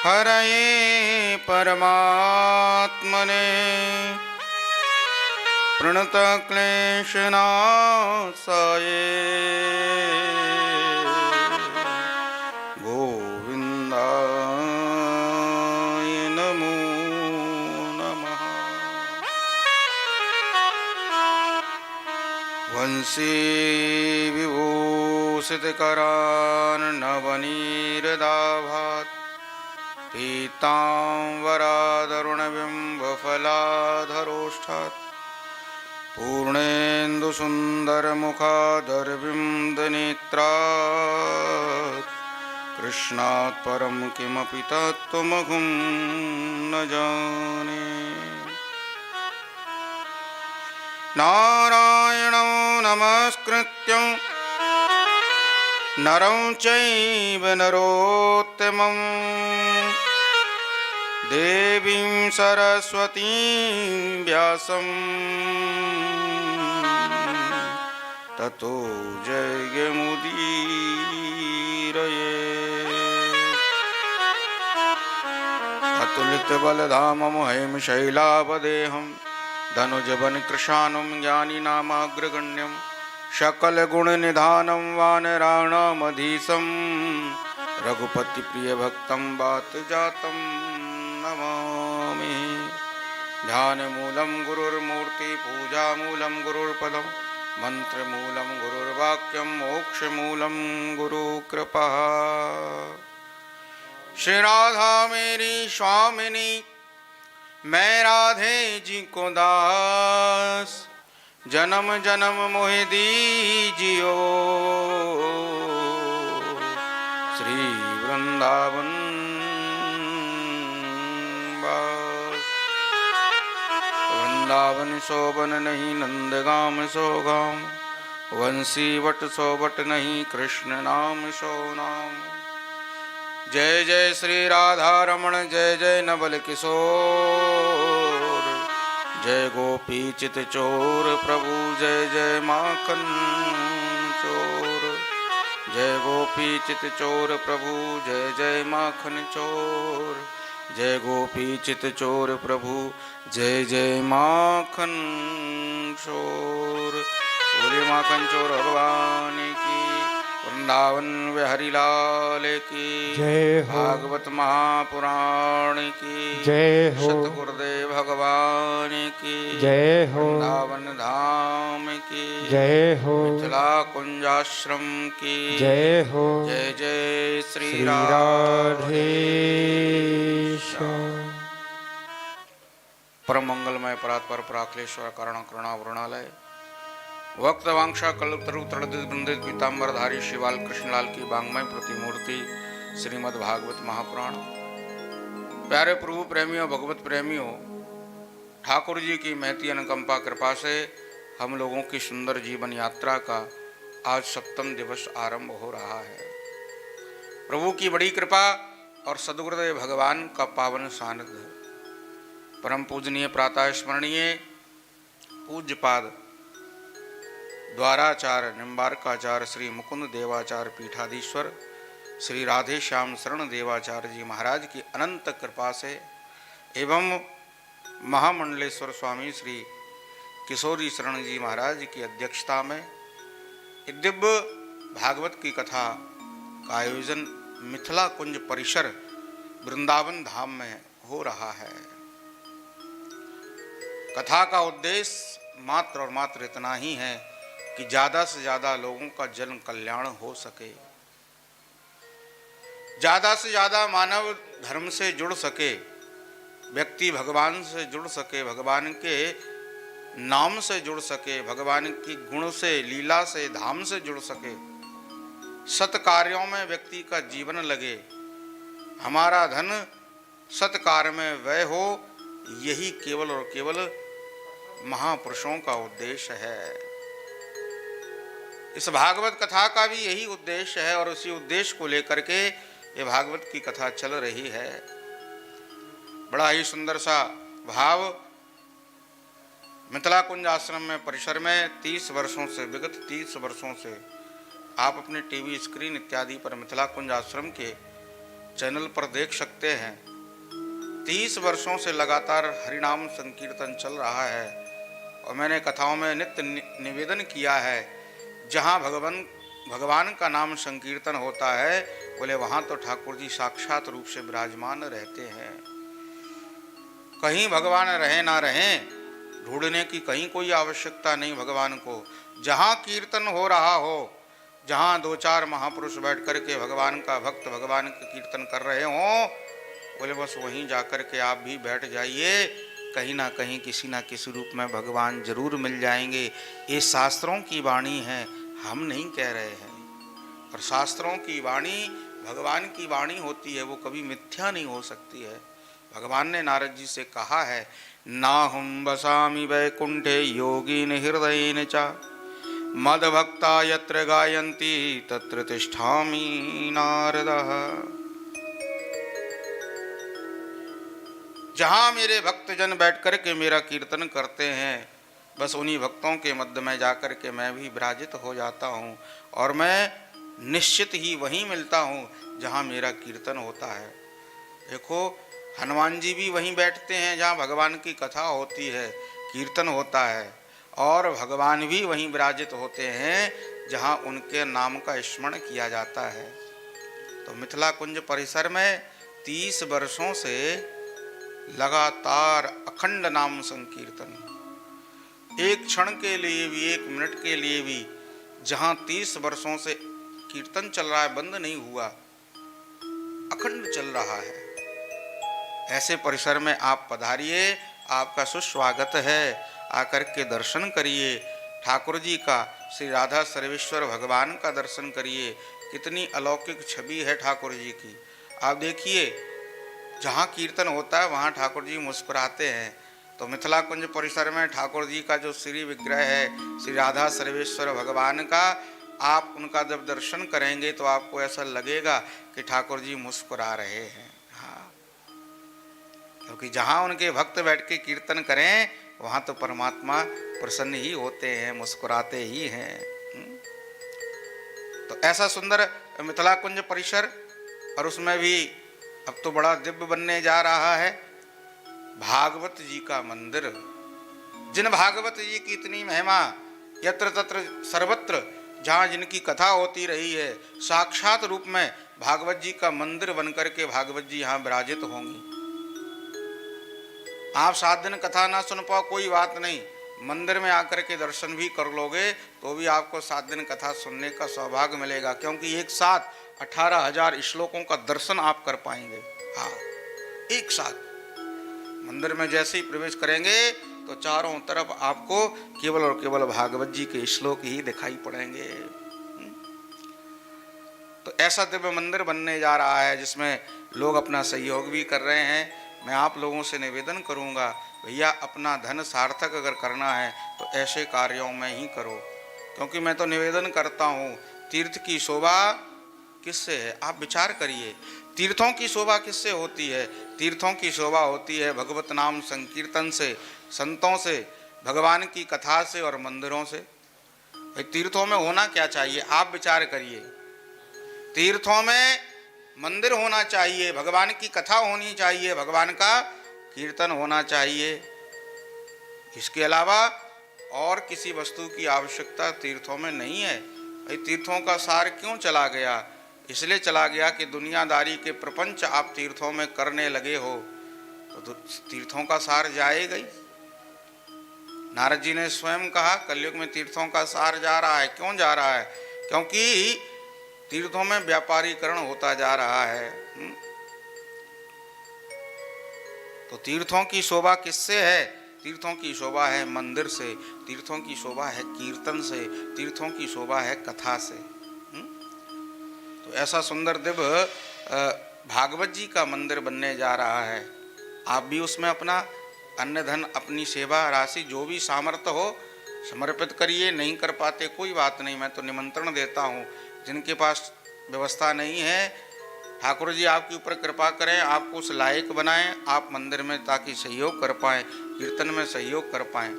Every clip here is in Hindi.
हरये परमात्मने प्रणतक्लेशनाशाये गोविन्दाय नमो नमः। वंशी विभूषितकरान् नवनीरदाभात् पीताम्बरादरुणबिम्बफलाधरोष्ठात् पूर्णेन्दुसुन्दरमुखादरविन्दनेत्रात् कृष्णात् परं किमपि तत्त्वमहं न जाने। नारायणं नमस्कृत्य नरं चैव नरोत्तमं देवीं सरस्वतीं व्यासं ततो जयमुदीरयेत्। अतुलितबलधामं हेमशैलावदेहं धनुजवनकृशानं ज्ञानिनामाग्रगण्यं सकलगुणनिधानं वानराणामधीशं रघुपतिप्रियभक्तं वातजातं नमामि। ध्यानमूलं गुरुर्मूर्ति पूजामूलं गुरुर्पदं मंत्रमूलं गुरुर्वाक्यं मोक्षमूलं गुरुकृपा। श्री राधा मेरी स्वामिनी मैं राधे जी को दास जन्म जन्म मोहि दीजियो श्री वृंदावन वास। वृंदावन शोभन नहीं नंदगाम सोगाम वंशी वट सोवट नहीं कृष्ण नाम सो नाम। जय जय श्री राधा रमण जय जय नवल किशोर जय गोपी चित चोर प्रभु जय जय माखन चोर। जय गोपी चित चोर प्रभु जय जय माखन चोर जय गोपी चित चोर प्रभु जय जय माखन चोर। बोले माखन चोर भगवान की वृंदावन बिहारी लाल की जय हो। भागवत महापुराण की जय हो। सतगुरुदेव भगवान की जय हो। वृंदावन धाम की जय हो। मिथिला कुंजाश्रम की जय हो। जय जय श्री राधेश्याम। परम मंगलमय परात्पर पराखलेश्वर कारण करुणा वरुणालय वक्त वांक्षा कल्पतरु तड़दित वृंदित पीताम्बरधारी शिवाल कृष्णलाल की बांगमय प्रतिमूर्ति श्रीमद् भागवत महापुराण। प्यारे प्रभु प्रेमियों भगवत प्रेमियों, ठाकुर जी की महती अनुकंपा कृपा से हम लोगों की सुंदर जीवन यात्रा का आज 7वां दिवस आरंभ हो रहा है। प्रभु की बड़ी कृपा और सद्गुरुदेव भगवान का पावन सानिध्य परम पूजनीय प्रातः स्मरणीय पूज्यपाद द्वाराचार्य निम्बारकाचार्य श्री मुकुंद देवाचार्य पीठाधीश्वर श्री राधे श्याम शरण देवाचार्य जी महाराज की अनंत कृपा से एवं महामंडलेश्वर स्वामी श्री किशोरी शरण जी महाराज की अध्यक्षता में दिव्य भागवत की कथा का आयोजन मिथिला कुंज परिसर वृंदावन धाम में हो रहा है। कथा का उद्देश्य मात्र और मात्र इतना ही है कि ज़्यादा से ज़्यादा लोगों का जन कल्याण हो सके, ज़्यादा से ज़्यादा मानव धर्म से जुड़ सके, व्यक्ति भगवान से जुड़ सके, भगवान के नाम से जुड़ सके, भगवान की गुण से लीला से धाम से जुड़ सके, सत कार्यों में व्यक्ति का जीवन लगे, हमारा धन सत कार्य में व्यय हो, यही केवल और केवल महापुरुषों का उद्देश्य है। इस भागवत कथा का भी यही उद्देश्य है और उसी उद्देश्य को लेकर के ये भागवत की कथा चल रही है। बड़ा ही सुंदर सा भाव मिथिला कुंज आश्रम में परिसर में 30 वर्षों से विगत 30 वर्षों से आप अपने टीवी स्क्रीन इत्यादि पर मिथिला कुंज आश्रम के चैनल पर देख सकते हैं। 30 वर्षों से लगातार हरिनाम संकीर्तन चल रहा है और मैंने कथाओं में नित्य निवेदन किया है, जहाँ भगवान का नाम संकीर्तन होता है, बोले वहाँ तो ठाकुर जी साक्षात रूप से विराजमान रहते हैं। कहीं भगवान रहे ना रहे, ढूंढने की कहीं कोई आवश्यकता नहीं भगवान को। जहाँ कीर्तन हो रहा हो, जहाँ 2-4 महापुरुष बैठ कर के भगवान का भक्त भगवान के कीर्तन कर रहे हों, बोले बस वहीं जाकर के आप भी बैठ जाइए, कहीं ना कहीं किसी ना किसी रूप में भगवान जरूर मिल जाएंगे। ये शास्त्रों की वाणी है, हम नहीं कह रहे हैं। और शास्त्रों की वाणी भगवान की वाणी होती है, वो कभी मिथ्या नहीं हो सकती है। भगवान ने नारद जी से कहा है, नाहं वसामि वैकुंठे योगिन हृदयेन च मद्भक्ता यत्र गायन्ति तत्र तिष्ठामि नारदः। जहाँ मेरे भक्तजन बैठ कर के मेरा कीर्तन करते हैं, बस उन्हीं भक्तों के मध्य में जाकर के मैं भी विराजित हो जाता हूँ और मैं निश्चित ही वहीं मिलता हूँ जहाँ मेरा कीर्तन होता है। देखो, हनुमान जी भी वहीं बैठते हैं जहाँ भगवान की कथा होती है, कीर्तन होता है, और भगवान भी वहीं विराजित होते हैं जहाँ उनके नाम का स्मरण किया जाता है। तो मिथिला कुंज परिसर में 30 वर्षों से लगातार अखंड नाम संकीर्तन, एक क्षण के लिए भी, एक मिनट के लिए भी, जहाँ 30 वर्षों से कीर्तन चल रहा है, बंद नहीं हुआ, अखंड चल रहा है। ऐसे परिसर में आप पधारिए, आपका सुस्वागत है। आकर के दर्शन करिए, ठाकुर जी का, श्री राधा सर्वेश्वर भगवान का दर्शन करिए। कितनी अलौकिक छवि है ठाकुर जी की। आप देखिए, जहाँ कीर्तन होता है वहाँ ठाकुर जी मुस्कुराते हैं। तो मिथिला कुंज परिसर में ठाकुर जी का जो श्री विग्रह है, श्री राधा सर्वेश्वर भगवान का, आप उनका जब दर्शन करेंगे तो आपको ऐसा लगेगा कि ठाकुर जी मुस्कुरा रहे हैं। हाँ, क्योंकि जहाँ उनके भक्त बैठ के कीर्तन करें वहाँ तो परमात्मा प्रसन्न ही होते हैं, मुस्कुराते ही हैं। तो ऐसा सुंदर मिथिला कुंज परिसर, और उसमें भी अब तो बड़ा दिव्य बनने जा रहा है भागवत जी का मंदिर। जिन भागवत जी की इतनी महिमा, यत्र तत्र सर्वत्र जहाँ जिनकी कथा होती रही है, साक्षात रूप में भागवत जी का मंदिर बनकर के भागवत जी यहाँ विराजित होंगी। आप 7 दिन कथा ना सुन पाओ, कोई बात नहीं, मंदिर में आकर के दर्शन भी कर लोगे तो भी आपको 7 दिन कथा सुनने का सौभाग्य मिलेगा, क्योंकि एक साथ 18,000 श्लोकों का दर्शन आप कर पाएंगे। हाँ, एक साथ मंदिर में जैसे ही प्रवेश करेंगे तो चारों तरफ आपको केवल और केवल भागवत जी के श्लोक ही दिखाई पड़ेंगे। तो ऐसा दिव्य मंदिर बनने जा रहा है जिसमें लोग अपना सहयोग भी कर रहे हैं। मैं आप लोगों से निवेदन करूंगा, भैया अपना धन सार्थक अगर करना है तो ऐसे कार्यों में ही करो, क्योंकि मैं तो निवेदन करता हूँ, तीर्थ की शोभा किससे है? आप विचार करिए, तीर्थों की शोभा किससे होती है? तीर्थों की शोभा होती है भगवत नाम संकीर्तन से, संतों से, भगवान की कथा से और मंदिरों से। भाई तीर्थों में होना क्या चाहिए? आप विचार करिए। तीर्थों में मंदिर होना चाहिए, भगवान की कथा होनी चाहिए, भगवान का कीर्तन होना चाहिए। इसके अलावा और किसी वस्तु की आवश्यकता तीर्थों में नहीं है। भाई तीर्थों का सार क्यों चला गया? इसलिए चला गया कि दुनियादारी के प्रपंच आप तीर्थों में करने लगे हो तो तीर्थों का सार जाएगा ही। नारद जी ने स्वयं कहा, कलयुग में तीर्थों का सार जा रहा है। क्यों जा रहा है? क्योंकि तीर्थों में व्यापारीकरण होता जा रहा है। तो तीर्थों की शोभा किससे है? तीर्थों की शोभा है मंदिर से, तीर्थों की शोभा है कीर्तन से, तीर्थों की शोभा है कथा से। तो ऐसा सुंदर दिव्य भागवत जी का मंदिर बनने जा रहा है। आप भी उसमें अपना अन्न धन, अपनी सेवा राशि, जो भी सामर्थ्य हो समर्पित करिए। नहीं कर पाते कोई बात नहीं, मैं तो निमंत्रण देता हूँ। जिनके पास व्यवस्था नहीं है, ठाकुर जी आपके ऊपर कृपा करें, आपको उस लायक बनाएं आप मंदिर में, ताकि सहयोग कर पाएँ, कीर्तन में सहयोग कर पाएँ।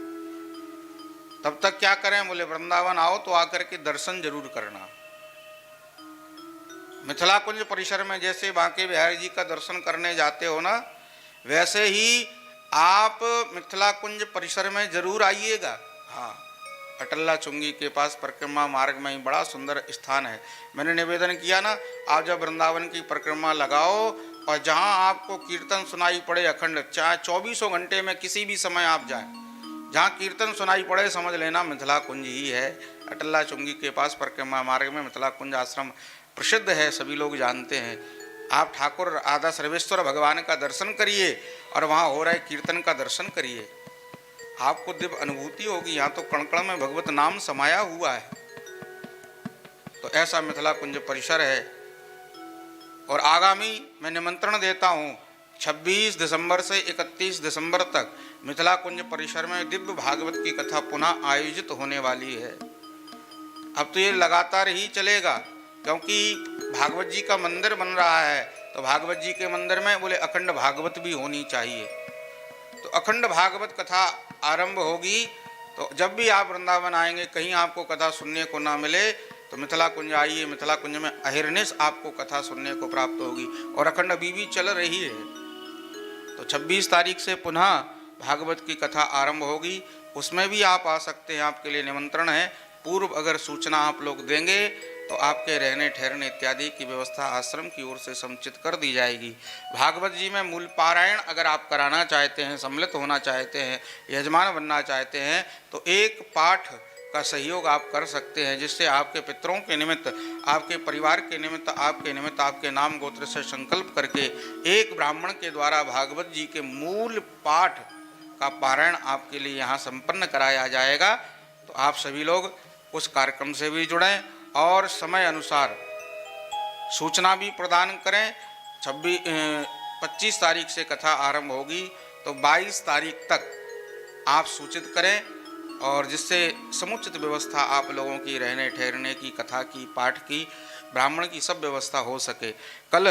तब तक क्या करें? बोले वृंदावन आओ तो आकर के दर्शन जरूर करना। मिथिला कुंज परिसर में जैसे बांके बिहारी जी का दर्शन करने जाते हो ना, वैसे ही आप मिथिला कुंज परिसर में जरूर आइएगा। हाँ, अटल्ला चुंगी के पास परिक्रमा मार्ग में ही बड़ा सुंदर स्थान है। मैंने निवेदन किया ना, आप जब वृंदावन की परिक्रमा लगाओ और जहाँ आपको कीर्तन सुनाई पड़े अखंड, चाहे 24 घंटे में किसी भी समय आप जाएं, जहाँ कीर्तन सुनाई पड़े समझ लेना मिथिला कुंज ही है। अटल्ला चुंगी के पास परिक्रमा मार्ग में मिथिला कुंज आश्रम प्रसिद्ध है, सभी लोग जानते हैं। आप ठाकुर आधा सर्वेश्वर भगवान का दर्शन करिए और वहाँ हो रहे कीर्तन का दर्शन करिए, आपको दिव्य अनुभूति होगी। यहाँ तो कण कण में भगवत नाम समाया हुआ है। तो ऐसा मिथिला कुंज परिसर है। और आगामी मैं निमंत्रण देता हूँ 26 दिसंबर से 31 दिसंबर तक मिथिला कुंज परिसर में दिव्य भागवत की कथा पुनः आयोजित होने वाली है। अब तो ये लगातार ही चलेगा, क्योंकि भागवत जी का मंदिर बन रहा है, तो भागवत जी के मंदिर में बोले अखंड भागवत भी होनी चाहिए। तो अखंड भागवत कथा आरंभ होगी। तो जब भी आप वृंदावन आएंगे, कहीं आपको कथा सुनने को ना मिले तो मिथिला कुंज आइए। मिथिला कुंज में अहिर्निश आपको कथा सुनने को प्राप्त होगी और अखंड अभी भी चल रही है। तो 26 तारीख से पुनः भागवत की कथा आरंभ होगी, उसमें भी आप आ सकते हैं, आपके लिए निमंत्रण है। पूर्व अगर सूचना आप लोग देंगे तो आपके रहने ठहरने इत्यादि की व्यवस्था आश्रम की ओर से समुचित कर दी जाएगी। भागवत जी में मूल पारायण अगर आप कराना चाहते हैं, सम्मिलित होना चाहते हैं, यजमान बनना चाहते हैं, तो एक पाठ का सहयोग आप कर सकते हैं, जिससे आपके पितरों के निमित्त, आपके परिवार के निमित्त, आपके निमित्त, आपके नाम गोत्र से संकल्प करके एक ब्राह्मण के द्वारा भागवत जी के मूल पाठ का पारायण आपके लिए यहाँ संपन्न कराया जाएगा। तो आप सभी लोग उस कार्यक्रम से भी जुड़ें और समय अनुसार सूचना भी प्रदान करें। 25 तारीख से कथा आरंभ होगी, तो 22 तारीख तक आप सूचित करें, और जिससे समुचित व्यवस्था आप लोगों की रहने ठहरने की, कथा की, पाठ की, ब्राह्मण की सब व्यवस्था हो सके। कल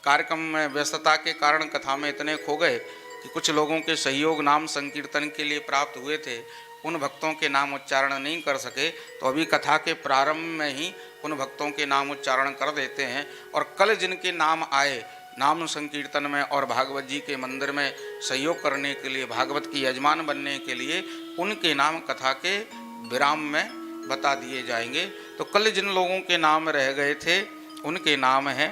कार्यक्रम में व्यस्तता के कारण कथा में इतने खो गए कि कुछ लोगों के सहयोग नाम संकीर्तन के लिए प्राप्त हुए थे, उन भक्तों के नाम उच्चारण नहीं कर सके। तो अभी कथा के प्रारंभ में ही उन भक्तों के नाम उच्चारण कर देते हैं। और कल जिनके नाम आए नाम संकीर्तन में और भागवत जी के मंदिर में सहयोग करने के लिए, भागवत की यजमान बनने के लिए, उनके नाम कथा के विराम में बता दिए जाएंगे। तो कल जिन लोगों के नाम रह गए थे उनके नाम हैं,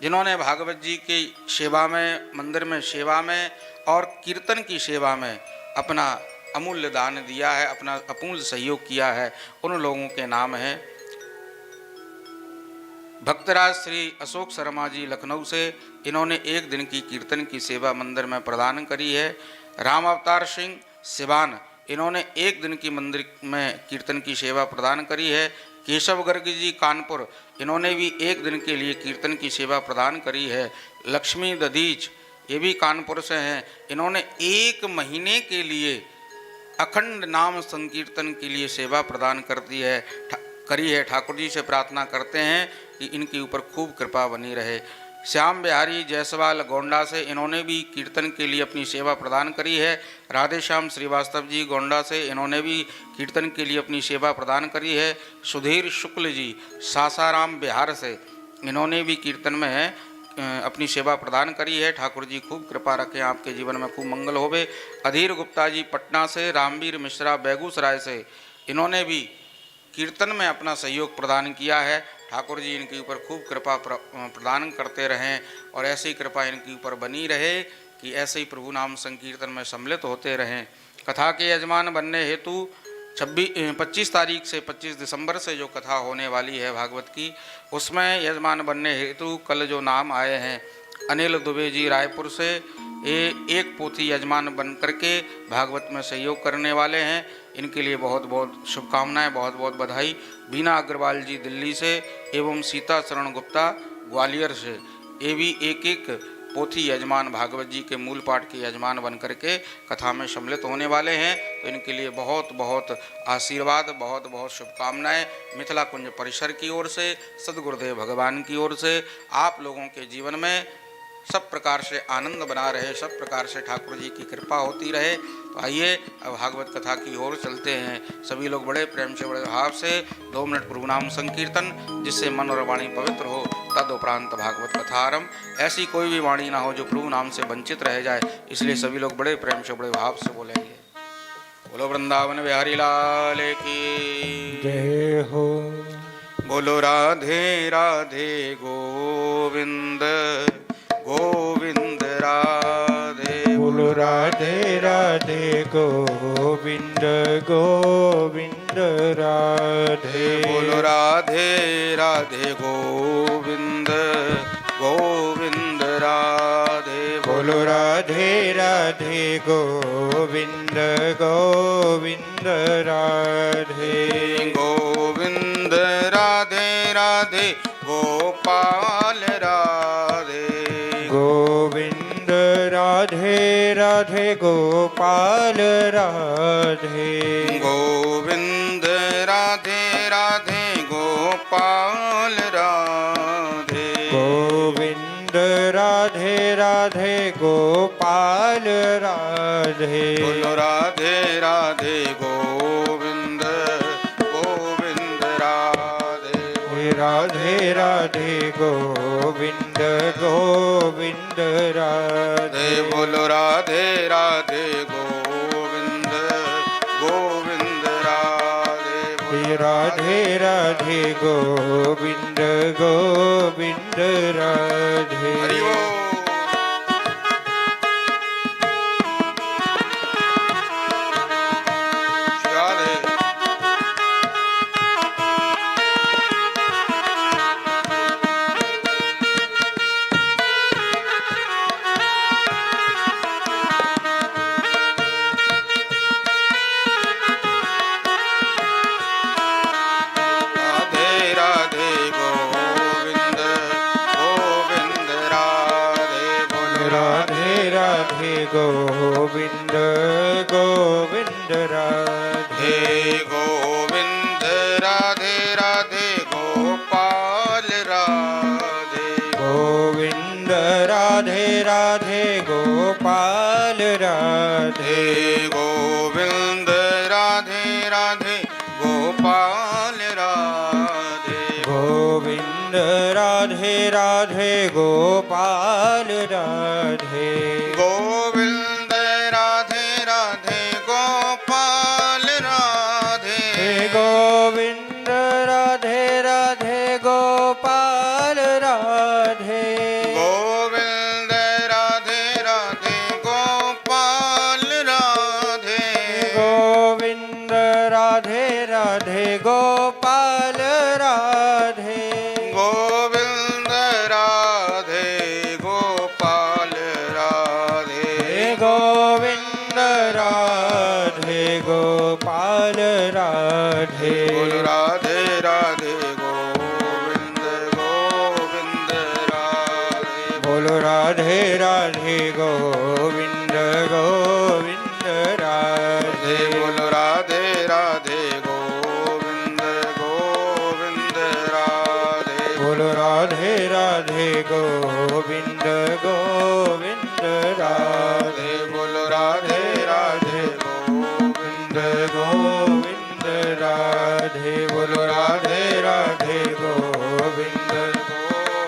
जिन्होंने भागवत जी की सेवा में, मंदिर में सेवा में और कीर्तन की सेवा में अपना अमूल्य दान दिया है, अपना अमूल्य सहयोग किया है, उन लोगों के नाम हैं भक्तराज श्री अशोक शर्मा जी लखनऊ से, इन्होंने एक दिन की कीर्तन की सेवा मंदिर में प्रदान करी है। राम अवतार सिंह सिवान, इन्होंने एक दिन की मंदिर में कीर्तन की सेवा प्रदान करी है। केशव गर्ग जी कानपुर, इन्होंने भी एक दिन के लिए कीर्तन की सेवा प्रदान करी है। लक्ष्मी दधीच, ये भी कानपुर से हैं, इन्होंने एक महीने के लिए अखंड नाम संकीर्तन के लिए सेवा प्रदान करती है, करी है। ठाकुर जी से प्रार्थना करते हैं कि इनके ऊपर खूब कृपा बनी रहे। श्याम बिहारी जायसवाल गोंडा से, इन्होंने भी कीर्तन के लिए अपनी सेवा प्रदान करी है। राधे श्याम श्रीवास्तव जी गोंडा से, इन्होंने भी कीर्तन के लिए अपनी सेवा प्रदान करी है। सुधीर शुक्ल जी सासाराम बिहार से, इन्होंने भी कीर्तन में अपनी सेवा प्रदान करी है। ठाकुर जी खूब कृपा रखें, आपके जीवन में खूब मंगल होवे। अधीर गुप्ता जी पटना से, रामवीर मिश्रा बेगूसराय से, इन्होंने भी कीर्तन में अपना सहयोग प्रदान किया है। ठाकुर जी इनके ऊपर खूब कृपा प्रदान करते रहें और ऐसी कृपा इनके ऊपर बनी रहे कि ऐसे ही प्रभु नाम संकीर्तन में सम्मिलित होते रहें। कथा के यजमान बनने हेतु 25 तारीख से 25 दिसंबर से जो कथा होने वाली है भागवत की, उसमें यजमान बनने हेतु कल जो नाम आए हैं, अनिल दुबे जी रायपुर से, ये एक पोथी यजमान बन करके भागवत में सहयोग करने वाले हैं। इनके लिए बहुत बहुत शुभकामनाएं, बहुत बहुत बधाई। बीना अग्रवाल जी दिल्ली से एवं सीता शरण गुप्ता ग्वालियर से, ये भी एक एक पोथी यजमान भागवत जी के मूल पाठ के यजमान बन करके कथा में सम्मिलित होने वाले हैं। तो इनके लिए बहुत बहुत आशीर्वाद, बहुत बहुत शुभकामनाएं मिथिला कुंज परिसर की ओर से, सदगुरुदेव भगवान की ओर से। आप लोगों के जीवन में सब प्रकार से आनंद बना रहे, सब प्रकार से ठाकुर जी की कृपा होती रहे। तो आइए अब भागवत कथा की ओर चलते हैं। सभी लोग बड़े प्रेम से, बड़े भाव से 2 मिनट प्रभु नाम संकीर्तन, जिससे मन और वाणी पवित्र हो, तदुपरांत भागवत कथा आरंभ। ऐसी कोई भी वाणी ना हो जो प्रभु नाम से वंचित रह जाए, इसलिए सभी लोग बड़े प्रेम से, बड़े भाव से बोलेंगे। बोलो वृंदावन बिहारी लाल की जय हो। बोलो राधे राधे गोविंद गोविंद राधे। बोलो राधे राधे गोविंद गोविंद राधे। बोलो राधे राधे गोविंद गोविंद राधे। बोलो राधे राधे गोविंद गोविंद राधे। गोविंद राधे राधे गोपाल राधे। गोविंद राधे राधे गोपाल राधे। गोविंद राधे राधे गोपाल राधे। गोविंद राधे राधे गोपाल राधे। बोलो राधे राधे गोविंद गोविंद राधे। राधे राधे गोविंद गोविंद राधे। बोलो राधे राधे गोविंद गोविंद राधे। राधे राधे गोविंद गोविंद राधे। हरि बोल। राधे। राधे राधे गोविंद गोविंद राधे। बोलो राधे राधे गोविंद गोविंद राधे। हे गोविंद राधे राधे गोपाल राधे। गोविंद राधे राधे गोपाल राधे। हे गोविंद राधे राधे गोपाल राधे। गोविंद राधे राधे गोपाल राधे। गोविंद राधे राधे गोपाल राधे। हे गोविंद राधे राधे गोपाल राधे। गोविंद राधे राधे गोपाल राधे। गोविंद राधे राधे गोपाल राधे। गोविंद राधे गोपाल राधे। गोविंद राधे गोपाल राधे। बोलो राधे राधे गोविंद गोविंद राधे। बोलो राधे राधे गोविंद गोविंद राधे। बोलो राधे राधे गोविंद गोविंद राधे। बोलो राधे राधे गोविंद गोविंद राधे। बोलो राधे राधे गोविंद गोविंद राधे। बोलो राधे राधे गोविंद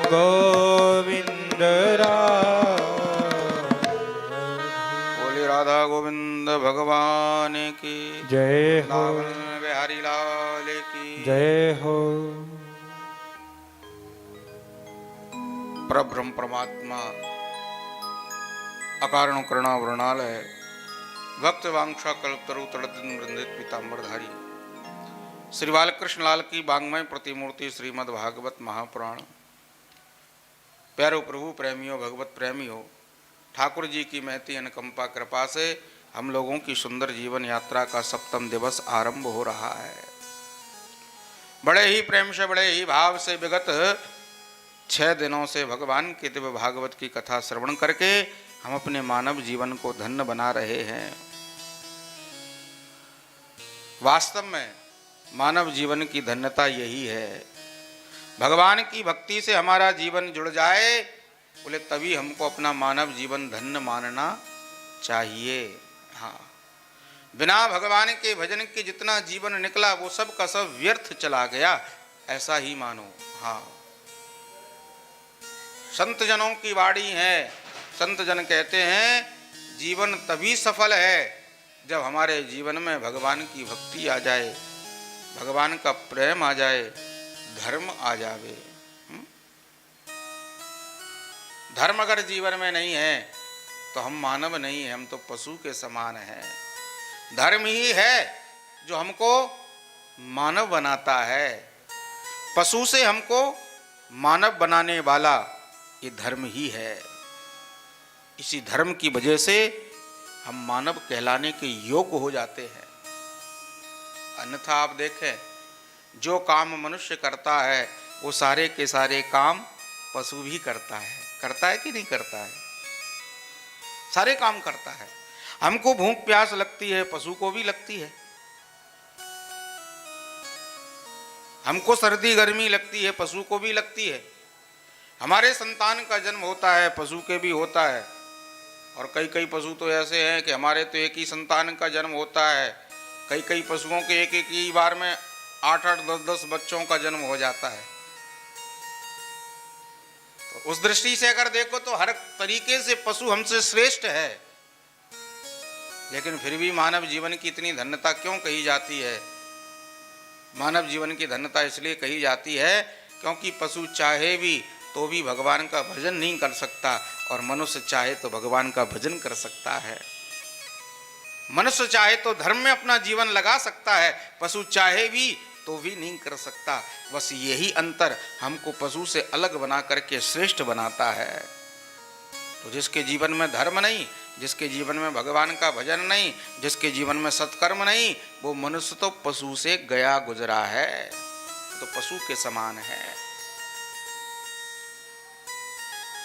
गोविंद राधे। बोले राधा गोविंद भगवान की जय हो। वृंदावन बिहारी लाल की जय हो। परब्रह्म परमात्मा अकारण करुणा वृणालय भक्त वांछा कल्पतरु तड़दिन वृंदित पीताम्बरधारी श्री बालकृष्ण लाल की बांग्मय प्रतिमूर्ति श्रीमद् भागवत महापुराण। प्यारो प्रभु प्रेमियों, भगवत प्रेमियों, ठाकुर जी की महती अनुकंपा कृपा से हम लोगों की सुंदर जीवन यात्रा का 7वां दिवस आरंभ हो रहा है। बड़े ही प्रेम से, बड़े ही भाव से विगत 6 दिनों से भगवान के दिव्य भागवत की कथा श्रवण करके हम अपने मानव जीवन को धन्य बना रहे हैं। वास्तव में मानव जीवन की धन्यता यही है, भगवान की भक्ति से हमारा जीवन जुड़ जाए बोले तभी हमको अपना मानव जीवन धन्य मानना चाहिए। हाँ, बिना भगवान के भजन के जितना जीवन निकला वो सब का सब व्यर्थ चला गया, ऐसा ही मानो। हाँ, संत जनों की वाणी है। संत जन कहते हैं जीवन तभी सफल है जब हमारे जीवन में भगवान की भक्ति आ जाए, भगवान का प्रेम आ जाए, धर्म आ जावे। धर्म अगर जीवन में नहीं है तो हम मानव नहीं है, हम तो पशु के समान हैं। धर्म ही है जो हमको मानव बनाता है। पशु से हमको मानव बनाने वाला ये धर्म ही है। इसी धर्म की वजह से हम मानव कहलाने के योग्य हो जाते हैं। अन्यथा आप देखें, जो काम मनुष्य करता है वो सारे के सारे काम पशु भी करता है। करता है कि नहीं करता है? सारे काम करता है। हमको भूख प्यास लगती है, पशु को भी लगती है। हमको सर्दी गर्मी लगती है, पशु को भी लगती है। हमारे संतान का जन्म होता है, पशु के भी होता है। और कई कई पशु तो ऐसे हैं कि हमारे तो एक ही संतान का जन्म होता है, कई कई पशुओं के एक एक ही बार में 8-8, 10-10 बच्चों का जन्म हो जाता है। तो उस दृष्टि से अगर देखो तो हर तरीके से पशु हमसे श्रेष्ठ है। लेकिन फिर भी मानव जीवन की इतनी धन्यता क्यों कही जाती है? मानव जीवन की धन्यता इसलिए कही जाती है क्योंकि पशु चाहे भी तो भी भगवान का भजन नहीं कर सकता, और मनुष्य चाहे तो भगवान का भजन कर सकता है। मनुष्य चाहे तो धर्म में अपना जीवन लगा सकता है, पशु चाहे भी तो भी नहीं कर सकता। बस यही अंतर हमको पशु से अलग बना करके श्रेष्ठ बनाता है। तो जिसके जीवन में धर्म नहीं, जिसके जीवन में भगवान का भजन नहीं, जिसके जीवन में सत्कर्म नहीं, वो मनुष्य तो पशु से गया गुजरा है, तो पशु के समान है।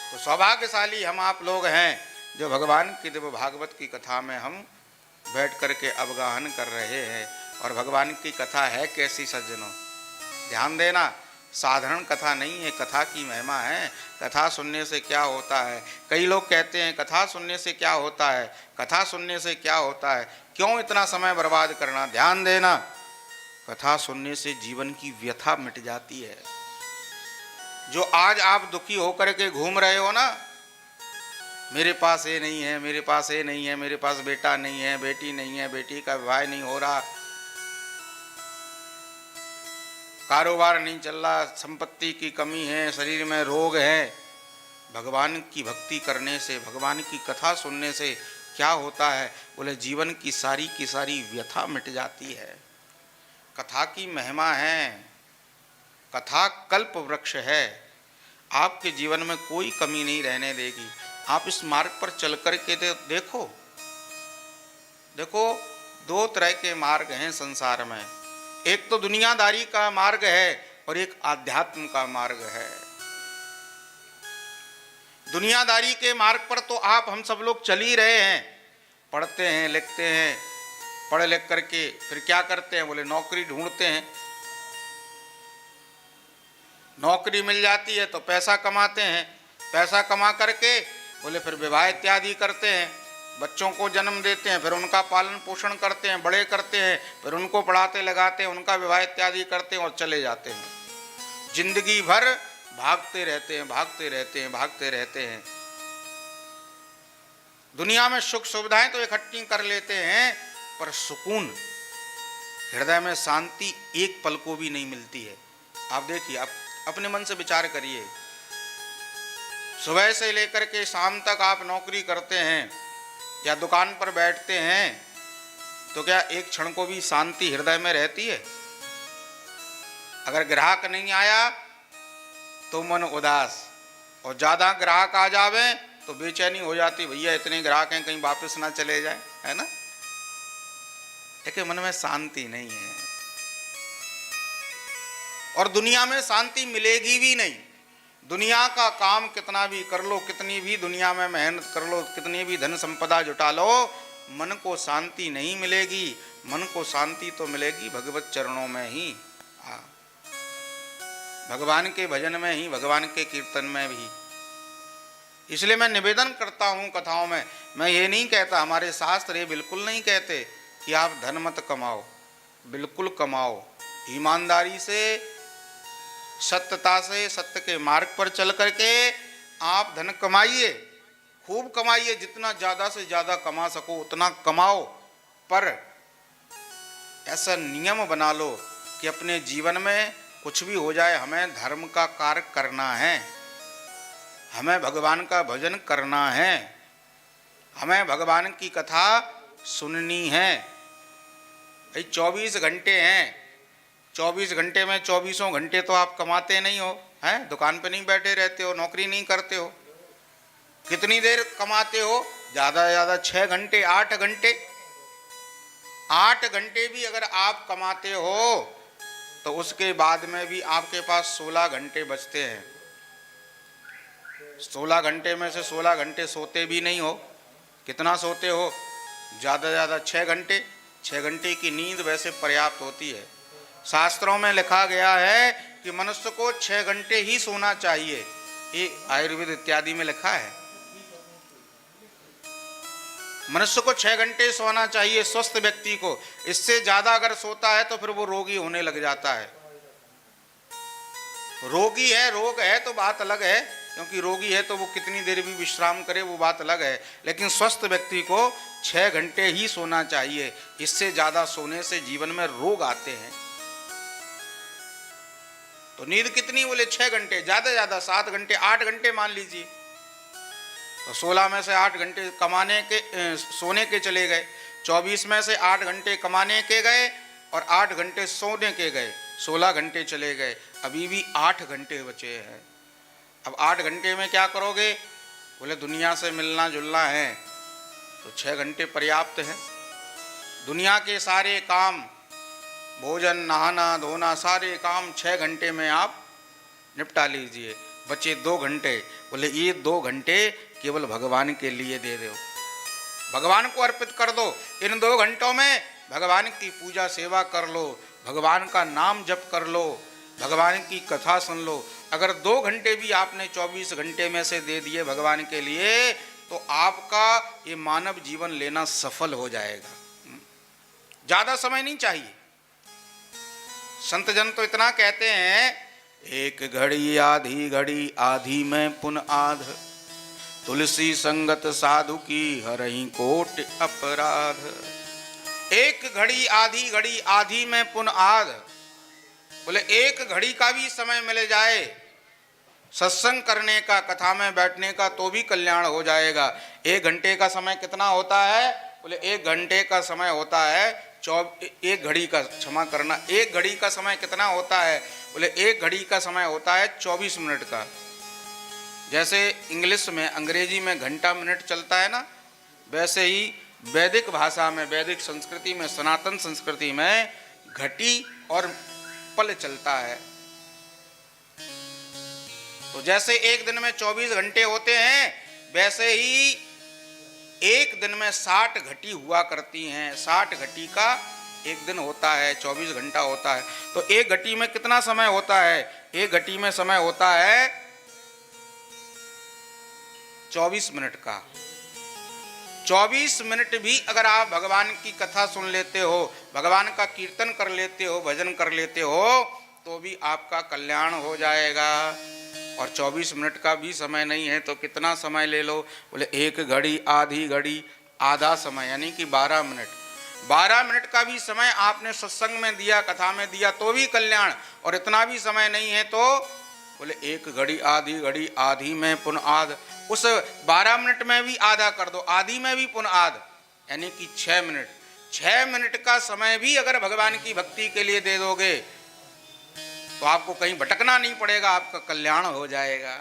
तो सौभाग्यशाली हम आप लोग हैं जो भगवान की दिव्य भागवत की कथा में हम बैठ करके अवगाहन कर रहे हैं। और भगवान की कथा है कैसी सज्जनों, ध्यान देना, साधारण कथा नहीं है, कथा की महिमा है। कथा सुनने से क्या होता है? कई लोग कहते हैं कथा सुनने से क्या होता है, कथा सुनने से क्या होता है, क्यों इतना समय बर्बाद करना? ध्यान देना, कथा सुनने से जीवन की व्यथा मिट जाती है। जो आज आप दुखी होकर के घूम रहे हो ना, मेरे पास ये नहीं है, मेरे पास ये नहीं है, मेरे पास बेटा नहीं है, बेटी नहीं है, बेटी का विवाह नहीं हो रहा, कारोबार नहीं चल रहा, संपत्ति की कमी है, शरीर में रोग है, भगवान की भक्ति करने से, भगवान की कथा सुनने से क्या होता है? बोले जीवन की सारी व्यथा मिट जाती है। कथा की महिमा है, कथा कल्प वृक्ष है, आपके जीवन में कोई कमी नहीं रहने देगी। आप इस मार्ग पर चल कर के देखो, देखो दो तरह के मार्ग हैं संसार में, एक तो दुनियादारी का मार्ग है और एक आध्यात्म का मार्ग है। दुनियादारी के मार्ग पर तो आप हम सब लोग चल ही रहे हैं, पढ़ते हैं, लिखते हैं, पढ़ लिख करके फिर क्या करते हैं? बोले नौकरी ढूंढते हैं, नौकरी मिल जाती है तो पैसा कमाते हैं, पैसा कमा करके बोले फिर विवाह इत्यादि करते हैं, बच्चों को जन्म देते हैं, फिर उनका पालन पोषण करते हैं, बड़े करते हैं, फिर उनको पढ़ाते लगाते हैं, उनका विवाह इत्यादि करते हैं और चले जाते हैं। जिंदगी भर भागते रहते हैं, भागते रहते हैं, भागते रहते हैं। दुनिया में सुख सुविधाएं तो इकट्ठी कर लेते हैं, पर सुकून, हृदय में शांति एक पल को भी नहीं मिलती है। आप देखिए, आप अपने मन से विचार करिए, सुबह से लेकर के शाम तक आप नौकरी करते हैं या दुकान पर बैठते हैं, तो क्या एक क्षण को भी शांति हृदय में रहती है? अगर ग्राहक नहीं आया तो मन उदास, और ज्यादा ग्राहक आ जावे तो बेचैनी हो जाती, भैया इतने ग्राहक हैं कहीं वापस ना चले जाए, है ना? लेकिन मन में शांति नहीं है, और दुनिया में शांति मिलेगी भी नहीं। दुनिया का काम कितना भी कर लो, कितनी भी दुनिया में मेहनत कर लो, कितनी भी धन संपदा जुटा लो, मन को शांति नहीं मिलेगी। मन को शांति तो मिलेगी भगवत चरणों में ही, भगवान के भजन में ही, भगवान के कीर्तन में भी। इसलिए मैं निवेदन करता हूँ कथाओं में, मैं ये नहीं कहता, हमारे शास्त्र ये बिल्कुल नहीं कहते कि आप धन मत कमाओ, बिल्कुल कमाओ, ईमानदारी से, सत्यता से, सत्य के मार्ग पर चल करके आप धन कमाइए, खूब कमाइए, जितना ज़्यादा से ज़्यादा कमा सको उतना कमाओ, पर ऐसा नियम बना लो कि अपने जीवन में कुछ भी हो जाए हमें धर्म का कार्य करना है, हमें भगवान का भजन करना है, हमें भगवान की कथा सुननी है। भाई 24 घंटे हैं, 24 घंटे में 24 घंटे तो आप कमाते नहीं हो, हैं? दुकान पे नहीं बैठे रहते हो, नौकरी नहीं करते हो। कितनी देर कमाते हो? ज़्यादा से ज़्यादा 6 घंटे, 8 घंटे। 8 घंटे भी अगर आप कमाते हो तो उसके बाद में भी आपके पास 16 घंटे बचते हैं। 16 घंटे में से 16 घंटे सोते भी नहीं हो। कितना सोते हो? ज़्यादा से ज़्यादा 6 घंटे। 6 घंटे की नींद वैसे पर्याप्त होती है। शास्त्रों में लिखा गया है कि मनुष्य को 6 घंटे ही सोना चाहिए, ये आयुर्वेद इत्यादि में लिखा है। मनुष्य को 6 घंटे सोना चाहिए स्वस्थ व्यक्ति को। इससे ज़्यादा अगर सोता है तो फिर वो रोगी होने लग जाता है। रोगी है, रोग है तो बात अलग है, क्योंकि रोगी है तो वो कितनी देर भी विश्राम करे वो बात अलग है, लेकिन स्वस्थ व्यक्ति को 6 घंटे ही सोना चाहिए। इससे ज़्यादा सोने से जीवन में रोग आते हैं। तो नींद कितनी? बोले 6 घंटे, ज़्यादा ज़्यादा 7 घंटे, 8 घंटे मान लीजिए। तो 16 में से 8 घंटे कमाने के सोने के चले गए, 24 में से 8 घंटे कमाने के गए और 8 घंटे सोने के गए, 16 घंटे चले गए। अभी भी 8 घंटे बचे हैं। अब 8 घंटे में क्या करोगे? बोले दुनिया से मिलना जुलना है, तो 6 घंटे पर्याप्त है। दुनिया के सारे काम, भोजन, नहाना धोना, सारे काम 6 घंटे में आप निपटा लीजिए। बचे 2 घंटे, बोले ये 2 घंटे केवल भगवान के लिए दे दो, भगवान को अर्पित कर दो। इन 2 घंटों में भगवान की पूजा सेवा कर लो, भगवान का नाम जप कर लो, भगवान की कथा सुन लो। अगर 2 घंटे भी आपने 24 घंटे में से दे दिए भगवान के लिए तो आपका ये मानव जीवन लेना सफल हो जाएगा। ज़्यादा समय नहीं चाहिए। संत जन तो इतना कहते हैं, एक घड़ी आधी घड़ी आधी में पुन आध, तुलसी संगत साधु की हरहि कोटि अपराध। एक घड़ी आधी में पुन आध, बोले एक घड़ी का भी समय मिल जाए सत्संग करने का, कथा में बैठने का, तो भी कल्याण हो जाएगा। 1 घंटे का समय कितना होता है? बोले 1 घंटे का समय होता है 1 घड़ी का, क्षमा करना, 1 घड़ी का समय कितना होता है? बोले 1 घड़ी का समय होता है 24 मिनट का। जैसे इंग्लिश में, अंग्रेजी में घंटा मिनट चलता है ना, वैसे ही वैदिक भाषा में, वैदिक संस्कृति में, सनातन संस्कृति में घटी और पल चलता है। तो जैसे एक दिन में 24 घंटे होते हैं, वैसे ही एक दिन में 60 घटी हुआ करती हैं। 60 घटी का एक दिन होता है, 24 घंटा होता है। तो 1 घटी में कितना समय होता है? 1 घटी में समय होता है 24 मिनट का। 24 मिनट भी अगर आप भगवान की कथा सुन लेते हो, भगवान का कीर्तन कर लेते हो, भजन कर लेते हो, तो भी आपका कल्याण हो जाएगा। और 24 मिनट का भी समय नहीं है तो कितना समय ले लो? बोले 1 घड़ी आधी घड़ी आधा समय, यानी कि 12 मिनट। 12 मिनट का भी समय आपने सत्संग में दिया, कथा में दिया, तो भी कल्याण। और इतना भी समय नहीं है तो बोले 1 घड़ी आधी में पुन आध, उस 12 मिनट में भी आधा कर दो, आधी में भी पुन आध, यानी कि 6 मिनट। 6 मिनट का समय भी अगर भगवान की भक्ति के लिए दे दोगे तो आपको कहीं भटकना नहीं पड़ेगा, आपका कल्याण हो जाएगा।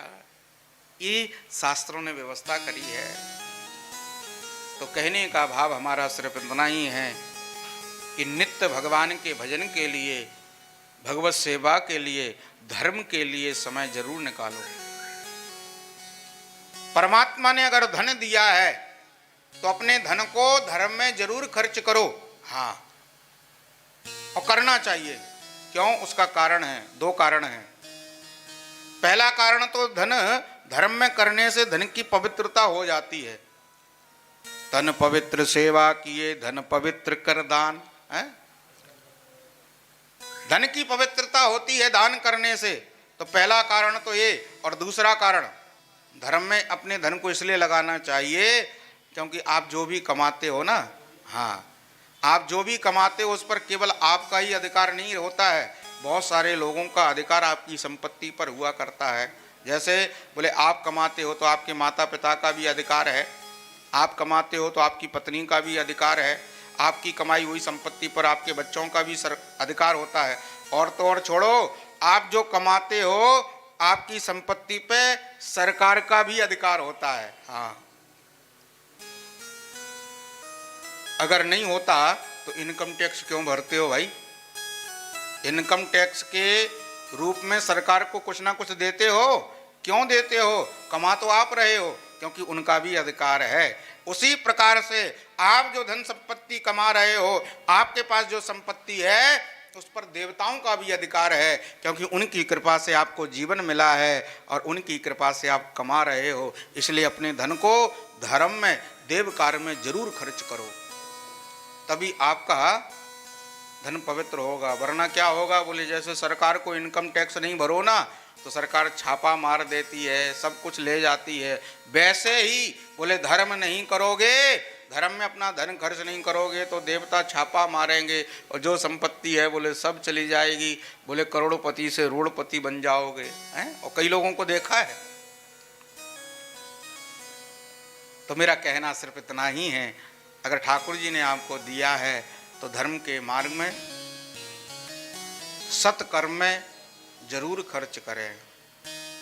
ये शास्त्रों ने व्यवस्था करी है। तो कहने का भाव हमारा सिर्फ इतना ही है कि नित्य भगवान के भजन के लिए, भगवत सेवा के लिए, धर्म के लिए समय जरूर निकालो। परमात्मा ने अगर धन दिया है तो अपने धन को धर्म में जरूर खर्च करो। हाँ, और करना चाहिए। क्यों? उसका कारण है, 2 कारण हैं। पहला कारण तो धर्म में करने से धन की पवित्रता हो जाती है। तन पवित्र सेवा किए धन पवित्र कर दान है। धन की पवित्रता होती है दान करने से। तो पहला कारण तो ये, और दूसरा कारण धर्म में अपने धन को इसलिए लगाना चाहिए क्योंकि आप जो भी कमाते हो ना, हाँ, आप जो भी कमाते हो उस पर केवल आपका ही अधिकार नहीं होता है, बहुत सारे लोगों का अधिकार आपकी संपत्ति पर हुआ करता है। जैसे बोले आप कमाते हो तो आपके माता पिता का भी अधिकार है, आप कमाते हो तो आपकी पत्नी का भी अधिकार है, आपकी कमाई हुई संपत्ति पर आपके बच्चों का भी अधिकार होता है। और तो और छोड़ो, आप जो कमाते हो आपकी संपत्ति पे सरकार का भी अधिकार होता है। हाँ, अगर नहीं होता तो इनकम टैक्स क्यों भरते हो भाई? इनकम टैक्स के रूप में सरकार को कुछ ना कुछ देते हो, क्यों देते हो? कमा तो आप रहे हो, क्योंकि उनका भी अधिकार है। उसी प्रकार से आप जो धन संपत्ति कमा रहे हो, आपके पास जो संपत्ति है उस पर देवताओं का भी अधिकार है, क्योंकि उनकी कृपा से आपको जीवन मिला है और उनकी कृपा से आप कमा रहे हो। इसलिए अपने धन को धर्म में, देव कार्य में जरूर खर्च करो, तभी आपका धन पवित्र होगा। वरना क्या होगा? बोले जैसे सरकार को इनकम टैक्स नहीं भरो ना तो सरकार छापा मार देती है, सब कुछ ले जाती है। वैसे ही बोले धर्म नहीं करोगे, धर्म में अपना धन खर्च नहीं करोगे तो देवता छापा मारेंगे और जो संपत्ति है बोले सब चली जाएगी। बोले करोड़पति से रोड़पति बन जाओगे हैं। और कई लोगों को देखा है। तो मेरा कहना सिर्फ इतना ही है, अगर ठाकुर जी ने आपको दिया है तो धर्म के मार्ग में, सत्कर्म में जरूर खर्च करें।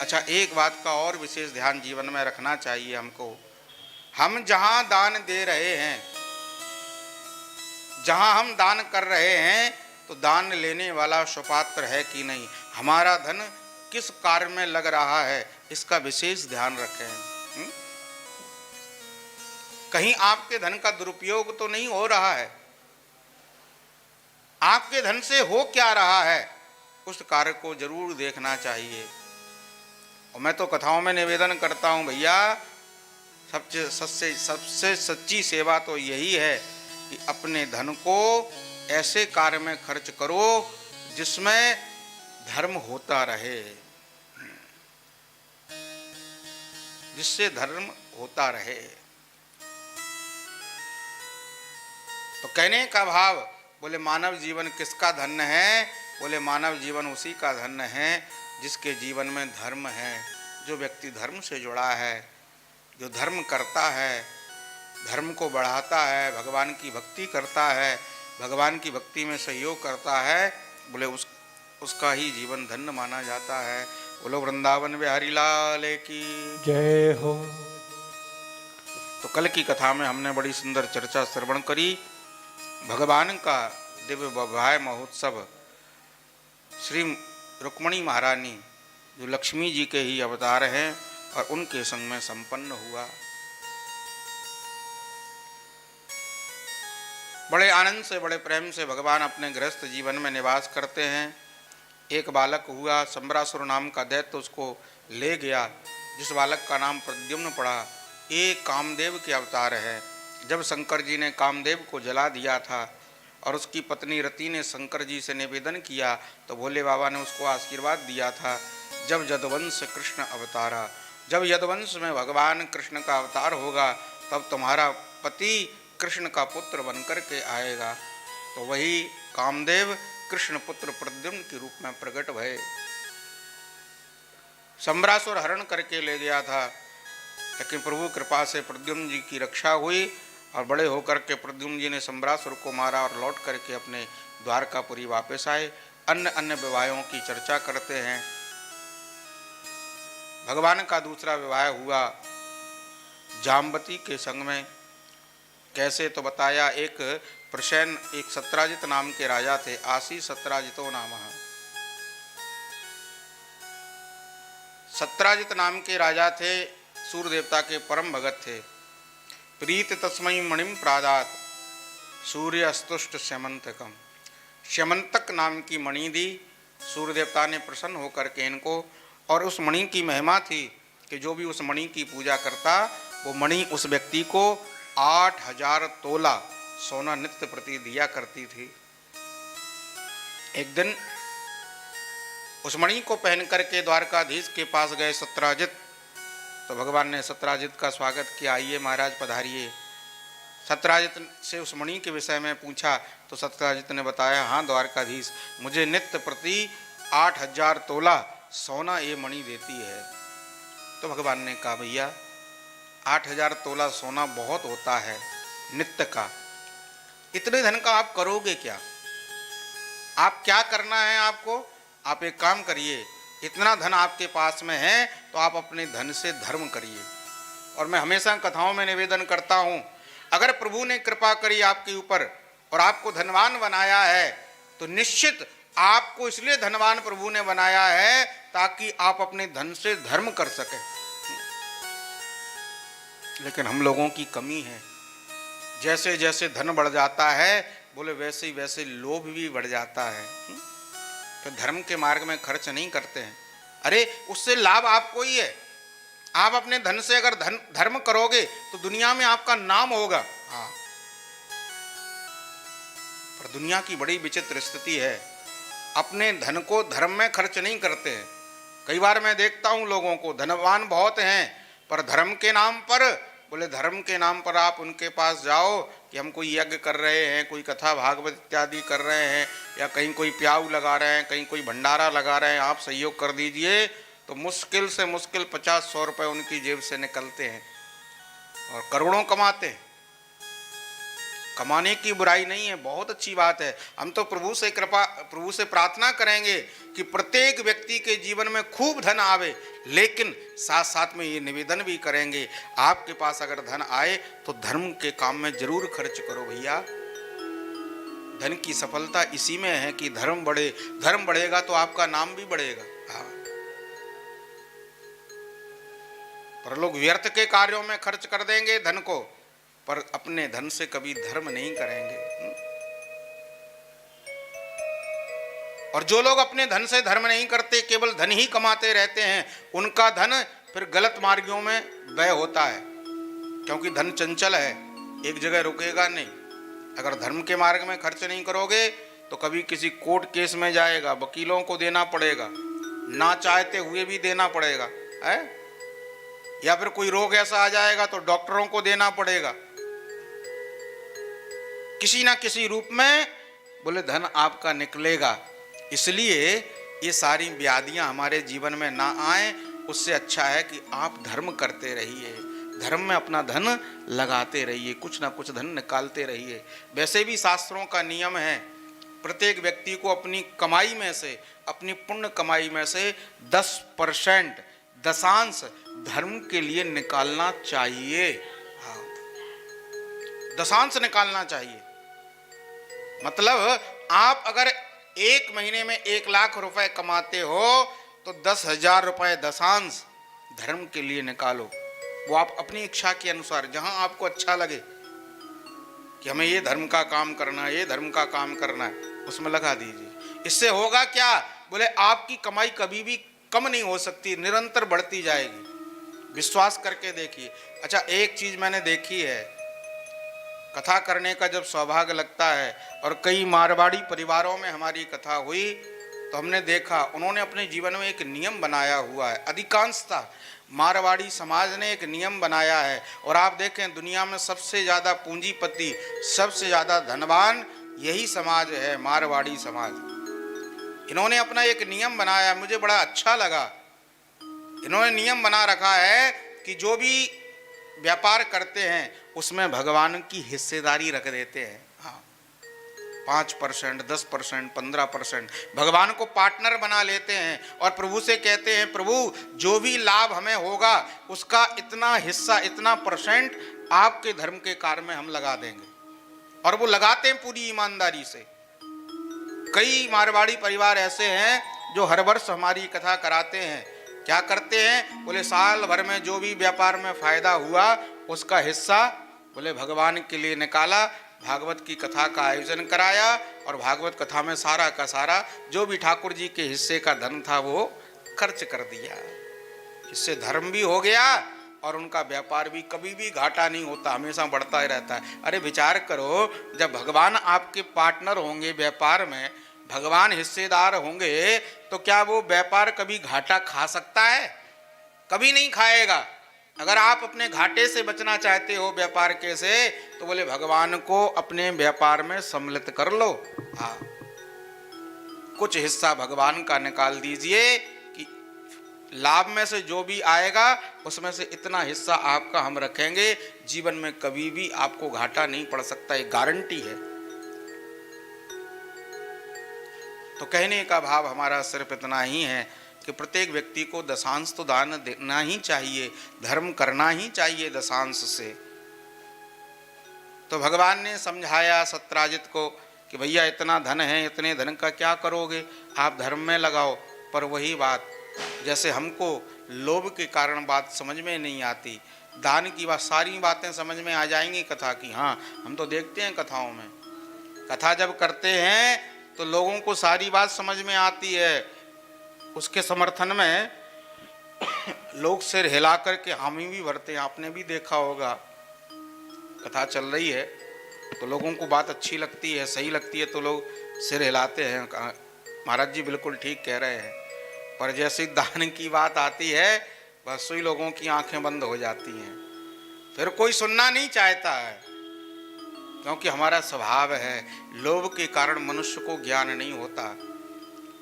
अच्छा, एक बात का और विशेष ध्यान जीवन में रखना चाहिए हमको। हम जहां दान दे रहे हैं, जहां हम दान कर रहे हैं, तो दान लेने वाला सुपात्र है कि नहीं, हमारा धन किस कार्य में लग रहा है, इसका विशेष ध्यान रखें। कहीं आपके धन का दुरुपयोग तो नहीं हो रहा है? आपके धन से हो क्या रहा है, उस कार्य को जरूर देखना चाहिए। और मैं तो कथाओं में निवेदन करता हूं भैया, सबसे सच्ची सेवा तो यही है कि अपने धन को ऐसे कार्य में खर्च करो जिसमें धर्म होता रहे, जिससे धर्म होता रहे। तो कहने का भाव, बोले मानव जीवन किसका धन है? बोले मानव जीवन उसी का धन है जिसके जीवन में धर्म है। जो व्यक्ति धर्म से जुड़ा है, जो धर्म करता है, धर्म को बढ़ाता है, भगवान की भक्ति करता है, भगवान की भक्ति में सहयोग करता है, बोले उसका ही जीवन धन्य माना जाता है। बोलो वृंदावन बिहारी लाल की जय हो। तो कल की कथा में हमने बड़ी सुंदर चर्चा श्रवण करी। भगवान का दिव्य वैवाह महोत्सव, श्री रुक्मिणी महारानी जो लक्ष्मी जी के ही अवतार हैं और उनके संग में संपन्न हुआ। बड़े आनंद से, बड़े प्रेम से भगवान अपने गृहस्थ जीवन में निवास करते हैं। एक बालक हुआ, संबरासुर नाम का दैत्य उसको ले गया, जिस बालक का नाम प्रद्युम्न पड़ा। एक कामदेव के अवतार है। जब शंकर जी ने कामदेव को जला दिया था और उसकी पत्नी रति ने शंकर जी से निवेदन किया तो भोले बाबा ने उसको आशीर्वाद दिया था, जब यदुवंश कृष्ण अवतारा, जब यदुवंश में भगवान कृष्ण का अवतार होगा तब तुम्हारा पति कृष्ण का पुत्र बनकर के आएगा। तो वही कामदेव कृष्ण पुत्र प्रद्युम्न के रूप में प्रकट भये। संबरासुर हरण करके ले गया था, लेकिन प्रभु कृपा से प्रद्युम्न जी की रक्षा हुई और बड़े होकर के प्रद्युम्न जी ने संबरासुर को मारा और लौट करके अपने द्वारकापुरी वापस आए। अन्य अन्य विवाहों की चर्चा करते हैं। भगवान का दूसरा विवाह हुआ जाम्बती के संग में। कैसे तो बताया, एक प्रसेन, एक सत्राजित नाम के राजा थे। आसी सत्राजितो नाम। सत्राजित नाम के राजा थे, सूर्य देवता के परम भगत थे। प्रीत तस्मै मणिम प्रादात सूर्य अस्तुष्ट श्यमंतकम। श्यमंतक नाम की मणि दी सूर्य देवता ने प्रसन्न होकर के इनको। और उस मणि की महिमा थी कि जो भी उस मणि की पूजा करता वो मणि उस व्यक्ति को 8000 तोला सोना नित्य प्रति दिया करती थी। एक दिन उस मणि को पहन करके द्वारकाधीश के पास गए सत्राजित, तो भगवान ने सत्राजित का स्वागत किया, आइए महाराज पधारिए। सत्राजित से उस मणि के विषय में पूछा तो सत्राजित ने बताया, हाँ द्वारकाधीश, मुझे नित्य प्रति 8000 तोला सोना ये मणि देती है। तो भगवान ने कहा, भैया 8000 तोला सोना बहुत होता है नित्य का, इतने धन का आप करोगे क्या? आप क्या करना है आपको? आप एक काम करिए, इतना धन आपके पास में है तो आप अपने धन से धर्म करिए। और मैं हमेशा कथाओं में निवेदन करता हूं, अगर प्रभु ने कृपा करी आपके ऊपर और आपको धनवान बनाया है तो निश्चित आपको इसलिए धनवान प्रभु ने बनाया है ताकि आप अपने धन से धर्म कर सकें। लेकिन हम लोगों की कमी है, जैसे जैसे धन बढ़ जाता है बोले वैसे ही वैसे लोभ भी बढ़ जाता है, तो धर्म के मार्ग में खर्च नहीं करते हैं। अरे उससे लाभ आपको ही है, आप अपने धन से अगर धर्म करोगे तो दुनिया में आपका नाम होगा। हाँ, पर दुनिया की बड़ी विचित्र स्थिति है, अपने धन को धर्म में खर्च नहीं करते हैं। कई बार मैं देखता हूं लोगों को, धनवान बहुत हैं पर धर्म के नाम पर, बोले धर्म के नाम पर आप उनके पास जाओ कि हम कोई यज्ञ कर रहे हैं, कोई कथा भागवत इत्यादि कर रहे हैं, या कहीं कोई प्याऊ लगा रहे हैं, कहीं कोई भंडारा लगा रहे हैं, आप सहयोग कर दीजिए, तो मुश्किल से मुश्किल 50-100 रुपए उनकी जेब से निकलते हैं और करोड़ों कमाते हैं। कमाने की बुराई नहीं है, बहुत अच्छी बात है। हम तो प्रभु से प्रार्थना करेंगे कि प्रत्येक व्यक्ति के जीवन में खूब धन आवे, लेकिन साथ साथ में ये निवेदन भी करेंगे, आपके पास अगर धन आए तो धर्म के काम में जरूर खर्च करो भैया। धन की सफलता इसी में है कि धर्म बढ़े, धर्म बढ़ेगा तो आपका नाम भी बढ़ेगा। हाँ, पर लोग व्यर्थ के कार्यों में खर्च कर देंगे धन को, पर अपने धन से कभी धर्म नहीं करेंगे। और जो लोग अपने धन से धर्म नहीं करते, केवल धन ही कमाते रहते हैं, उनका धन फिर गलत मार्गों में व्यय होता है, क्योंकि धन चंचल है, एक जगह रुकेगा नहीं। अगर धर्म के मार्ग में खर्च नहीं करोगे तो कभी किसी कोर्ट केस में जाएगा, वकीलों को देना पड़ेगा, ना चाहते हुए भी देना पड़ेगा है, या फिर कोई रोग ऐसा आ जाएगा तो डॉक्टरों को देना पड़ेगा। किसी ना किसी रूप में बोले धन आपका निकलेगा। इसलिए ये सारी व्याधियां हमारे जीवन में ना आए, उससे अच्छा है कि आप धर्म करते रहिए, धर्म में अपना धन लगाते रहिए, कुछ ना कुछ धन निकालते रहिए। वैसे भी शास्त्रों का नियम है, प्रत्येक व्यक्ति को अपनी कमाई में से, अपनी पुण्य कमाई में से 10% दशांश धर्म के लिए निकालना चाहिए। हाँ, दशांश निकालना चाहिए। मतलब आप अगर एक महीने में 1 लाख रुपए कमाते हो तो 10,000 रुपए दशांश धर्म के लिए निकालो। वो आप अपनी इच्छा के अनुसार, जहां आपको अच्छा लगे कि हमें ये धर्म का काम करना है, ये धर्म का काम करना है, उसमें लगा दीजिए। इससे होगा क्या, बोले आपकी कमाई कभी भी कम नहीं हो सकती, निरंतर बढ़ती जाएगी। विश्वास करके देखिए। अच्छा, एक चीज मैंने देखी है, कथा करने का जब सौभाग्य लगता है, और कई मारवाड़ी परिवारों में हमारी कथा हुई तो हमने देखा उन्होंने अपने जीवन में एक नियम बनाया हुआ है। अधिकांशतः मारवाड़ी समाज ने एक नियम बनाया है, और आप देखें दुनिया में सबसे ज़्यादा पूंजीपति, सबसे ज़्यादा धनवान यही समाज है, मारवाड़ी समाज। इन्होंने अपना एक नियम बनाया, मुझे बड़ा अच्छा लगा। इन्होंने नियम बना रखा है कि जो भी व्यापार करते हैं उसमें भगवान की हिस्सेदारी रख देते हैं। हाँ, 5%, 10%, 15% भगवान को पार्टनर बना लेते हैं, और प्रभु से कहते हैं, प्रभु जो भी लाभ हमें होगा उसका इतना हिस्सा, इतना % आपके धर्म के कार्य में हम लगा देंगे। और वो लगाते हैं पूरी ईमानदारी से। कई मारवाड़ी परिवार ऐसे हैं जो हर वर्ष हमारी कथा कराते हैं। क्या करते हैं, बोले साल भर में जो भी व्यापार में फायदा हुआ उसका हिस्सा बोले भगवान के लिए निकाला, भागवत की कथा का आयोजन कराया, और भागवत कथा में सारा का सारा जो भी ठाकुर जी के हिस्से का धन था वो खर्च कर दिया। इससे धर्म भी हो गया और उनका व्यापार भी कभी भी घाटा नहीं होता, हमेशा बढ़ता ही रहता है। अरे विचार करो, जब भगवान आपके पार्टनर होंगे व्यापार में, भगवान हिस्सेदार होंगे, तो क्या वो व्यापार कभी घाटा खा सकता है? कभी नहीं खाएगा। अगर आप अपने घाटे से बचना चाहते हो व्यापार के से, तो बोले भगवान को अपने व्यापार में सम्मिलित कर लो। हाँ, कुछ हिस्सा भगवान का निकाल दीजिए कि लाभ में से जो भी आएगा उसमें से इतना हिस्सा आपका हम रखेंगे, जीवन में कभी भी आपको घाटा नहीं पड़ सकता, ये गारंटी है। तो कहने का भाव हमारा सिर्फ इतना ही है कि प्रत्येक व्यक्ति को दशांश तो दान देना ही चाहिए, धर्म करना ही चाहिए दशांश से। तो भगवान ने समझाया सत्राजित को कि भैया इतना धन है, इतने धन का क्या करोगे, आप धर्म में लगाओ। पर वही बात, जैसे हमको लोभ के कारण बात समझ में नहीं आती, दान की बात सारी बातें समझ में आ जाएंगी कथा की। हाँ, हम तो देखते हैं कथाओं में, कथा जब करते हैं तो लोगों को सारी बात समझ में आती है। उसके समर्थन में लोग सिर हिला करके हामी भी भरते हैं। आपने भी देखा होगा, कथा चल रही है तो लोगों को बात अच्छी लगती है, सही लगती है, तो लोग सिर हिलाते हैं, महाराज जी बिल्कुल ठीक कह रहे हैं। पर जैसे दान की बात आती है, बस वही लोगों की आंखें बंद हो जाती हैं, फिर कोई सुनना नहीं चाहता है। क्योंकि हमारा स्वभाव है, लोभ के कारण मनुष्य को ज्ञान नहीं होता,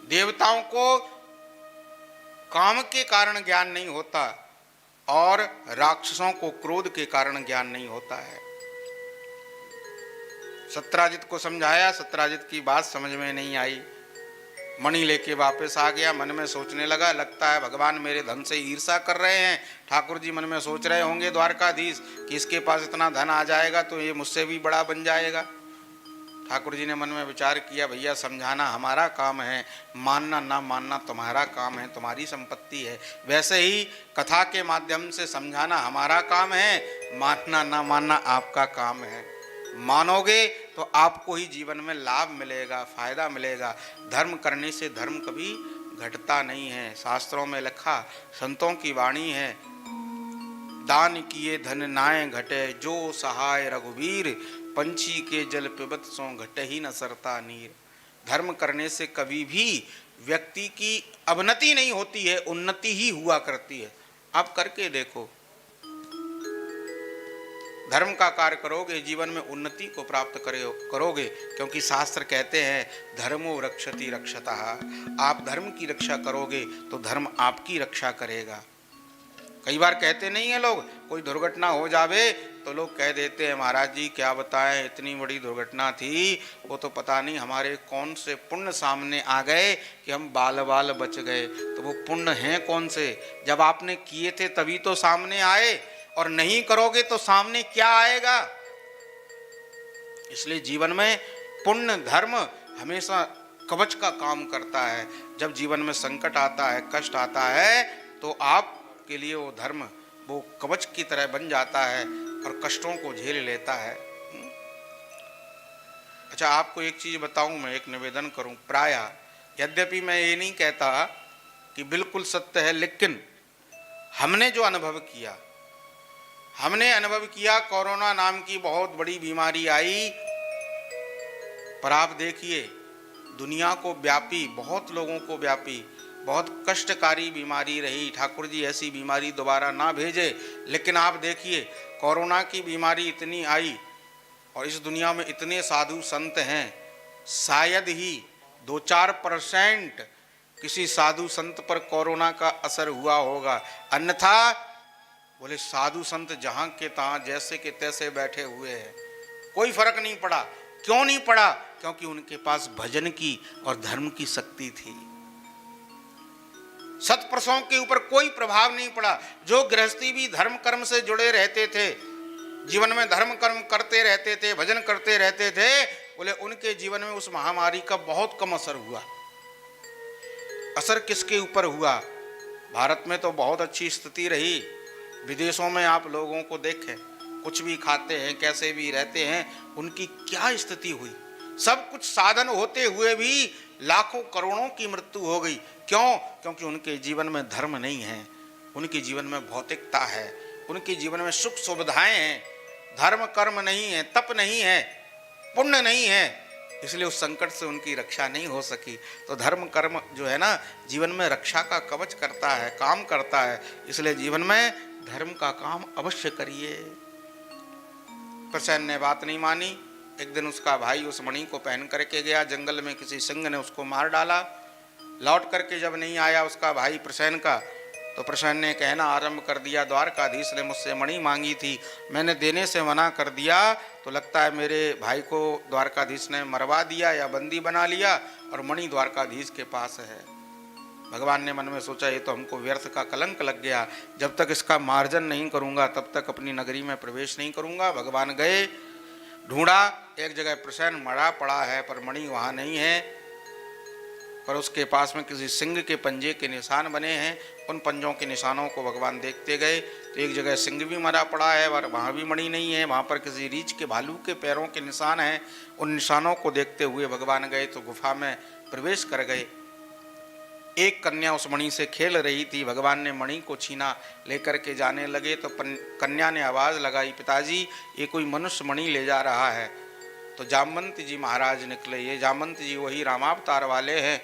देवताओं को काम के कारण ज्ञान नहीं होता, और राक्षसों को क्रोध के कारण ज्ञान नहीं होता है। सत्राजित को समझाया, सत्राजित की बात समझ में नहीं आई, मणि लेके वापस आ गया। मन में सोचने लगा, लगता है भगवान मेरे धन से ईर्षा कर रहे हैं। ठाकुर जी मन में सोच रहे होंगे द्वारकाधीश कि इसके पास इतना धन आ जाएगा तो ये मुझसे भी बड़ा बन जाएगा। ठाकुर जी ने मन में विचार किया, भैया समझाना हमारा काम है, मानना ना मानना तुम्हारा काम है, तुम्हारी संपत्ति है। वैसे ही कथा के माध्यम से समझाना हमारा काम है, मानना ना मानना आपका काम है। मानोगे तो आपको ही जीवन में लाभ मिलेगा, फायदा मिलेगा। धर्म करने से धर्म कभी घटता नहीं है। शास्त्रों में लिखा, संतों की वाणी है, दान किए धन नाय घटे, जो सहाय रघुवीर, पंछी के जल पिबत सो घटे ही न सरता नीर। धर्म करने से कभी भी व्यक्ति की अवनति नहीं होती है, उन्नति ही हुआ करती है। आप करके देखो, धर्म का कार्य करोगे, जीवन में उन्नति को प्राप्त करोगे। क्योंकि शास्त्र कहते हैं धर्मो रक्षति रक्षतः। आप धर्म की रक्षा करोगे तो धर्म आपकी रक्षा करेगा। कई बार कहते नहीं है लोग, कोई दुर्घटना हो जावे तो लोग कह देते हैं महाराज जी क्या बताएं, इतनी बड़ी दुर्घटना थी, वो तो पता नहीं हमारे कौन से पुण्य सामने आ गए कि हम बाल बाल बच गए। तो वो पुण्य हैं कौन से? जब आपने किए थे तभी तो सामने आए, और नहीं करोगे तो सामने क्या आएगा? इसलिए जीवन में पुण्य धर्म हमेशा कवच का काम करता है। जब जीवन में संकट आता है, कष्ट आता है, तो आपके लिए वो धर्म वो कवच की तरह बन जाता है और कष्टों को झेल लेता है। अच्छा, आपको एक चीज बताऊं, मैं एक निवेदन करूं। प्रायः यद्यपि मैं ये नहीं कहता कि बिल्कुल सत्य है, लेकिन हमने जो अनुभव किया, हमने अनुभव किया, कोरोना नाम की बहुत बड़ी बीमारी आई, पर आप देखिए दुनिया को व्यापी, बहुत लोगों को व्यापी, बहुत कष्टकारी बीमारी रही। ठाकुर जी ऐसी बीमारी दोबारा ना भेजे। लेकिन आप देखिए कोरोना की बीमारी इतनी आई और इस दुनिया में इतने साधु संत हैं, शायद ही 2-4% किसी साधु संत पर कोरोना का असर हुआ होगा। अन्यथा बोले साधु संत जहाँ के तहाँ जैसे के तैसे बैठे हुए हैं, कोई फर्क नहीं पड़ा। क्यों नहीं पड़ा? क्योंकि उनके पास भजन की और धर्म की शक्ति थी। सत्पुरुषों के ऊपर कोई प्रभाव नहीं पड़ा। जो गृहस्थी भी धर्म कर्म से जुड़े रहते थे, जीवन में धर्म कर्म करते रहते थे, भजन करते रहते थे, बोले उनके जीवन में उस महामारी का बहुत कम असर हुआ। असर किसके ऊपर हुआ? भारत में तो बहुत अच्छी स्थिति रही, विदेशों में आप लोगों को देखें, कुछ भी खाते हैं, कैसे भी रहते हैं, उनकी क्या स्थिति हुई। सब कुछ साधन होते हुए भी लाखों करोड़ों की मृत्यु हो गई। क्यों? क्योंकि उनके जीवन में धर्म नहीं है। उनके जीवन में भौतिकता है, उनके जीवन में सुख सुविधाएं हैं, धर्म कर्म नहीं है, तप नहीं है, पुण्य नहीं है, इसलिए उस संकट से उनकी रक्षा नहीं हो सकी। तो धर्म कर्म जो है ना जीवन में रक्षा का कवच करता है, काम करता है, इसलिए जीवन में धर्म का काम अवश्य करिए। प्रसन्न ने बात नहीं मानी। एक दिन उसका भाई उस मणि को पहन करके गया, जंगल में किसी सिंह ने उसको मार डाला। लौट करके जब नहीं आया उसका भाई प्रसन्न का, तो प्रसन्न ने कहना आरंभ कर दिया, द्वारकाधीश ने मुझसे मणि मांगी थी, मैंने देने से मना कर दिया, तो लगता है मेरे भाई को द्वारकाधीश ने मरवा दिया या बंदी बना लिया और मणि द्वारकाधीश के पास है। भगवान ने मन में सोचा ये तो हमको व्यर्थ का कलंक लग गया, जब तक इसका मार्जन नहीं करूंगा तब तक अपनी नगरी में प्रवेश नहीं करूंगा। भगवान गए, ढूंढा, एक जगह प्रसन्न मरा पड़ा है पर मणि वहां नहीं है, पर उसके पास में किसी सिंह के पंजे के निशान बने हैं। उन पंजों के निशानों को भगवान देखते गए तो एक जगह सिंह भी मरा पड़ा है और वहाँ भी मणि नहीं है, वहाँ पर किसी रीछ के भालू के पैरों के निशान हैं। उन निशानों को देखते हुए भगवान गए तो गुफा में प्रवेश कर गए। एक कन्या उस मणि से खेल रही थी, भगवान ने मणि को छीना, लेकर के जाने लगे तो कन्या ने आवाज़ लगाई, पिताजी ये कोई मनुष्य मणि ले जा रहा है। तो जामवंत जी महाराज निकले, ये जामवंत जी वही रामावतार वाले हैं,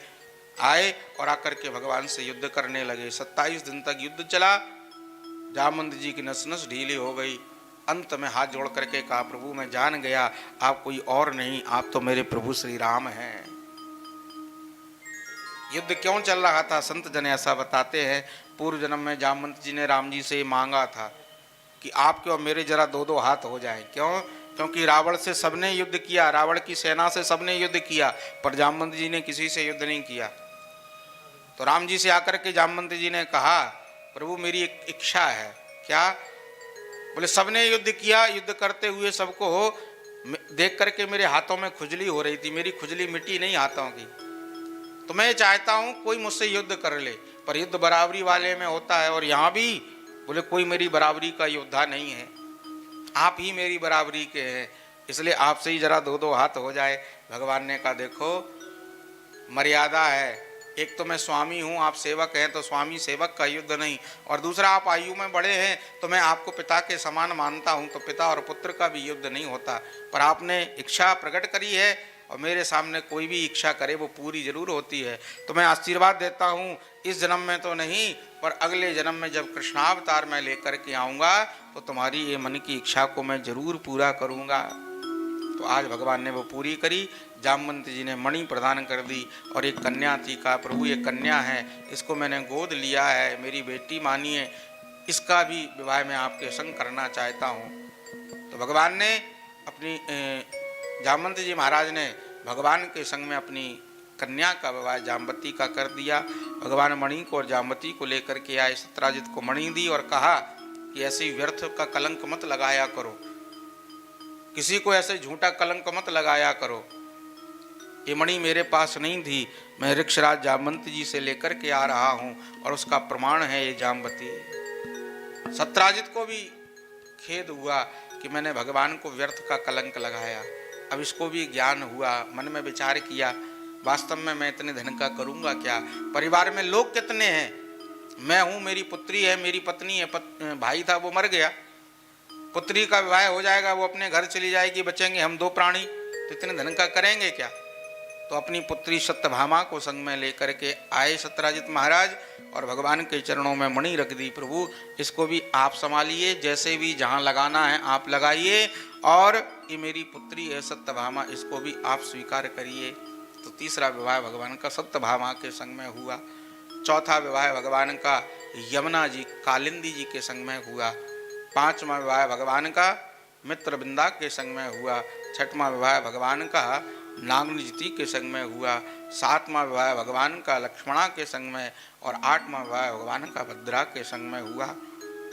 आए और आकर के भगवान से युद्ध करने लगे। 27 दिन तक युद्ध चला, जामवंत जी की नस नस ढीली हो गई। अंत में हाथ जोड़ करके कहा, प्रभु मैं जान गया आप कोई और नहीं, आप तो मेरे प्रभु श्री राम हैं। युद्ध क्यों चल रहा था, संत जन ऐसा बताते हैं, पूर्व जन्म में जामवंत जी ने राम जी से मांगा था कि आपके और मेरे जरा दो दो हाथ हो जाए। क्यों? क्योंकि रावण से सबने युद्ध किया, रावण की सेना से सबने युद्ध किया, पर जामवंत जी ने किसी से युद्ध नहीं किया। तो राम जी से आकर के जामवंत जी ने कहा, प्रभु मेरी एक इच्छा है। क्या? बोले सबने युद्ध किया, युद्ध करते हुए सबको देख करके मेरे हाथों में खुजली हो रही थी, मेरी खुजली मिटी नहीं हाथों की, तो मैं चाहता हूं कोई मुझसे युद्ध कर ले, पर युद्ध बराबरी वाले में होता है और यहां भी बोले कोई मेरी बराबरी का योद्धा नहीं है, आप ही मेरी बराबरी के हैं, इसलिए आपसे ही जरा दो दो हाथ हो जाए। भगवान ने कहा देखो मर्यादा है, एक तो मैं स्वामी हूँ, आप सेवक हैं, तो स्वामी सेवक का युद्ध नहीं, और दूसरा आप आयु में बड़े हैं तो मैं आपको पिता के समान मानता हूँ, तो पिता और पुत्र का भी युद्ध नहीं होता। पर आपने इच्छा प्रकट करी है और मेरे सामने कोई भी इच्छा करे वो पूरी जरूर होती है, तो मैं आशीर्वाद देता हूँ इस जन्म में तो नहीं, पर अगले जन्म में जब कृष्णावतार मैं लेकर के आऊँगा तो तुम्हारी ये मन की इच्छा को मैं जरूर पूरा करूँगा। तो आज भगवान ने वो पूरी करी। जामवंत जी ने मणि प्रदान कर दी और एक कन्या थी, कहा प्रभु ये कन्या है, इसको मैंने गोद लिया है, मेरी बेटी मानिए, इसका भी विवाह मैं आपके संग करना चाहता हूँ। तो भगवान ने अपनी जामवंत जी महाराज ने भगवान के संग में अपनी कन्या का विवाह जामवती का कर दिया। भगवान मणि को और जामवती को लेकर के आए, सत्राजित को मणि दी और कहा कि ऐसे व्यर्थ का कलंक मत लगाया करो, किसी को ऐसे झूठा कलंक मत लगाया करो। ये मणि मेरे पास नहीं थी, मैं ऋक्षराज जामवंत जी से लेकर के आ रहा हूँ और उसका प्रमाण है ये जामवती। सत्राजित को भी खेद हुआ कि मैंने भगवान को व्यर्थ का कलंक लगाया। अब इसको भी ज्ञान हुआ, मन में विचार किया वास्तव में मैं इतने धन का करूँगा क्या, परिवार में लोग कितने हैं, मैं हूँ, मेरी पुत्री है, मेरी पत्नी है, भाई था वो मर गया, पुत्री का विवाह हो जाएगा, वो अपने घर चली जाएगी, बचेंगे हम दो प्राणी, तो इतने धन का करेंगे क्या। तो अपनी पुत्री सत्यभामा को संग में लेकर के आए सत्राजित महाराज और भगवान के चरणों में मणि रख दी, प्रभु इसको भी आप संभालिए, जैसे भी जहाँ लगाना है आप लगाइए, और ये मेरी पुत्री है सत्यभामा, इसको भी आप स्वीकार करिए। तो तीसरा विवाह भगवान का सत्यभामा के संग में हुआ। चौथा विवाह भगवान का यमुना जी कालिंदी जी के संग में हुआ। पांचवा विवाह भगवान का मित्रबिंदा के संग में हुआ। छठवां विवाह भगवान का नागनिजति के संग में हुआ। सातवां विवाह भगवान का लक्ष्मणा के संग में, और आठवां विवाह भगवान का भद्रा के संग में हुआ।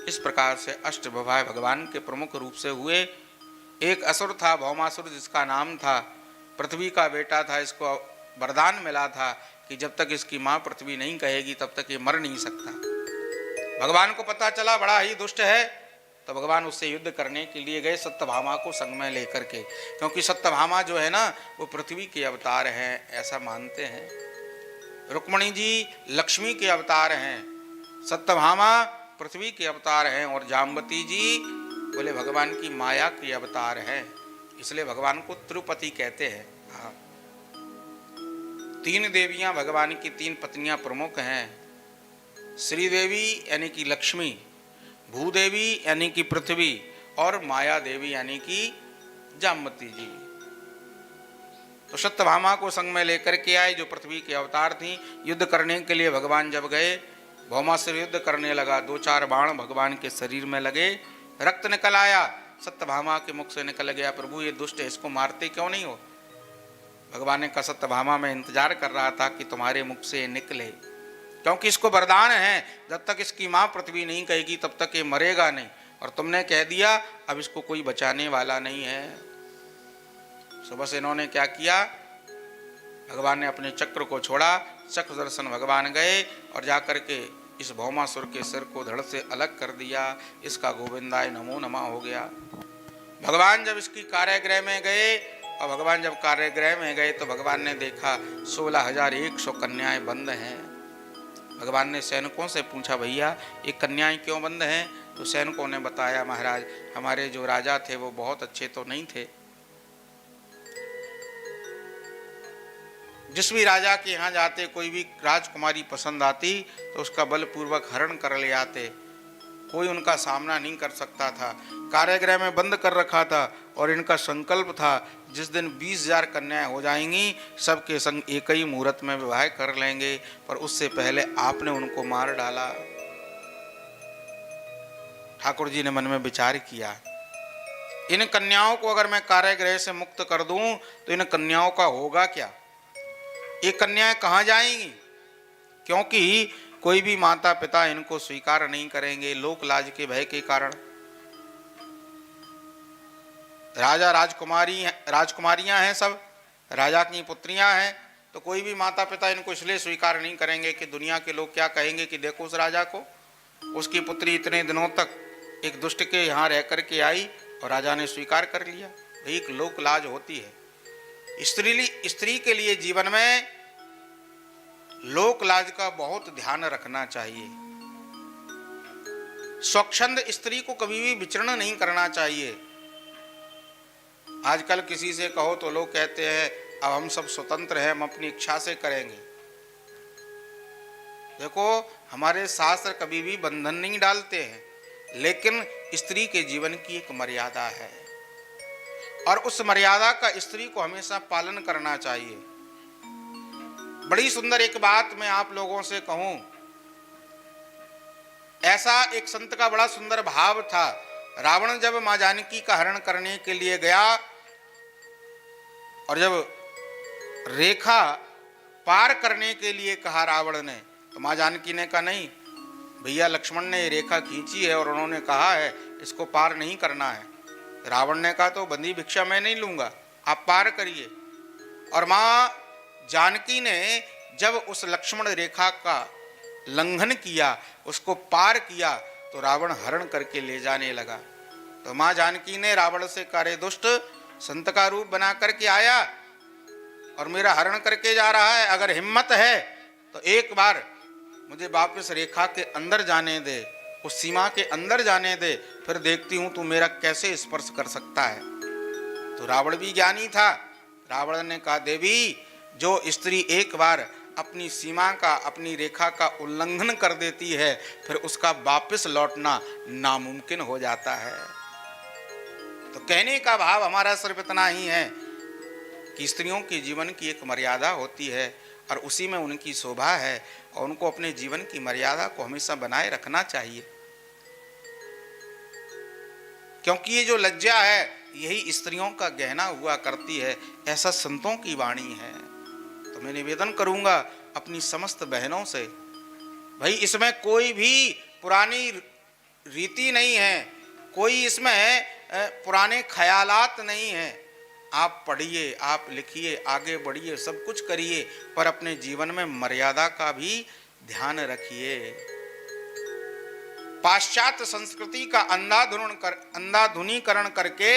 इस प्रकार से अष्ट विवाह भगवान के प्रमुख रूप से हुए। एक असुर था भौमासुर, जिसका नाम था, पृथ्वी का बेटा था, इसको वरदान मिला था कि जब तक इसकी माँ पृथ्वी नहीं कहेगी तब तक ये मर नहीं सकता। भगवान को पता चला बड़ा ही दुष्ट है, तो भगवान उससे युद्ध करने के लिए गए सत्यभामा को संग में लेकर के, क्योंकि सत्यभामा जो है ना वो पृथ्वी के अवतार हैं ऐसा मानते हैं। रुक्मणी जी लक्ष्मी के अवतार हैं, सत्यभामा पृथ्वी के अवतार हैं और जाम्बती जी बोले भगवान की माया के अवतार हैं, इसलिए भगवान को तिरुपति कहते हैं। हाँ, 3 देवियां भगवान की 3 पत्नियां प्रमुख हैं, श्री देवी यानी कि लक्ष्मी, भूदेवी यानी कि पृथ्वी और माया देवी यानी कि जाम्बती जी। तो सत्यभामा को संग में लेकर के आए जो पृथ्वी के अवतार थी। युद्ध करने के लिए भगवान जब गए, भौमा से युद्ध करने लगा, 2-4 बाण भगवान के शरीर में लगे, रक्त निकल आया, सत्यभामा के मुख से निकल गया, प्रभु ये दुष्ट है, इसको मारते क्यों नहीं हो? भगवान ने कहा सत्यभामा मैं इंतजार कर रहा था कि तुम्हारे मुख से निकले, क्योंकि इसको वरदान है जब तक इसकी माँ पृथ्वी नहीं कहेगी तब तक ये मरेगा नहीं, और तुमने कह दिया अब इसको कोई बचाने वाला नहीं है। सुबह से इन्होंने क्या किया, भगवान ने अपने चक्र को छोड़ा, चक्र दर्शन भगवान गए और जाकर के इस भौमासुर के सिर को धड़ से अलग कर दिया, इसका गोविंदाय नमो नमः हो गया। भगवान जब इसकी कारागृह में गए और भगवान जब कारागृह में गए तो भगवान ने देखा 16,100 कन्याएं बंद हैं। भगवान ने सैनिकों से पूछा भैया ये कन्याएं क्यों बंद हैं? तो सैनिकों ने बताया महाराज हमारे जो राजा थे वो बहुत अच्छे तो नहीं थे, जिस भी राजा के यहाँ जाते कोई भी राजकुमारी पसंद आती तो उसका बलपूर्वक हरण कर ले आते, कोई उनका सामना नहीं कर सकता था। कारागृह में बंद कर रखा था और इनका संकल्प था जिस दिन 20,000 कन्याएं हो जाएंगी सबके संग एक ही मुहूर्त में विवाह कर लेंगे, पर उससे पहले आपने उनको मार डाला। ठाकुर जी ने मन में विचार किया, इन कन्याओं को अगर मैं कारागृह से मुक्त कर दूं तो इन कन्याओं का होगा क्या? ये कन्याएं कहाँ जाएंगी? क्योंकि कोई भी माता पिता इनको स्वीकार नहीं करेंगे लोक लाज के भय के कारण। राजा राजकुमारियां हैं, सब राजा की पुत्रियां हैं, तो कोई भी माता पिता इनको इसलिए स्वीकार नहीं करेंगे कि दुनिया के लोग क्या कहेंगे कि देखो उस राजा को, उसकी पुत्री इतने दिनों तक एक दुष्ट के यहाँ रह करके आई और राजा ने स्वीकार कर लिया। एक लोक लाज होती है। स्त्री के लिए जीवन में लोक लाज का बहुत ध्यान रखना चाहिए। स्वच्छंद स्त्री को कभी भी विचरण नहीं करना चाहिए। आजकल किसी से कहो तो लोग कहते हैं अब हम सब स्वतंत्र हैं, हम अपनी इच्छा से करेंगे। देखो हमारे शास्त्र कभी भी बंधन नहीं डालते हैं, लेकिन स्त्री के जीवन की एक मर्यादा है और उस मर्यादा का स्त्री को हमेशा पालन करना चाहिए। बड़ी सुंदर एक बात मैं आप लोगों से कहूं, ऐसा एक संत का बड़ा सुंदर भाव था। रावण जब मां जानकी का हरण करने के लिए गया और जब रेखा पार करने के लिए कहा रावण ने, तो मां जानकी ने कहा नहीं भैया, लक्ष्मण ने रेखा खींची है और उन्होंने कहा है इसको पार नहीं करना है। रावण ने कहा तो बंदी भिक्षा मैं नहीं लूंगा, आप पार करिए। और मां जानकी ने जब उस लक्ष्मण रेखा का लंघन किया, उसको पार किया, तो रावण हरण करके ले जाने लगा। तो मां जानकी ने रावण से कहा रे दुष्ट, संत का रूप बना करके आया और मेरा हरण करके जा रहा है, अगर हिम्मत है तो एक बार मुझे वापस रेखा के अंदर जाने दे, उस सीमा के अंदर जाने दे, फिर देखती हूं तू मेरा कैसे स्पर्श कर सकता है। तो रावण भी ज्ञानी था। रावण ने कहा देवी, जो स्त्री एक बार अपनी सीमा का, अपनी रेखा का उल्लंघन कर देती है, फिर उसका वापस लौटना नामुमकिन हो जाता है। तो कहने का भाव हमारा सिर्फ इतना ही है कि स्त्रियों के जीवन की एक मर्यादा होती है और उसी में उनकी शोभा है और उनको अपने जीवन की मर्यादा को हमेशा बनाए रखना चाहिए, क्योंकि ये जो लज्जा है यही स्त्रियों का गहना हुआ करती है, ऐसा संतों की वाणी है। तो मैं निवेदन करूंगा अपनी समस्त बहनों से, भाई इसमें कोई भी पुरानी रीति नहीं है, कोई इसमें पुराने ख्यालात नहीं है। आप पढ़िए, आप लिखिए, आगे बढ़िए, सब कुछ करिए, पर अपने जीवन में मर्यादा का भी ध्यान रखिए। पाश्चात्य संस्कृति का अंधाधुनीकरण करके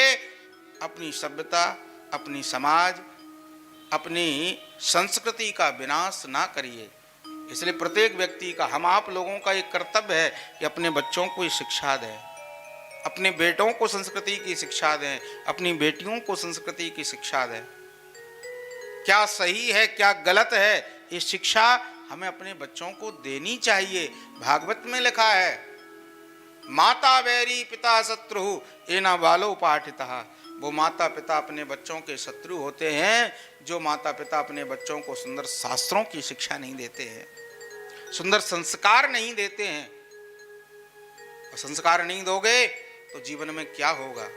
अपनी सभ्यता, अपनी समाज, अपनी संस्कृति का विनाश ना करिए। इसलिए प्रत्येक व्यक्ति का, हम आप लोगों का एक कर्तव्य है कि अपने बच्चों को शिक्षा दें, अपने बेटों को संस्कृति की शिक्षा दें, अपनी बेटियों को संस्कृति की शिक्षा दें। क्या सही है क्या गलत है, ये शिक्षा हमें अपने बच्चों को देनी चाहिए। भागवत में लिखा है, माता वैरी पिता शत्रु एना बालो पाठितः। वो माता पिता अपने बच्चों के शत्रु होते हैं जो माता पिता अपने बच्चों को सुंदर शास्त्रों की शिक्षा नहीं देते हैं, सुंदर संस्कार नहीं देते हैं। और संस्कार नहीं दोगे तो जीवन में क्या होगा।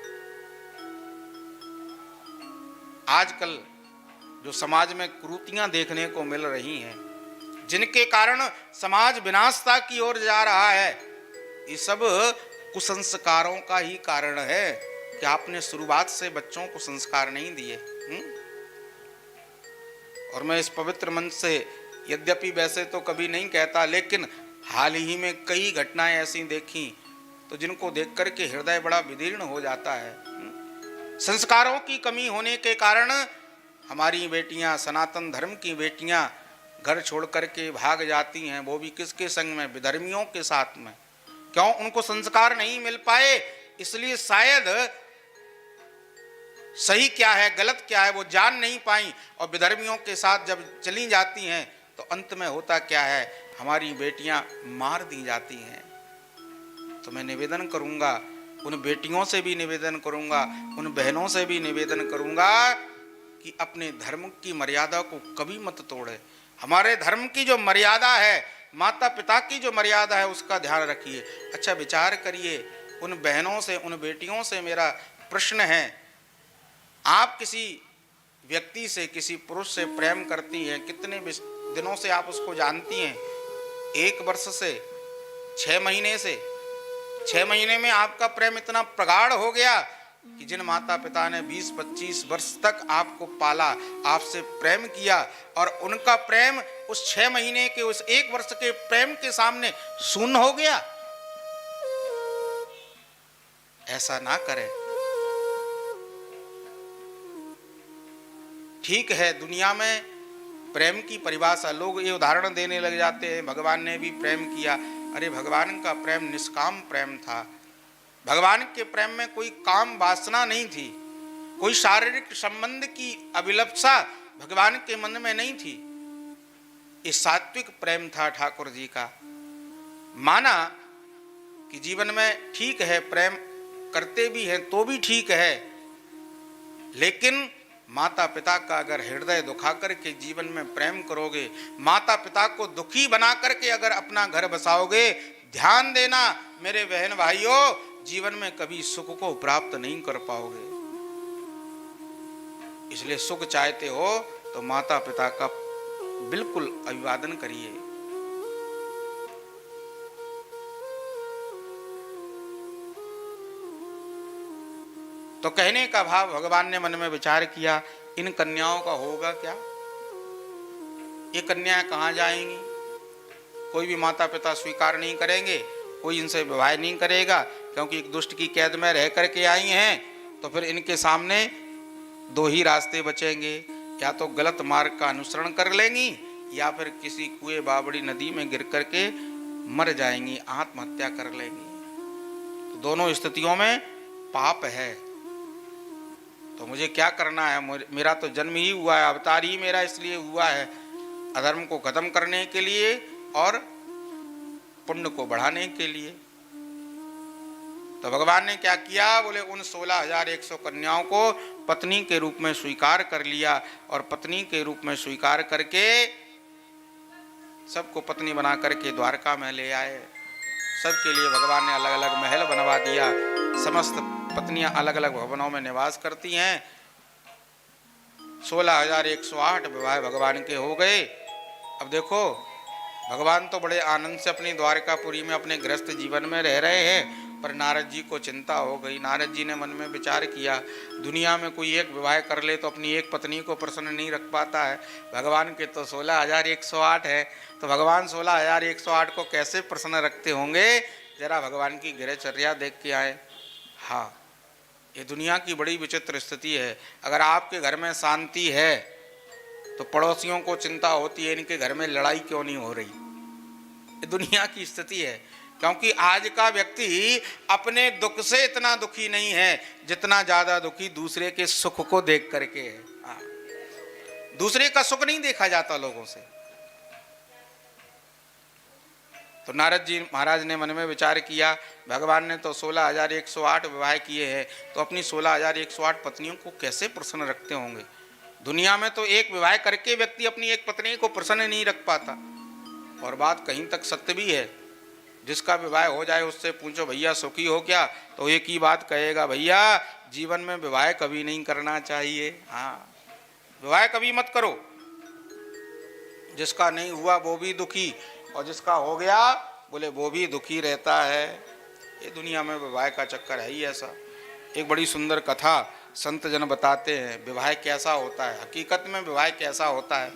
आजकल जो समाज में कुरीतियां देखने को मिल रही हैं, जिनके कारण समाज विनाशता की ओर जा रहा है, ये सब कुसंस्कारों का ही कारण है कि आपने शुरुआत से बच्चों को संस्कार नहीं दिए। और मैं इस पवित्र मंच से यद्यपि वैसे तो कभी नहीं कहता, लेकिन हाल ही में कई घटनाएं ऐसी देखी तो जिनको देख करके हृदय बड़ा विदीर्ण हो जाता है। संस्कारों की कमी होने के कारण हमारी बेटियां, सनातन धर्म की बेटियां घर छोड़ करके भाग जाती हैं, वो भी किसके संग में, विधर्मियों के साथ में। क्यों? उनको संस्कार नहीं मिल पाए, इसलिए शायद सही क्या है गलत क्या है वो जान नहीं पाई, और विधर्मियों के साथ जब चली जाती हैं तो अंत में होता क्या है, हमारी बेटियां मार दी जाती हैं। तो मैं निवेदन करूंगा, उन बेटियों से भी निवेदन करूंगा, उन बहनों से भी निवेदन करूंगा कि अपने धर्म की मर्यादा को कभी मत तोड़े। हमारे धर्म की जो मर्यादा है, माता पिता की जो मर्यादा है, उसका ध्यान रखिए। अच्छा विचार करिए, उन बहनों से, उन बेटियों से मेरा प्रश्न है, आप किसी व्यक्ति से, किसी पुरुष से प्रेम करती हैं, कितने दिनों से आप उसको जानती हैं? 1 वर्ष से, 6 महीने से? 6 महीने में आपका प्रेम इतना प्रगाढ़ हो गया कि जिन माता पिता ने 20-25 वर्ष तक आपको पाला, आपसे प्रेम किया, और उनका प्रेम उस 6 महीने के, उस 1 वर्ष के प्रेम के सामने शून्य हो गया। ऐसा ना करें। ठीक है, दुनिया में प्रेम की परिभाषा, लोग ये उदाहरण देने लग जाते हैं, भगवान ने भी प्रेम किया। अरे भगवान का प्रेम निष्काम प्रेम था। भगवान के प्रेम में कोई काम वासना नहीं थी, कोई शारीरिक संबंध की अभिलाषा भगवान के मन में नहीं थी। ये सात्विक प्रेम था ठाकुर जी का। माना कि जीवन में ठीक है, प्रेम करते भी हैं तो भी ठीक है, लेकिन माता पिता का अगर हृदय दुखा करके जीवन में प्रेम करोगे, माता पिता को दुखी बना करके अगर अपना घर बसाओगे, ध्यान देना मेरे बहन भाइयों, जीवन में कभी सुख को प्राप्त नहीं कर पाओगे। इसलिए सुख चाहते हो तो माता पिता का बिल्कुल अभिवादन करिए। तो कहने का भाव, भगवान ने मन में विचार किया, इन कन्याओं का होगा क्या? ये कन्याएं कहाँ जाएंगी? कोई भी माता पिता स्वीकार नहीं करेंगे, कोई इनसे विवाह नहीं करेगा, क्योंकि एक दुष्ट की कैद में रह करके आई हैं। तो फिर इनके सामने 2 ही रास्ते बचेंगे, या तो गलत मार्ग का अनुसरण कर लेंगी, या फिर किसी कुएं बावड़ी नदी में गिर करके मर जाएंगी, आत्महत्या कर लेंगी। तो दोनों स्थितियों में पाप है। तो मुझे क्या करना है? मेरा तो जन्म ही हुआ है, अवतार ही मेरा इसलिए हुआ है, अधर्म को खत्म करने के लिए और पुण्य को बढ़ाने के लिए। तो भगवान ने क्या किया? बोले उन 16,100 कन्याओं को पत्नी के रूप में स्वीकार कर लिया, और पत्नी के रूप में स्वीकार करके सबको पत्नी बना करके द्वारका में ले आए। सबके लिए भगवान ने अलग अलग महल बनवा दिया। समस्त पत्नियां अलग अलग भवनों में निवास करती हैं। 16,108 विवाह भगवान के हो गए। अब देखो, भगवान तो बड़े आनंद से अपनी द्वारकापुरी में अपने गृहस्थ जीवन में रह रहे हैं, पर नारद जी को चिंता हो गई। नारद जी ने मन में विचार किया, दुनिया में कोई एक विवाह कर ले तो अपनी एक पत्नी को प्रसन्न नहीं रख पाता है, भगवान के तो 16,108 है, तो भगवान 16,108 को कैसे प्रसन्न रखते होंगे? जरा भगवान की गृहचर्या देख के आए। हाँ, ये दुनिया की बड़ी विचित्र स्थिति है। अगर आपके घर में शांति है तो पड़ोसियों को चिंता होती है इनके घर में लड़ाई क्यों नहीं हो रही। ये दुनिया की स्थिति है, क्योंकि आज का व्यक्ति अपने दुख से इतना दुखी नहीं है जितना ज्यादा दुखी दूसरे के सुख को देख करके है। हाँ, दूसरे का सुख नहीं देखा जाता लोगों से। तो नारद जी महाराज ने मन में विचार किया, भगवान ने तो 16,108 विवाह किए हैं, तो अपनी 16,108 पत्नियों को कैसे प्रसन्न रखते होंगे। दुनिया में तो एक विवाह करके व्यक्ति अपनी एक पत्नी को प्रसन्न नहीं रख पाता। और बात कहीं तक सत्य भी है, जिसका विवाह हो जाए उससे पूछो भैया सुखी हो क्या, तो एक ही बात कहेगा, भैया जीवन में विवाह कभी नहीं करना चाहिए। हाँ, विवाह कभी मत करो। जिसका नहीं हुआ वो भी दुखी, और जिसका हो गया बोले वो भी दुखी रहता है। ये दुनिया में विवाह का चक्कर है ही ऐसा। एक बड़ी सुंदर कथा संत जन बताते हैं, विवाह कैसा होता है, हकीकत में विवाह कैसा होता है।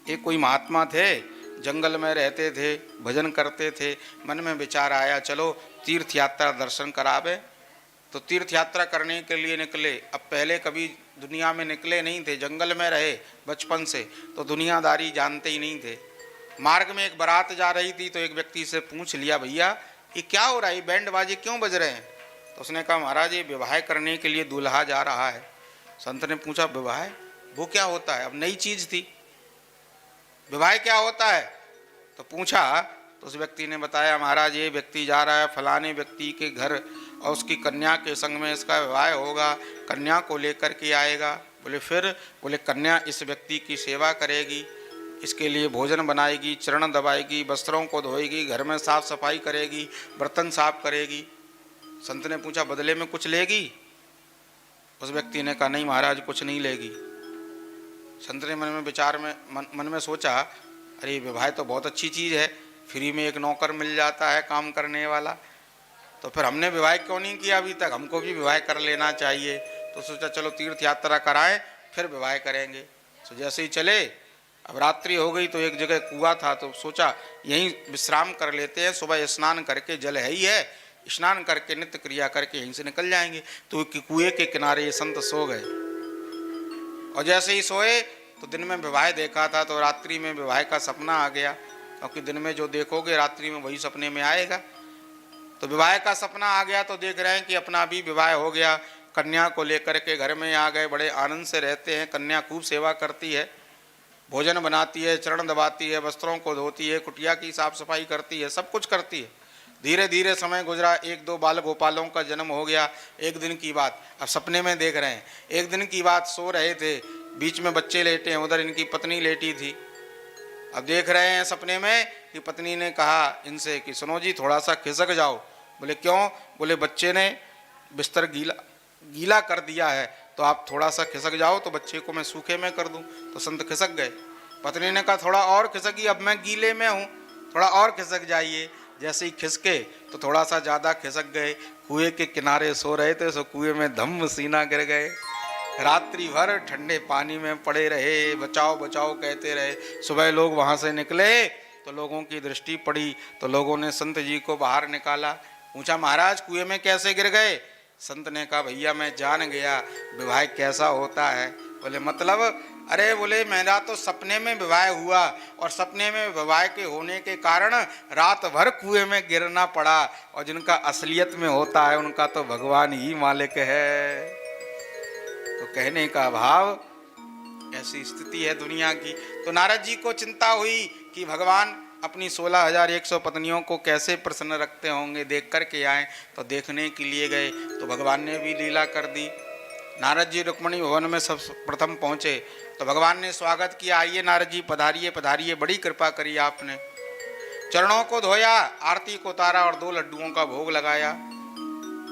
एक कोई महात्मा थे, जंगल में रहते थे, भजन करते थे। मन में विचार आया चलो तीर्थ यात्रा दर्शन करावे, तो तीर्थ यात्रा करने के लिए निकले। अब पहले कभी दुनिया में निकले नहीं थे, जंगल में रहे बचपन से, तो दुनियादारी जानते ही नहीं थे। मार्ग में एक बारात जा रही थी, तो एक व्यक्ति से पूछ लिया, भैया ये क्या हो रहा है, बैंड बाजे क्यों बज रहे हैं। तो उसने कहा, महाराज ये विवाह करने के लिए दूल्हा जा रहा है। संत ने पूछा, विवाह वो क्या होता है। अब नई चीज थी, विवाह क्या होता है। तो पूछा, तो उस व्यक्ति ने बताया, महाराज ये व्यक्ति जा रहा है फलाने व्यक्ति के घर, और उसकी कन्या के संग में इसका विवाह होगा, कन्या को लेकर के आएगा। बोले फिर, बोले कन्या इस व्यक्ति की सेवा करेगी, इसके लिए भोजन बनाएगी, चरण दबाएगी, वस्त्रों को धोएगी, घर में साफ सफाई करेगी, बर्तन साफ करेगी। संत ने पूछा, बदले में कुछ लेगी। उस व्यक्ति ने कहा, नहीं महाराज कुछ नहीं लेगी। संत ने मन में सोचा, अरे विवाह तो बहुत अच्छी चीज़ है, फ्री में एक नौकर मिल जाता है काम करने वाला, तो फिर हमने विवाह क्यों नहीं किया अभी तक, हमको भी विवाह कर लेना चाहिए। तो सोचा चलो तीर्थ यात्रा कराएं फिर विवाह करेंगे। तो जैसे ही चले, अब रात्रि हो गई, तो एक जगह कुआं था, तो सोचा यहीं विश्राम कर लेते हैं, सुबह स्नान करके, जल है ही है, स्नान करके नित्य क्रिया करके यहीं से निकल जाएंगे। तो कुएं के किनारे ये संत सो गए, और जैसे ही सोए तो दिन में विवाह देखा था, तो रात्रि में विवाह का सपना आ गया, क्योंकि दिन में जो देखोगे रात्रि में वही सपने में आएगा। तो विवाह का सपना आ गया, तो देख रहे हैं कि अपना भी विवाह हो गया, कन्या को लेकर के घर में आ गए, बड़े आनंद से रहते हैं। कन्या खूब सेवा करती है, भोजन बनाती है, चरण दबाती है, वस्त्रों को धोती है, कुटिया की साफ सफाई करती है, सब कुछ करती है। धीरे धीरे समय गुजरा, 1-2 बाल गोपालों का जन्म हो गया। एक दिन की बात, अब सपने में देख रहे हैं, एक दिन की बात, सो रहे थे, बीच में बच्चे लेटे हैं, उधर इनकी पत्नी लेटी थी। अब देख रहे हैं सपने में कि पत्नी ने कहा इनसे कि सुनो जी थोड़ा सा खिसक जाओ। बोले क्यों। बोले बच्चे ने बिस्तर गीला कर दिया है, तो आप थोड़ा सा खिसक जाओ तो बच्चे को मैं सूखे में कर दूं। तो संत खिसक गए। पत्नी ने कहा थोड़ा और खिसकी, अब मैं गीले में हूँ, थोड़ा और खिसक जाइए। जैसे ही खिसके तो थोड़ा सा ज़्यादा खिसक गए। कुएं के किनारे सो रहे थे, सो कुएं में धम्म सीना गिर गए। रात्रि भर ठंडे पानी में पड़े रहे, बचाओ बचाओ कहते रहे। सुबह लोग वहाँ से निकले तो लोगों की दृष्टि पड़ी, तो लोगों ने संत जी को बाहर निकाला। पूछा महाराज कुएं में कैसे गिर गए। संत ने कहा भैया मैं जान गया विवाह कैसा होता है। बोले मतलब। अरे बोले मेरा तो सपने में विवाह हुआ, और सपने में विवाह के होने के कारण रात भर कुएं में गिरना पड़ा, और जिनका असलियत में होता है उनका तो भगवान ही मालिक है। तो कहने का भाव ऐसी स्थिति है दुनिया की। तो नारद जी को चिंता हुई कि भगवान अपनी 16,100 पत्नियों को कैसे प्रसन्न रखते होंगे। देख कर के आए, तो देखने के लिए गए तो भगवान ने भी लीला कर दी। नारद जी रुक्मिणी भवन में सब प्रथम पहुँचे, तो भगवान ने स्वागत किया, आइए नारद जी पधारिए पधारिए, बड़ी कृपा करी आपने। चरणों को धोया, आरती को उतारा और 2 लड्डुओं का भोग लगाया।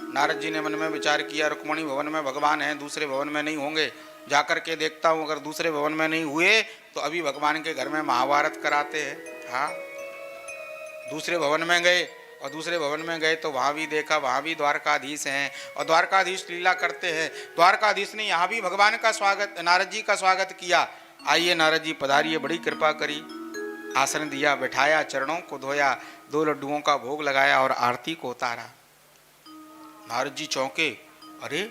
नारद जी ने मन में विचार किया रुक्मिणी भवन में भगवान हैं, दूसरे भवन में नहीं होंगे, जाकर के देखता हूँ, अगर दूसरे भवन में नहीं हुए तो अभी भगवान के घर में महाभारत कराते हैं। हाँ, दूसरे भवन में गए, और दूसरे भवन में गए तो वहाँ भी देखा, वहाँ भी द्वारकाधीश हैं, और द्वारकाधीश लीला करते हैं। द्वारकाधीश ने यहाँ भी भगवान का स्वागत, नारद जी का स्वागत किया, आइए नारद जी पधारिए, बड़ी कृपा करी। आसन दिया, बैठाया, चरणों को धोया, 2 लड्डुओं का भोग लगाया और आरती को उतारा। नारद जी चौंके, अरे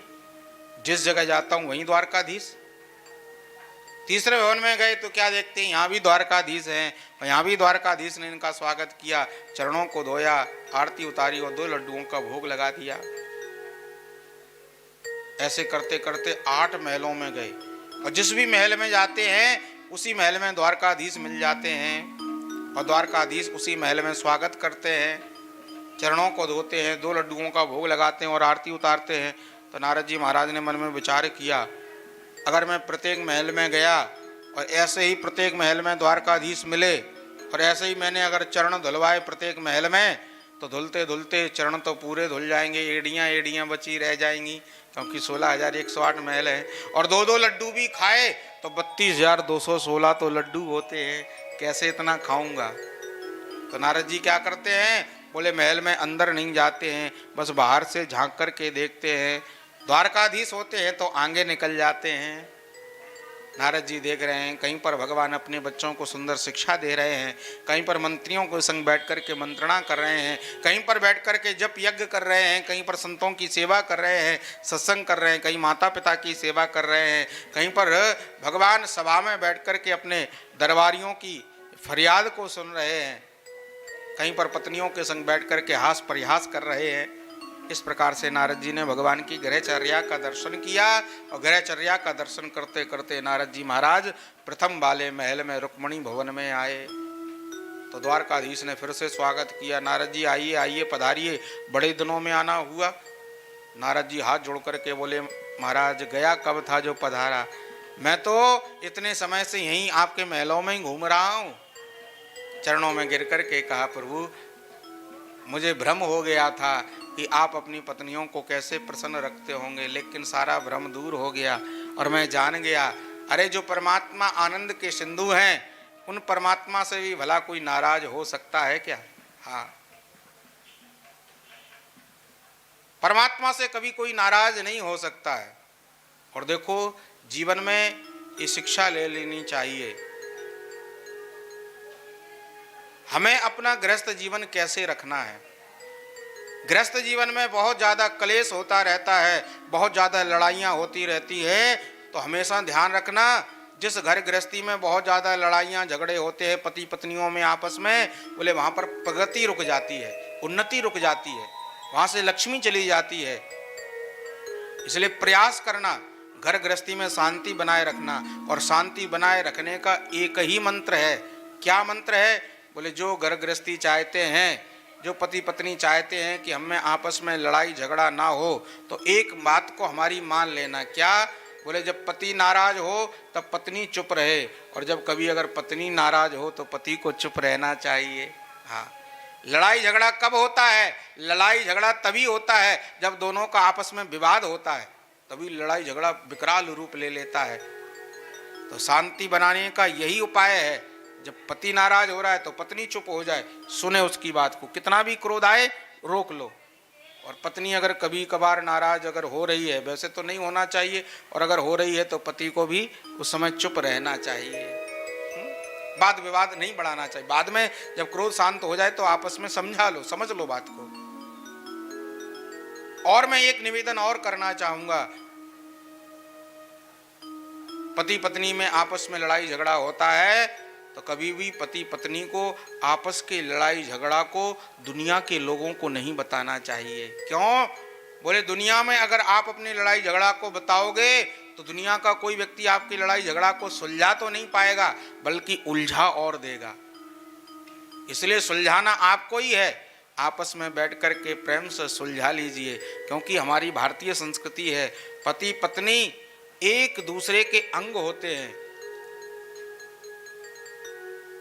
जिस जगह जाता हूँ वहीं द्वारकाधीश, तीसरे भवन में गए तो क्या देखते हैं, यहाँ भी द्वारकाधीश हैं। यहाँ भी द्वारकाधीश ने इनका स्वागत किया, चरणों को धोया, आरती उतारी और 2 लड्डुओं का भोग लगा दिया। ऐसे करते करते 8 महलों में गए और जिस भी महल में जाते हैं उसी महल में द्वारकाधीश मिल जाते हैं और द्वारकाधीश उसी महल में स्वागत करते हैं, चरणों को धोते हैं, 2 लड्डुओं का भोग लगाते हैं और आरती उतारते हैं। तो नारद जी महाराज ने मन में विचार किया, अगर मैं प्रत्येक महल में गया और ऐसे ही प्रत्येक महल में द्वारकाधीश मिले और ऐसे ही मैंने अगर चरण धुलवाए प्रत्येक महल में, तो धुलते धुलते चरण तो पूरे धुल जाएंगे, एड़ियाँ एड़ियाँ बची रह जाएंगी, क्योंकि 16,108 महल है। और 2-2 लड्डू भी खाए तो 32,216 तो लड्डू होते हैं, कैसे इतना खाऊंगा। तो नारद जी क्या करते हैं, बोले महल में अंदर नहीं जाते हैं, बस बाहर से झांक करके देखते हैं। द्वारकाधीश होते हैं तो आगे निकल जाते हैं। नारद जी देख रहे हैं कहीं पर भगवान अपने बच्चों को सुंदर शिक्षा दे रहे हैं, कहीं पर मंत्रियों को संग बैठ कर के मंत्रणा कर रहे हैं, कहीं पर बैठ कर के जप यज्ञ कर रहे हैं, कहीं पर संतों की सेवा कर रहे हैं, सत्संग कर रहे हैं, कहीं माता पिता की सेवा कर रहे हैं, कहीं पर भगवान सभा में बैठ कर के अपने दरबारियों की फरियाद को सुन रहे हैं, कहीं पर पत्नियों के संग बैठ कर के हास परिहास कर रहे हैं। इस प्रकार से नारद जी ने भगवान की गृहचर्या का दर्शन किया और गृहचर्या का दर्शन करते करते नारद जी महाराज प्रथम वाले महल में रुक्मणी भवन में आए। तो द्वारकाधीश ने फिर से स्वागत किया, नारद जी आइए आइए पधारिए, बड़े दिनों में आना हुआ। नारद जी हाथ जोड़ करके बोले, महाराज गया कब था जो पधारा, मैं तो इतने समय से यहीं आपके महलों में ही घूम रहा हूँ। चरणों में गिर करके कहा, प्रभु मुझे भ्रम हो गया था कि आप अपनी पत्नियों को कैसे प्रसन्न रखते होंगे, लेकिन सारा भ्रम दूर हो गया और मैं जान गया, अरे जो परमात्मा आनंद के सिंधु हैं, उन परमात्मा से भी भला कोई नाराज हो सकता है क्या? हाँ, परमात्मा से कभी कोई नाराज नहीं हो सकता है। और देखो जीवन में ये शिक्षा ले लेनी चाहिए, हमें अपना गृहस्थ जीवन कैसे रखना है। गृहस्थ जीवन में बहुत ज़्यादा क्लेश होता रहता है, बहुत ज़्यादा लड़ाइयाँ होती रहती है, तो हमेशा ध्यान रखना, जिस घर गृहस्थी में बहुत ज़्यादा लड़ाइयाँ झगड़े होते हैं पति पत्नियों में आपस में, बोले वहाँ पर प्रगति रुक जाती है, उन्नति रुक जाती है, वहाँ से लक्ष्मी चली जाती है। इसलिए प्रयास करना घर गृहस्थी में शांति बनाए रखना, और शांति बनाए रखने का एक ही मंत्र है। क्या मंत्र है? बोले जो घर गृहस्थी चाहते हैं, जो पति पत्नी चाहते हैं कि हमें आपस में लड़ाई झगड़ा ना हो, तो एक बात को हमारी मान लेना। क्या? बोले जब पति नाराज हो तब पत्नी चुप रहे, और जब कभी अगर पत्नी नाराज हो तो पति को चुप रहना चाहिए। हाँ, लड़ाई झगड़ा कब होता है? लड़ाई झगड़ा तभी होता है जब दोनों का आपस में विवाद होता है, तभी लड़ाई झगड़ा विकराल रूप ले लेता है। तो शांति बनाने का यही उपाय है, जब पति नाराज हो रहा है तो पत्नी चुप हो जाए, सुने उसकी बात को, कितना भी क्रोध आए रोक लो। और पत्नी अगर कभी कभार नाराज अगर हो रही है, वैसे तो नहीं होना चाहिए, और अगर हो रही है तो पति को भी उस समय चुप रहना चाहिए, वाद विवाद नहीं बढ़ाना चाहिए। बाद में जब क्रोध शांत हो जाए तो आपस में समझा लो, समझ लो बात को। और मैं एक निवेदन और करना चाहूंगा, पति पत्नी में आपस में लड़ाई झगड़ा होता है तो कभी भी पति पत्नी को आपस के लड़ाई झगड़ा को दुनिया के लोगों को नहीं बताना चाहिए। क्यों? बोले दुनिया में अगर आप अपनी लड़ाई झगड़ा को बताओगे तो दुनिया का कोई व्यक्ति आपकी लड़ाई झगड़ा को सुलझा तो नहीं पाएगा, बल्कि उलझा और देगा। इसलिए सुलझाना आपको ही है, आपस में बैठ कर के प्रेम से सुलझा लीजिए, क्योंकि हमारी भारतीय संस्कृति है पति पत्नी एक दूसरे के अंग होते हैं।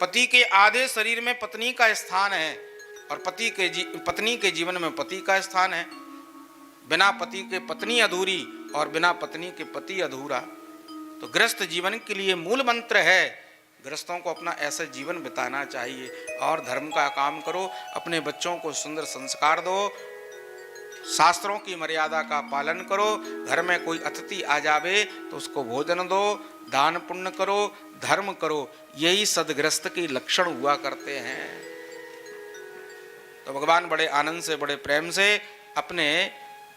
पति के आधे शरीर में पत्नी का स्थान है, और पत्नी के जीवन में पति का स्थान है। बिना पति के पत्नी अधूरी, और बिना पत्नी के पति अधूरा। तो गृहस्थ जीवन के लिए मूल मंत्र है, गृहस्थों को अपना ऐसा जीवन बिताना चाहिए, और धर्म का काम करो, अपने बच्चों को सुंदर संस्कार दो, शास्त्रों की मर्यादा का पालन करो। घर में कोई अतिथि आ जावे तो उसको भोजन दो, दान पुण्य करो, धर्म करो, यही सदगृहस्थ के लक्षण हुआ करते हैं। तो भगवान बड़े आनंद से बड़े प्रेम से अपने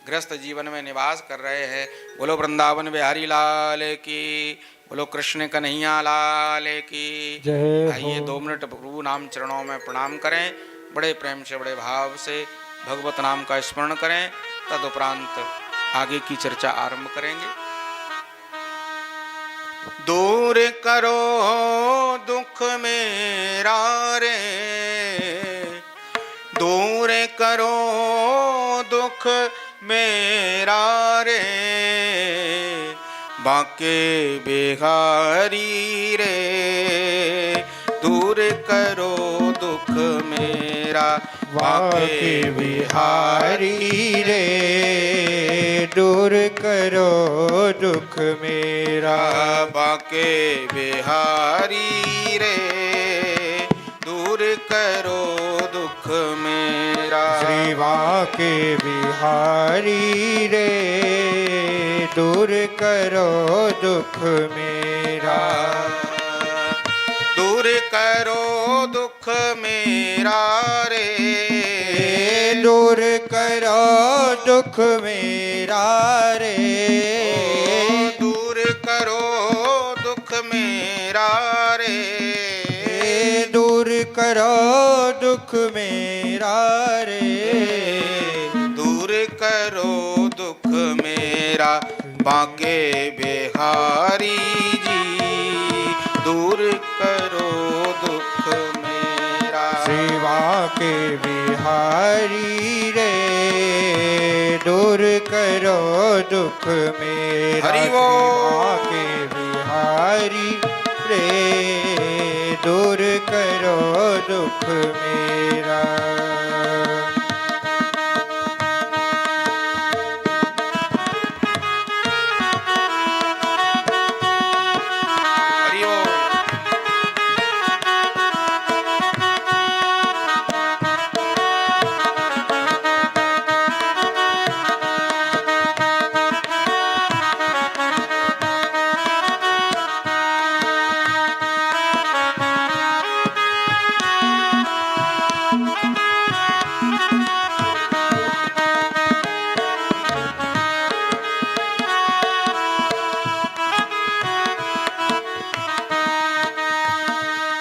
गृहस्थ जीवन में निवास कर रहे हैं। बोलो वृंदावन बिहारी लाल की, बोलो कृष्ण कन्हैया लाल की जय आइए हो। 2 मिनट प्रभु नाम चरणों में प्रणाम करें, बड़े प्रेम से बड़े भाव से भगवत नाम का स्मरण करें। तदुपरांत आगे की चर्चा आरंभ करेंगे। दूर करो दुख मेरा रे, दूर करो दुख मेरा रे, बाके बिहारी रे, दूर करो दुख मेरा बाके बिहारी रे, दूर करो दुख मेरा। बाके बिहारी रे, दूर करो दुख मेरा। श्री बाके बिहारी रे, दूर करो दुख मेरा। दूर करो दुख मेरा रे, दूर करो दुख मेरा रे, दूर करो दुख मेरा रे, दूर करो दुख मेरा रे, दूर करो दुख मेरा। बाके बिहारी जी, दूर करो दुख मेरा। सेवा के बिहारी रे, दूर करो दुख मेरा। हरि बोल। सेवा के बिहारी रे, दूर करो दुख मेरा। हरि बोल।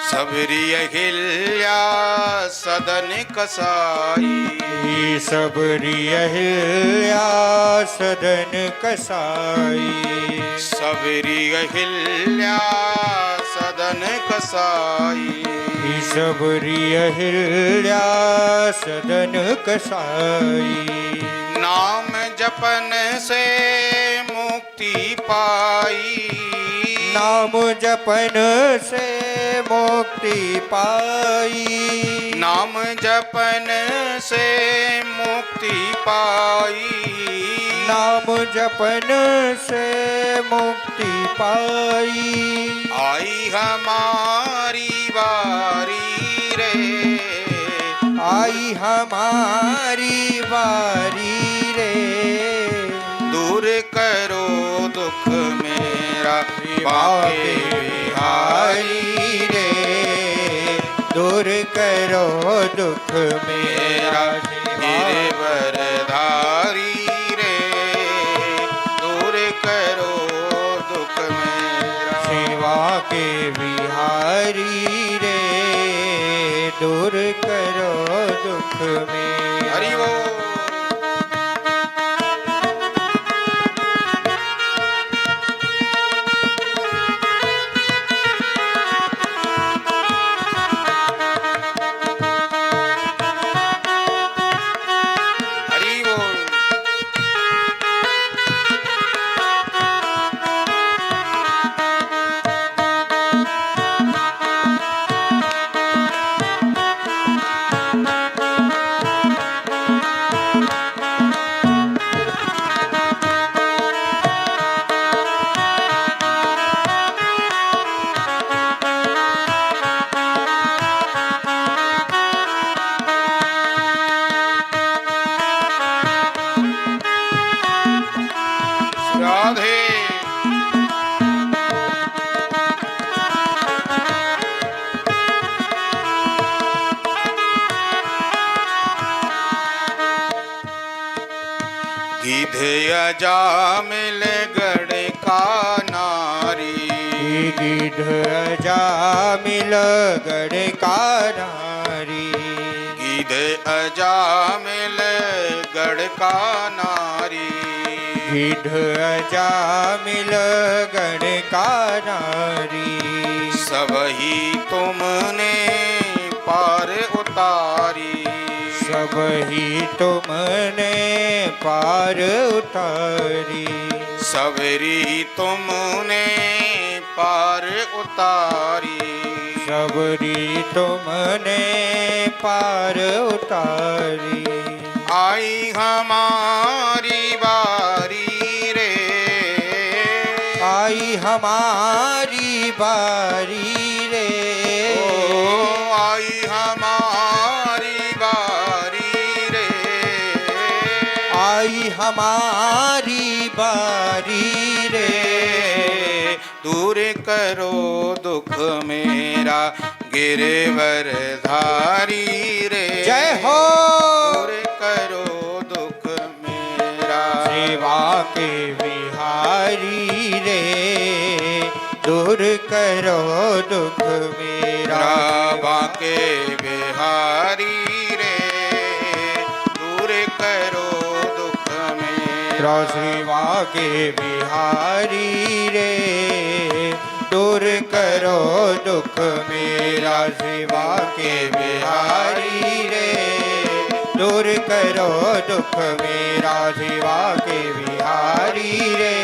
सबरी अहिल्या सदन कसाई, सबरी अहिल्या सदन कसाई, सबरी अहिल्या सदन कसाई, सबरी अहिल्या सदन कसाई। नाम जपन से मुक्ति पाई, नाम जपन से मुक्ति पाई, नाम जपन से मुक्ति पाई, नाम जपन से मुक्ति पाई। आई हमारी बारी रे, आई हमारी बारी रे, दूर करो दुख मेरा। बाके बिहारी रे, दूर करो दुख मेरा। गिरवरधारी रे, दूर करो दुख मेरा। सेवा के बिहारी रे, दूर करो दुख मेरा। हरि बोल। हरि बोल। राधे। अजामिल गढ़ का नारी, गिद्ध अजामिल गढ़ का नारी, गिद्ध अजामिल गढ़ का नारी, गिद्ध अजामिल गढ़ का नारी, सब ही तुमने पार उतारी, सब ही तुमने पार उतारी, सबरी तुमने पार उतारी, सबरी तुमने पार उतारी, आई हमारी बारी रे, आई हमारी बारी रे, ओ आई हमारी बारी रे, आई हमारी बारी रे, दूर करो दुख मेरा गिरवर धारी रे, जय हो। दूर करो दुख मेरा, सेवा के बिहारी रे, दूर करो दुख मेरा, बाके बिहारी रे, दूर करो दुख मेरा, सेवा के बिहारी रे, दूर करो दुख मेरा, सेवा के बिहारी रे, दूर करो दुख मेरा, सेवा के बिहारी रे,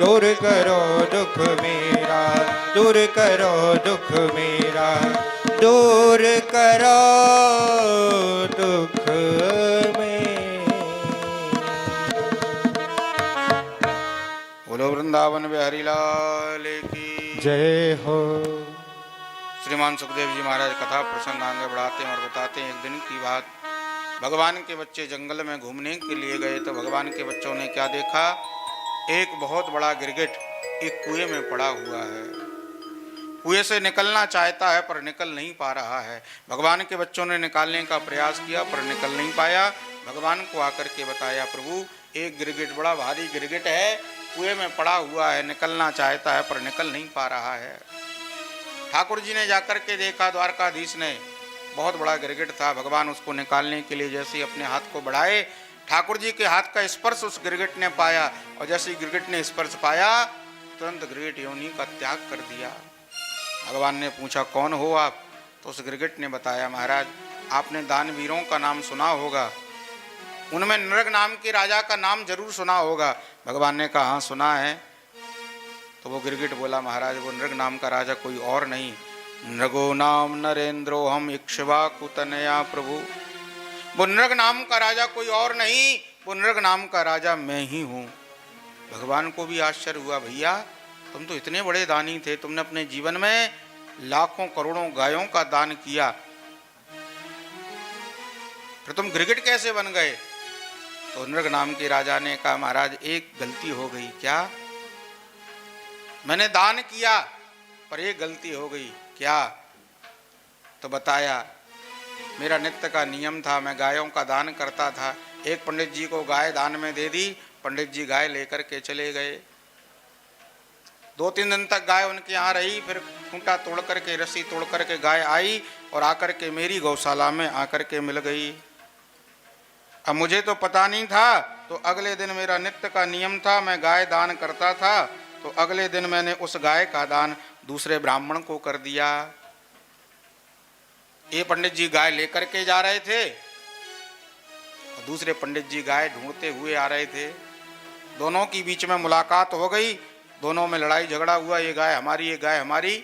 दूर करो दुख मेरा, दूर करो दुख मेरा, दूर करो दुख मेरा। बोलो वृंदावन बिहारी लाल की जय हो। श्रीमान सुखदेव जी महाराज कथा प्रसंग आगे बढ़ाते हैं और बताते हैं। एक दिन की बात, भगवान के बच्चे जंगल में घूमने के लिए गए तो भगवान के बच्चों ने क्या देखा, एक बहुत बड़ा गिरगिट एक कुएं में पड़ा हुआ है। कुएं से निकलना चाहता है पर निकल नहीं पा रहा है। भगवान के बच्चों ने निकालने का प्रयास किया पर निकल नहीं पाया। भगवान को आकर के बताया, प्रभु एक गिरगिट, बड़ा भारी गिरगिट है, कुएं में पड़ा हुआ है, निकलना चाहता है पर निकल नहीं पा रहा है। ठाकुर जी ने जाकर के देखा, द्वारकाधीश ने, बहुत बड़ा गिरगिट था। भगवान उसको निकालने के लिए जैसे अपने हाथ को बढ़ाए, ठाकुर जी के हाथ का स्पर्श उस गिरगिट ने पाया और जैसे गिरगिट ने स्पर्श पाया तुरंत गिरगिट योनि का त्याग कर दिया। भगवान ने पूछा, कौन हो आप? तो उस गिरगिट ने बताया, महाराज आपने दानवीरों का नाम सुना होगा, उनमें नृग नाम के राजा का नाम जरूर सुना होगा। भगवान ने कहा, हाँ सुना है। तो वो गिरगिट बोला, महाराज वो नृग नाम का राजा कोई और नहीं, नृगो नाम नरेंद्रो हम इक्ष्वाकु तनया प्रभु। वो नृग नाम का राजा कोई और नहीं, वो नृग नाम का राजा मैं ही हूँ। भगवान को भी आश्चर्य हुआ, भैया तुम तो इतने बड़े दानी थे, तुमने अपने जीवन में लाखों करोड़ों गायों का दान किया, फिर तुम गिरगिट कैसे बन गए? तो नृग नाम के राजा ने कहा, महाराज एक गलती हो गई। क्या? मैंने दान किया पर एक गलती हो गई। क्या? तो बताया, मेरा नित्य का नियम था, मैं गायों का दान करता था। एक पंडित जी को गाय दान में दे दी, पंडित जी गाय लेकर के चले गए। 2-3 दिन तक गाय उनके यहाँ रही, फिर खूंटा तोड़ करके, रस्सी तोड़ करके गाय आई और आकर के मेरी गौशाला में आकर के मिल गई। अब मुझे तो पता नहीं था, तो अगले दिन मेरा नित्य का नियम था, मैं गाय दान करता था, तो अगले दिन मैंने उस गाय का दान दूसरे ब्राह्मण को कर दिया। ये पंडित जी गाय लेकर के जा रहे थे, दूसरे पंडित जी गाय ढूंढते हुए आ रहे थे। दोनों की बीच में मुलाकात हो गई, दोनों में लड़ाई झगड़ा हुआ, ये गाय हमारी, ये गाय हमारी।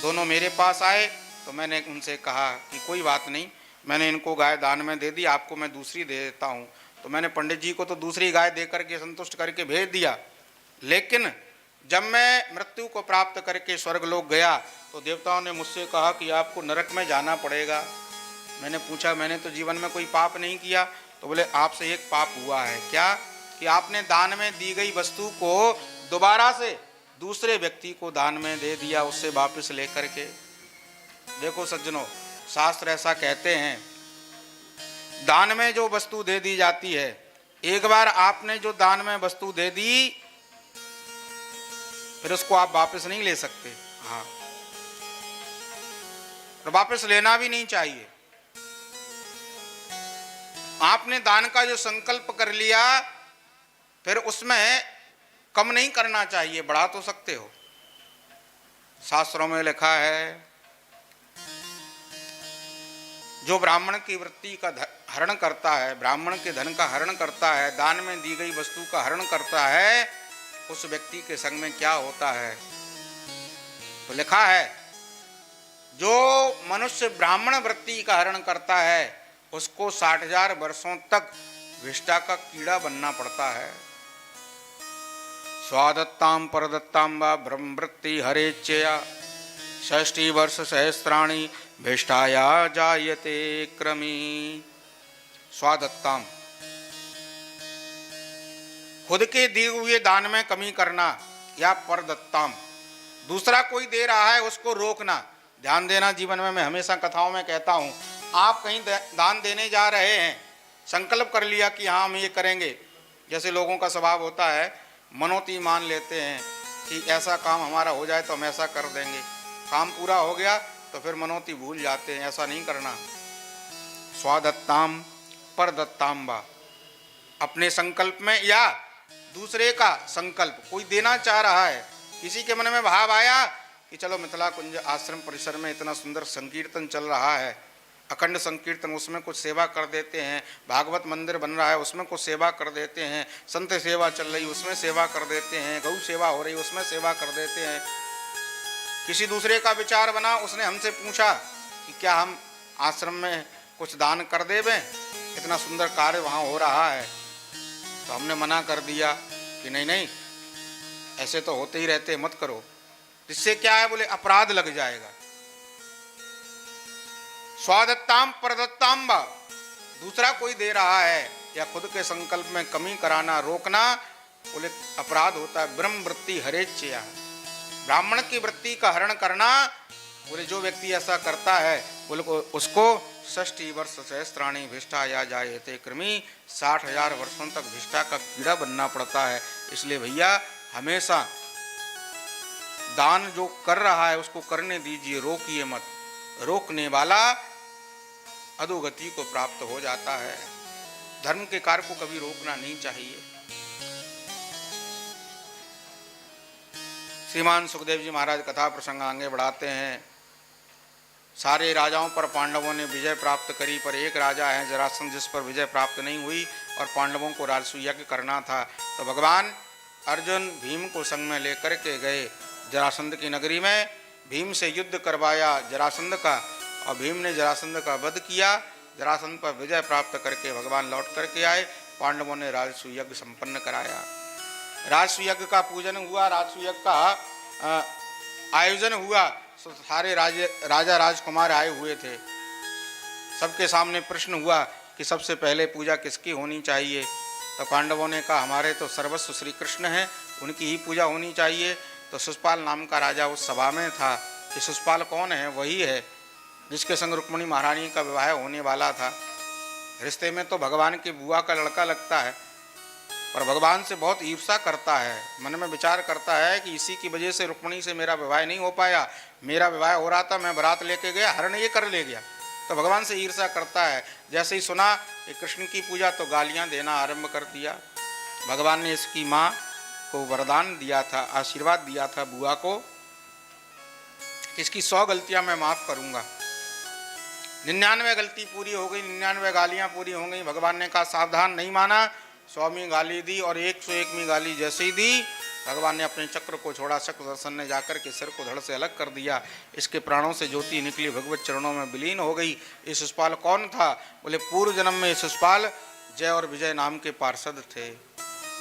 दोनों मेरे पास आए तो मैंने उनसे कहा कि कोई बात नहीं, मैंने इनको गाय दान में दे दी, आपको मैं दूसरी दे देता हूँ। तो मैंने पंडित जी को तो दूसरी गाय दे करके संतुष्ट करके भेज दिया, लेकिन जब मैं मृत्यु को प्राप्त करके स्वर्ग लोक गया तो देवताओं ने मुझसे कहा कि आपको नरक में जाना पड़ेगा। मैंने पूछा, मैंने तो जीवन में कोई पाप नहीं किया। तो बोले, आपसे एक पाप हुआ है। क्या? कि आपने दान में दी गई वस्तु को दोबारा से दूसरे व्यक्ति को दान में दे दिया, उससे वापस लेकर के। देखो सज्जनों, शास्त्र ऐसा कहते हैं, दान में जो वस्तु दे दी जाती है एक बार आपने जो दान में वस्तु दे दी फिर उसको आप वापस नहीं ले सकते। हाँ, और वापस लेना भी नहीं चाहिए। आपने दान का जो संकल्प कर लिया फिर उसमें कम नहीं करना चाहिए, बढ़ा तो सकते हो। शास्त्रों में लिखा है जो ब्राह्मण की वृत्ति का हरण करता है, ब्राह्मण के धन का हरण करता है, दान में दी गई वस्तु का हरण करता है, उस व्यक्ति के संग में क्या होता है। तो लिखा है जो मनुष्य ब्राह्मण वृत्ति का हरण करता है उसको 60,000 वर्षों तक विष्टा का कीड़ा बनना पड़ता है। स्वादत्ताम परदत्ताम वा ब्रह्मवृत्ति हरेच्छया 60 वर्ष सहस्त्राणी भिष्टाया जायते क्रमी। स्वादत्ताम, खुद के दिए हुए दान में कमी करना, या परदत्ताम, दूसरा कोई दे रहा है उसको रोकना। ध्यान देना, जीवन में मैं हमेशा कथाओं में कहता हूं, आप कहीं दान देने जा रहे हैं, संकल्प कर लिया कि हाँ हम ये करेंगे। जैसे लोगों का स्वभाव होता है, मनोती मान लेते हैं कि ऐसा काम हमारा हो जाए तो हम ऐसा कर देंगे, काम पूरा हो गया तो फिर मनोती भूल जाते हैं। ऐसा नहीं करना। स्वादत्ताम परदत्ताम वा, अपने संकल्प में या दूसरे का संकल्प, कोई देना चाह रहा है, किसी के मन में भाव आया कि चलो मिथिला कुंज आश्रम परिसर में इतना सुंदर संकीर्तन चल रहा है, अखंड संकीर्तन, उसमें कुछ सेवा कर देते हैं, भागवत मंदिर बन रहा है उसमें कुछ सेवा कर देते हैं, संत सेवा चल रही उसमें सेवा कर देते हैं, गौ सेवा हो रही उसमें सेवा कर देते हैं। किसी दूसरे का विचार बना, उसने हमसे पूछा कि क्या हम आश्रम में कुछ दान कर देवें, इतना सुंदर कार्य वहाँ हो रहा है। तो हमने मना कर दिया कि नहीं नहीं, ऐसे तो होते ही रहते, मत करो। इससे क्या है, बोले अपराध लग जाएगा। स्वादत्ताम परदत्ताम वा, दूसरा कोई दे रहा है या खुद के संकल्प में कमी कराना, रोकना, बोले अपराध होता है। ब्रह्म वृत्ति हरेच्छया, ब्राह्मण की वृत्ति का हरण करना, बोले जो व्यक्ति ऐसा करता है बोले उसको 60 वर्ष सहस्त्राणी भिष्टा या जायते कृमि, 60,000 वर्षों तक भिष्टा का कीड़ा बनना पड़ता है। इसलिए भैया हमेशा दान जो कर रहा है उसको करने दीजिए, रोकिए मत। रोकने वाला अधोगति को प्राप्त हो जाता है। धर्म के कार्य को कभी रोकना नहीं चाहिए। श्रीमान सुखदेव जी महाराज कथा प्रसंग आगे बढ़ाते हैं। सारे राजाओं पर पांडवों ने विजय प्राप्त करी, पर एक राजा है जरासंध जिस पर विजय प्राप्त नहीं हुई और पांडवों को राजसूय यज्ञ करना था। तो भगवान अर्जुन भीम को संग में लेकर के गए जरासंध की नगरी में, भीम से युद्ध करवाया जरासंध का, और भीम ने जरासंध का वध किया। जरासंध पर विजय प्राप्त करके भगवान लौट करके आए। पांडवों ने राजसूय यज्ञ संपन्न कराया। राजसूय यज्ञ का पूजन हुआ, राजसूय यज्ञ का आयोजन हुआ। सारे राजा राजकुमार आए हुए थे। सबके सामने प्रश्न हुआ कि सबसे पहले पूजा किसकी होनी चाहिए। तो पांडवों ने कहा हमारे तो सर्वस्व श्री कृष्ण हैं, उनकी ही पूजा होनी चाहिए। तो शिशुपाल नाम का राजा उस सभा में था। कि शिशुपाल कौन है? वही है जिसके संग रुक्मिणी महारानी का विवाह होने वाला था। रिश्ते में तो भगवान की बुआ का लड़का लगता है, पर भगवान से बहुत ईर्ष्या करता है। मन में विचार करता है कि इसी की वजह से रुक्मिणी से मेरा विवाह नहीं हो पाया। मेरा विवाह हो रहा था, मैं बारात लेके गया, हरण ये कर ले गया, तो भगवान से ईर्ष्या करता है। जैसे ही सुना कि कृष्ण की पूजा तो गालियां देना आरंभ कर दिया। भगवान ने इसकी माँ को वरदान दिया था, आशीर्वाद दिया था बुआ को, इसकी 100 गलतियां मैं माफ करूंगा। 99 गलती पूरी हो गई, 99 गालियां पूरी हो गई। भगवान ने कहा सावधान, नहीं माना, 100वीं गाली दी और 101वीं गाली जैसे ही दी, भगवान ने अपने चक्र को छोड़ा। चक्रदर्शन ने जाकर के सिर को धड़ से अलग कर दिया। इसके प्राणों से ज्योति निकली, भगवत चरणों में विलीन हो गई। ये शिशुपाल कौन था? बोले पूर्व जन्म में शिशुपाल जय और विजय नाम के पार्षद थे,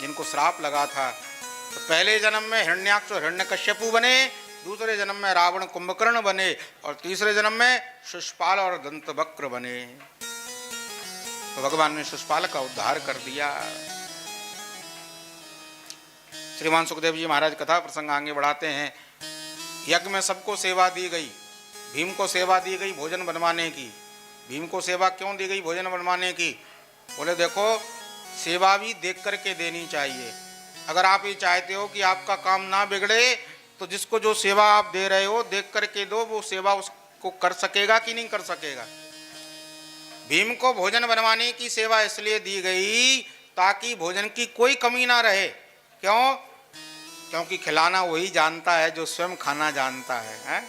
जिनको श्राप लगा था। तो पहले जन्म में हिरण्याक्ष और हिरण्यकश्यपु बने, दूसरे जन्म में रावण कुंभकर्ण बने, और तीसरे जन्म में शिशुपाल और दंतवक्र बने। तो भगवान ने शिशुपाल का उद्धार कर दिया। श्रीमान सुखदेव जी महाराज कथा प्रसंग आगे बढ़ाते हैं। यज्ञ में सबको सेवा दी गई। भीम को सेवा दी गई भोजन बनवाने की। भीम को सेवा क्यों दी गई भोजन बनवाने की? बोले देखो सेवा भी देख करके देनी चाहिए। अगर आप ये चाहते हो कि आपका काम ना बिगड़े तो जिसको जो सेवा आप दे रहे हो देख करके दो, वो सेवा उसको कर सकेगा कि नहीं कर सकेगा। भीम को भोजन बनवाने की सेवा इसलिए दी गई ताकि भोजन की कोई कमी ना रहे। क्यों? क्योंकि खिलाना वही जानता है जो स्वयं खाना जानता है?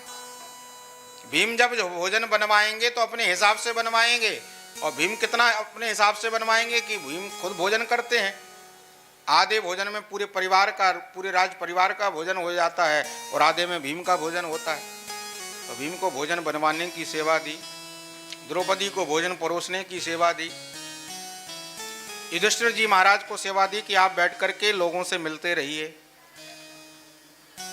भीम जब भोजन बनवाएंगे तो अपने हिसाब से बनवाएंगे, और भीम कितना अपने हिसाब से बनवाएंगे कि भीम खुद भोजन करते हैं। आधे भोजन में पूरे परिवार का, पूरे राज परिवार का भोजन हो जाता है और आधे में भीम का भोजन होता है। तो भीम को भोजन बनवाने की सेवा दी, द्रौपदी को भोजन परोसने की सेवा दी, युधिष्ठिर जी महाराज को सेवा दी कि आप बैठ करके लोगों से मिलते रहिए।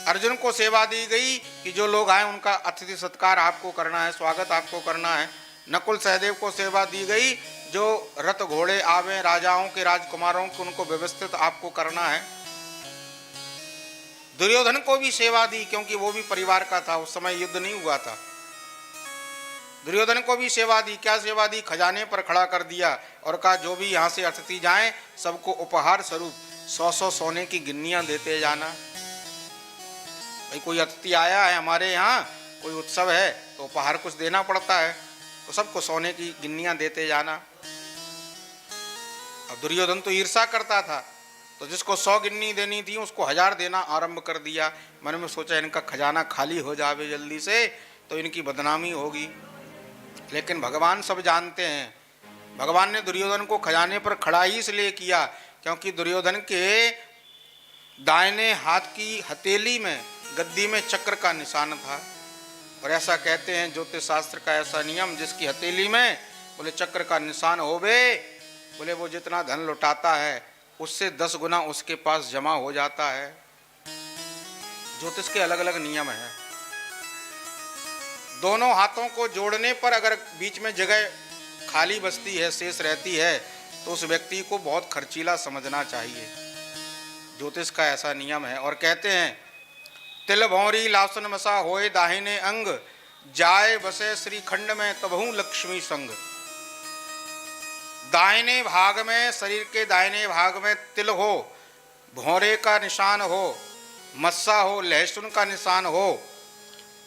अर्जुन को सेवा दी गई कि जो लोग आए उनका अतिथि सत्कार आपको करना है, स्वागत आपको करना है। नकुल सहदेव को सेवा दी गई जो रथ घोड़े आवे राजाओं के, राजकुमारों को, उनको व्यवस्थित आपको करना है। दुर्योधन को भी सेवा दी क्योंकि वो भी परिवार का था, उस समय युद्ध नहीं हुआ था। दुर्योधन को भी सेवा दी। क्या सेवा दी? खजाने पर खड़ा कर दिया और कहा जो भी यहाँ से अतिथि जाएं सबको उपहार स्वरूप 100-100 सोने की गिन्नियां देते जाना। भाई कोई अतिथि आया है हमारे यहाँ, कोई उत्सव है तो उपहार कुछ देना पड़ता है, तो सबको सोने की गिन्नियां देते जाना। अब दुर्योधन तो ईर्षा करता था, तो जिसको 100 गिन्नी देनी थी उसको 1000 देना आरंभ कर दिया। मन में सोचा इनका खजाना खाली हो जावे जल्दी से तो इनकी बदनामी होगी। लेकिन भगवान सब जानते हैं। भगवान ने दुर्योधन को खजाने पर खड़ा ही इसलिए किया क्योंकि दुर्योधन के दाहिने हाथ की हथेली में, गद्दी में चक्र का निशान था। और ऐसा कहते हैं ज्योतिष शास्त्र का ऐसा नियम, जिसकी हथेली में बोले चक्र का निशान होवे, बोले वो जितना धन लुटाता है उससे 10 गुना उसके पास जमा हो जाता है। ज्योतिष के अलग अलग नियम हैं। दोनों हाथों को जोड़ने पर अगर बीच में जगह खाली बचती है, शेष रहती है, तो उस व्यक्ति को बहुत खर्चीला समझना चाहिए। ज्योतिष का ऐसा नियम है। और कहते हैं तिल भौरी लासन मसा होए दाहिने अंग, जाए बसे श्रीखंड में तबहू लक्ष्मी संग। दाहिने भाग में, शरीर के दाहिने भाग में तिल हो, भौरे का निशान हो, मस्सा हो, लहसुन का निशान हो,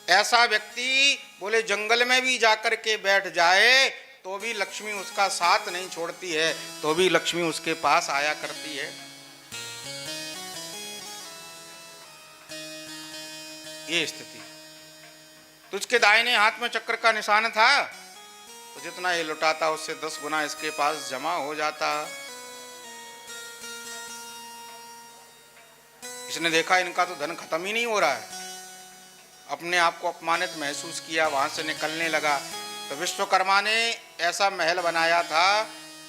ऐसा व्यक्ति बोले जंगल में भी जाकर के बैठ जाए तो भी लक्ष्मी उसका साथ नहीं छोड़ती है, तो भी लक्ष्मी उसके पास आया करती है। ये स्थिति। तो उसके दाहिने हाथ में चक्र का निशान था, तो जितना ये लुटाता उससे 10 गुना इसके पास जमा हो जाता। इसने देखा इनका तो धन खत्म ही नहीं हो रहा है, अपने आप को अपमानित महसूस किया, वहां से निकलने लगा। तो विश्वकर्मा ने ऐसा महल बनाया था,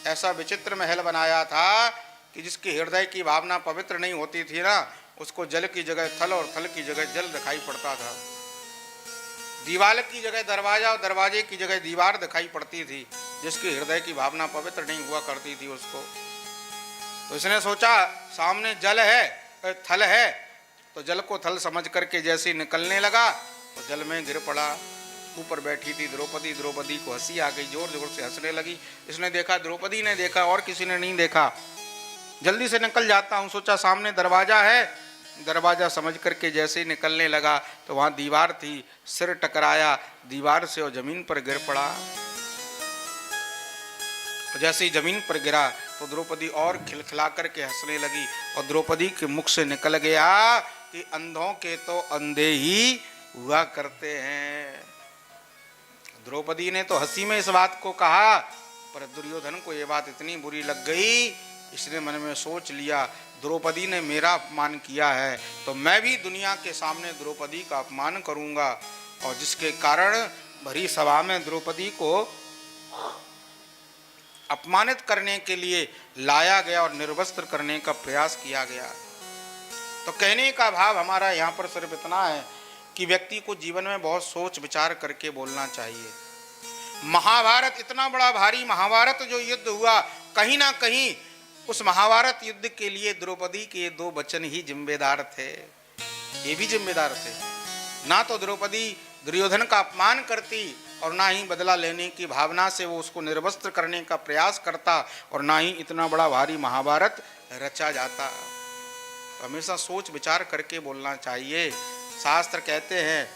ऐसा विचित्र महल बनाया था कि जिसकी हृदय की भावना पवित्र नहीं होती थी ना, उसको जल की जगह थल और थल की जगह जल दिखाई पड़ता था। दीवार की जगह दरवाजा और दरवाजे की जगह दीवार दिखाई पड़ती थी। जिसकी हृदय की भावना पवित्र नहीं हुआ करती थी उसको। तो इसने सोचा सामने जल है, थल है, तो जल को थल समझ करके जैसे ही निकलने लगा तो जल में गिर पड़ा। ऊपर बैठी थी द्रौपदी, द्रौपदी को हंसी आ गई, जोर जोर से हंसने लगी। इसने देखा, द्रौपदी ने देखा, और किसी ने नहीं देखा। जल्दी से निकल जाता हूँ, सोचा सामने दरवाजा है, दरवाजा समझ करके जैसे ही निकलने लगा तो वहाँ दीवार थी, सिर टकराया दीवार से और जमीन पर गिर पड़ा। जैसे ही जमीन पर गिरा तो द्रौपदी और खिलखिला करके हंसने लगी और द्रौपदी के मुख से निकल गया कि अंधों के तो अंधे ही हुआ करते हैं। द्रौपदी ने तो हंसी में इस बात को कहा, पर दुर्योधन को यह बात इतनी बुरी लग गई, इसने मन में सोच लिया द्रौपदी ने मेरा अपमान किया है तो मैं भी दुनिया के सामने द्रौपदी का अपमान करूंगा। और जिसके कारण भरी सभा में द्रौपदी को अपमानित करने के लिए लाया गया और निर्वस्त्र करने का प्रयास किया गया। तो कहने का भाव हमारा यहाँ पर सिर्फ इतना है कि व्यक्ति को जीवन में बहुत सोच विचार करके बोलना चाहिए। महाभारत इतना बड़ा भारी महाभारत जो युद्ध हुआ, कहीं ना कहीं उस महाभारत युद्ध के लिए द्रौपदी के 2 वचन ही जिम्मेदार थे। ये भी जिम्मेदार थे। ना तो द्रौपदी दुर्योधन का अपमान करती और ना ही बदला लेने की भावना से वो उसको निर्वस्त्र करने का प्रयास करता, और ना ही इतना बड़ा भारी महाभारत रचा जाता। तो हमेशा सोच विचार करके बोलना चाहिए। शास्त्र कहते हैं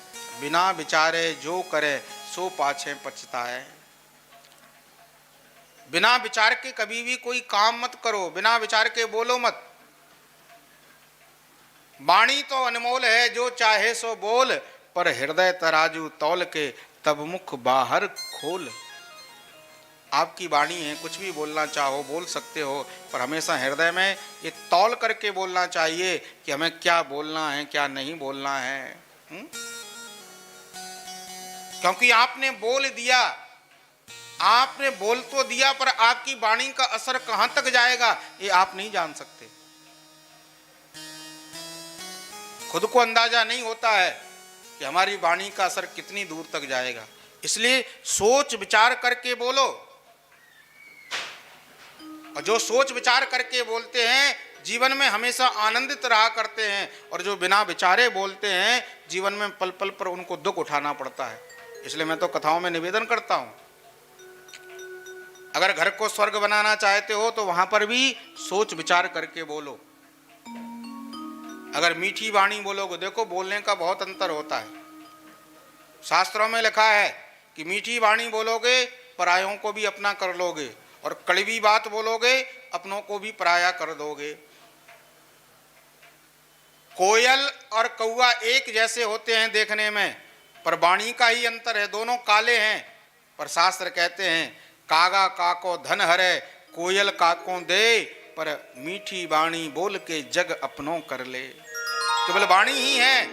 बिना विचारे जो करे सो पाछे पछताए। बिना विचार के कभी भी कोई काम मत करो, बिना विचार के बोलो मत। वाणी तो अनमोल है जो चाहे सो बोल, पर हृदय तराजू तौल के तब मुख बाहर खोल। आपकी वाणी है, कुछ भी बोलना चाहो बोल सकते हो, पर हमेशा हृदय में ये तौल करके बोलना चाहिए कि हमें क्या बोलना है क्या नहीं बोलना है। क्योंकि आपने बोल दिया, आपने बोल तो दिया, पर आपकी वाणी का असर कहां तक जाएगा ये आप नहीं जान सकते। खुद को अंदाजा नहीं होता है कि हमारी वाणी का असर कितनी दूर तक जाएगा। इसलिए सोच विचार करके बोलो, और जो सोच विचार करके बोलते हैं जीवन में हमेशा आनंदित रहा करते हैं, और जो बिना विचारे बोलते हैं जीवन में पल पल पर उनको दुख उठाना पड़ता है। इसलिए मैं तो कथाओं में निवेदन करता हूं, अगर घर को स्वर्ग बनाना चाहते हो तो वहां पर भी सोच विचार करके बोलो। अगर मीठी वाणी बोलोगे, देखो बोलने का बहुत अंतर होता है। शास्त्रों में लिखा है कि मीठी वाणी बोलोगे परायों को भी अपना कर लोगे, और कड़वी बात बोलोगे अपनों को भी पराया कर दोगे। कोयल और कौवा एक जैसे होते हैं देखने में, पर वाणी का ही अंतर है, दोनों काले हैं। पर शास्त्र कहते हैं कागा काको धन हरे, कोयल काकों दे, पर मीठी वाणी बोल के जग अपनों कर ले। केवल वाणी ही है,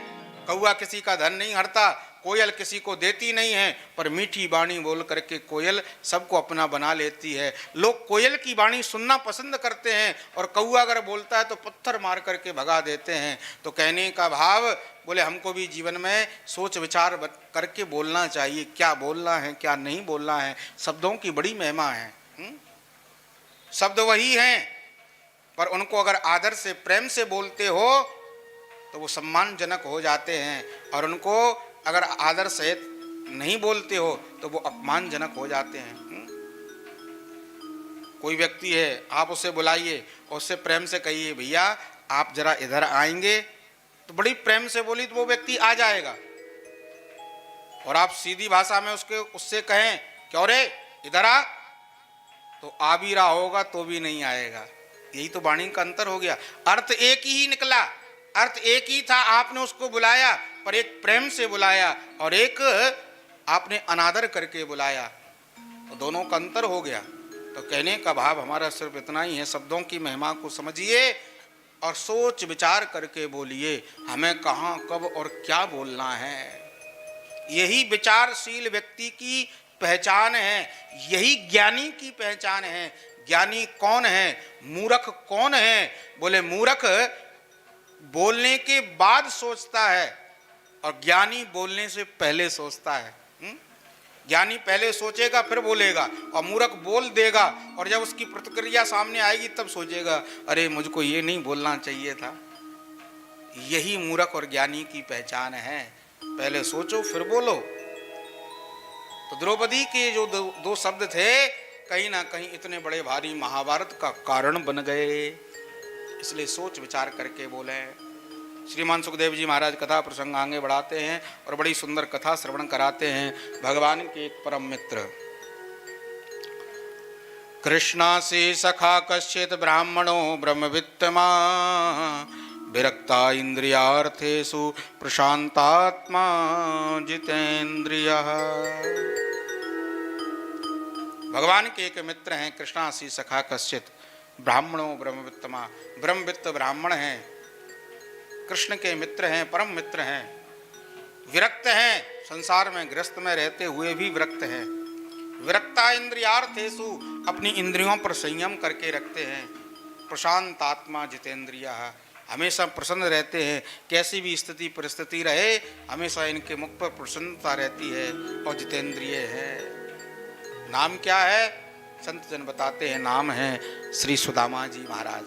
कौवा किसी का धन नहीं हरता, कोयल किसी को देती नहीं है, पर मीठी वाणी बोल करके कोयल सबको अपना बना लेती है। लोग कोयल की वाणी सुनना पसंद करते हैं, और कौवा अगर बोलता है तो पत्थर मार करके भगा देते हैं। तो कहने का भाव बोले हमको भी जीवन में सोच विचार करके बोलना चाहिए, क्या बोलना है क्या नहीं बोलना है। शब्दों की बड़ी महिमा है। शब्द वही हैं, पर उनको अगर आदर से प्रेम से बोलते हो तो वो सम्मानजनक हो जाते हैं, और उनको अगर आदर सहित नहीं बोलते हो तो वो अपमानजनक हो जाते हैं। कोई व्यक्ति है, आप उसे बुलाइए और उससे प्रेम से कहिए भैया आप जरा इधर आएंगे, तो बड़ी प्रेम से बोली तो वो व्यक्ति आ जाएगा। और आप सीधी भाषा में उससे कहें क्यों रे इधर आ, तो आ भी रहा होगा तो भी नहीं आएगा। यही तो वाणी का अंतर हो गया। अर्थ एक ही निकला, अर्थ एक ही था, आपने उसको बुलाया पर एक प्रेम से बुलाया, और एक आपने अनादर करके बुलाया, तो दोनों का अंतर हो गया। तो कहने का भाव हमारा सिर्फ इतना ही है, शब्दों की महिमा को समझिए और सोच विचार करके बोलिए हमें कहाँ कब और क्या बोलना है। यही विचारशील व्यक्ति की पहचान है, यही ज्ञानी की पहचान है। ज्ञानी कौन है, मूर्ख कौन है? बोले मूर्ख बोलने के बाद सोचता है, और ज्ञानी बोलने से पहले सोचता है। ज्ञानी पहले सोचेगा फिर बोलेगा, और मूर्ख बोल देगा, और जब उसकी प्रतिक्रिया सामने आएगी तब सोचेगा अरे मुझको ये नहीं बोलना चाहिए था। यही मूर्ख और ज्ञानी की पहचान है, पहले सोचो फिर बोलो। तो द्रौपदी के जो दो शब्द थे कहीं ना कहीं इतने बड़े भारी महाभारत का कारण बन गए, इसलिए सोच विचार करके बोले। श्रीमान सुखदेव जी महाराज कथा प्रसंग आगे बढ़ाते हैं और बड़ी सुंदर कथा श्रवण कराते हैं। भगवान के एक परम मित्र कृष्णा से सखा कश्चित ब्राह्मणो ब्रह्मवित्तमा विरक्ता इंद्रियार्थेषु प्रशांतात्मा जितेन्द्रियः। भगवान के एक मित्र हैं कृष्णासी सखा कश्चित ब्राह्मणों ब्रह्मवित्तमा, ब्रह्मवित्त ब्राह्मण हैं, कृष्ण के मित्र हैं, परम मित्र हैं, विरक्त हैं, संसार में गृहस्थ में रहते हुए भी विरक्त हैं। विरक्ता इंद्रियार्थेषु, अपनी इंद्रियों पर संयम करके रखते हैं। प्रशांत आत्मा जितेंद्रियः, हमेशा प्रसन्न रहते हैं, कैसी भी स्थिति परिस्थिति रहे हमेशा इनके मुख पर प्रसन्नता रहती है, और जितेंद्रिय है। नाम क्या है? संत जन बताते हैं नाम है श्री सुदामा जी महाराज।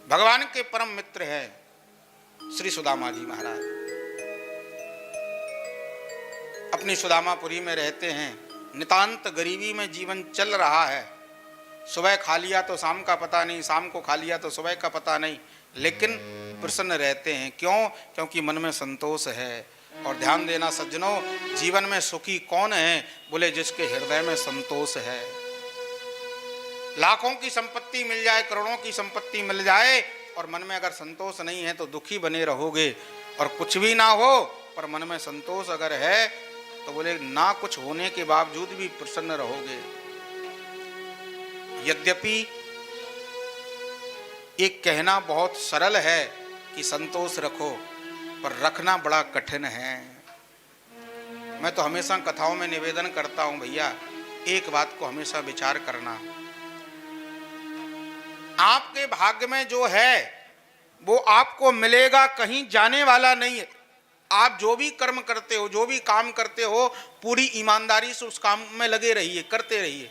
भगवान के परम मित्र हैं श्री सुदामा जी महाराज। अपनी सुदामापुरी में रहते हैं, नितांत गरीबी में जीवन चल रहा है। सुबह खा लिया तो शाम का पता नहीं, शाम को खा लिया तो सुबह का पता नहीं, लेकिन प्रसन्न रहते हैं। क्यों? क्योंकि मन में संतोष है। और ध्यान देना सज्जनों, जीवन में सुखी कौन है? बोले जिसके हृदय में संतोष है। लाखों की संपत्ति मिल जाए, करोड़ों की संपत्ति मिल जाए, और मन में अगर संतोष नहीं है तो दुखी बने रहोगे। और कुछ भी ना हो पर मन में संतोष अगर है तो बोले ना कुछ होने के बावजूद भी प्रसन्न रहोगे। यद्यपि एक कहना बहुत सरल है कि संतोष रखो, पर रखना बड़ा कठिन है। मैं तो हमेशा कथाओं में निवेदन करता हूं, भैया एक बात को हमेशा विचार करना, आपके भाग्य में जो है वो आपको मिलेगा, कहीं जाने वाला नहीं है। आप जो भी कर्म करते हो, जो भी काम करते हो, पूरी ईमानदारी से उस काम में लगे रहिए, करते रहिए,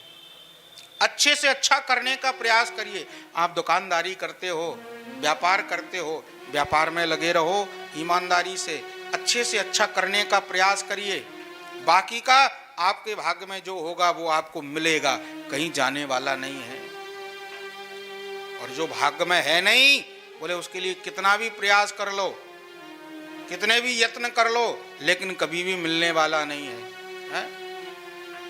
अच्छे से अच्छा करने का प्रयास करिए। आप दुकानदारी करते हो, व्यापार करते हो, व्यापार में लगे रहो, ईमानदारी से अच्छे अच्छा करने का प्रयास करिए। बाकी का आपके भाग्य में जो होगा वो आपको मिलेगा, कहीं जाने वाला नहीं है। और जो भाग्य में है नहीं, बोले उसके लिए कितना भी प्रयास कर लो, कितने भी यत्न कर लो, लेकिन कभी भी मिलने वाला नहीं है?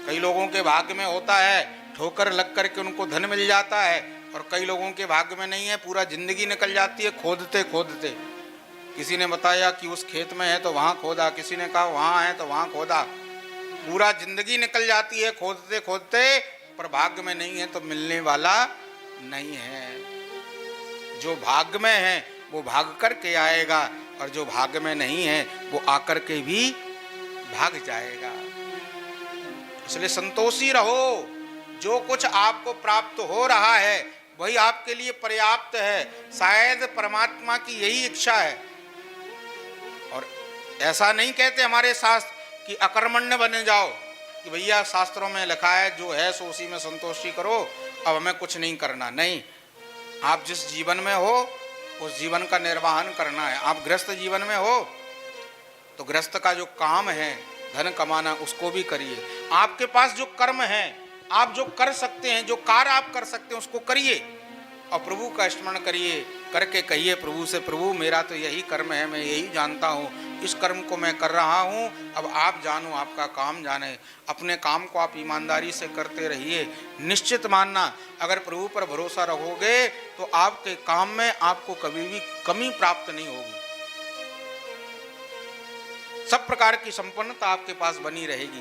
कई लोगों के भाग्य में होता है, ठोकर लग करके उनको धन मिल जाता है, और कई लोगों के भाग्य में नहीं है, पूरा जिंदगी निकल जाती है खोदते खोदते। किसी ने बताया कि उस खेत में है तो वहाँ खोदा, किसी ने कहा वहाँ है तो वहाँ खोदा, पूरा जिंदगी निकल जाती है खोदते खोदते, पर भाग्य में नहीं है तो मिलने वाला नहीं है। जो भाग्य में है वो भाग करके आएगा, और जो भाग्य में नहीं है वो आकर के भी भाग जाएगा। इसलिए संतोषी रहो। जो कुछ आपको प्राप्त हो रहा है वही आपके लिए पर्याप्त है। शायद परमात्मा की यही इच्छा है। और ऐसा नहीं कहते हमारे शास्त्र कि अकर्मण्य बन जाओ, कि भैया शास्त्रों में लिखा है जो है सो उसी में संतोषी करो, अब हमें कुछ नहीं करना। नहीं, आप जिस जीवन में हो उस जीवन का निर्वहन करना है। आप गृहस्थ जीवन में हो तो गृहस्थ का जो काम है धन कमाना, उसको भी करिए। आपके पास जो कर्म है, आप जो कर सकते हैं, जो कार्य आप कर सकते हैं उसको करिए, और प्रभु का स्मरण करिए। करके कहिए प्रभु से, प्रभु मेरा तो यही कर्म है, मैं यही जानता हूँ, इस कर्म को मैं कर रहा हूँ, अब आप जानो, आपका काम जाने। अपने काम को आप ईमानदारी से करते रहिए। निश्चित मानना, अगर प्रभु पर भरोसा रखोगे तो आपके काम में आपको कभी भी कमी प्राप्त नहीं होगी। सब प्रकार की संपन्नता आपके पास बनी रहेगी।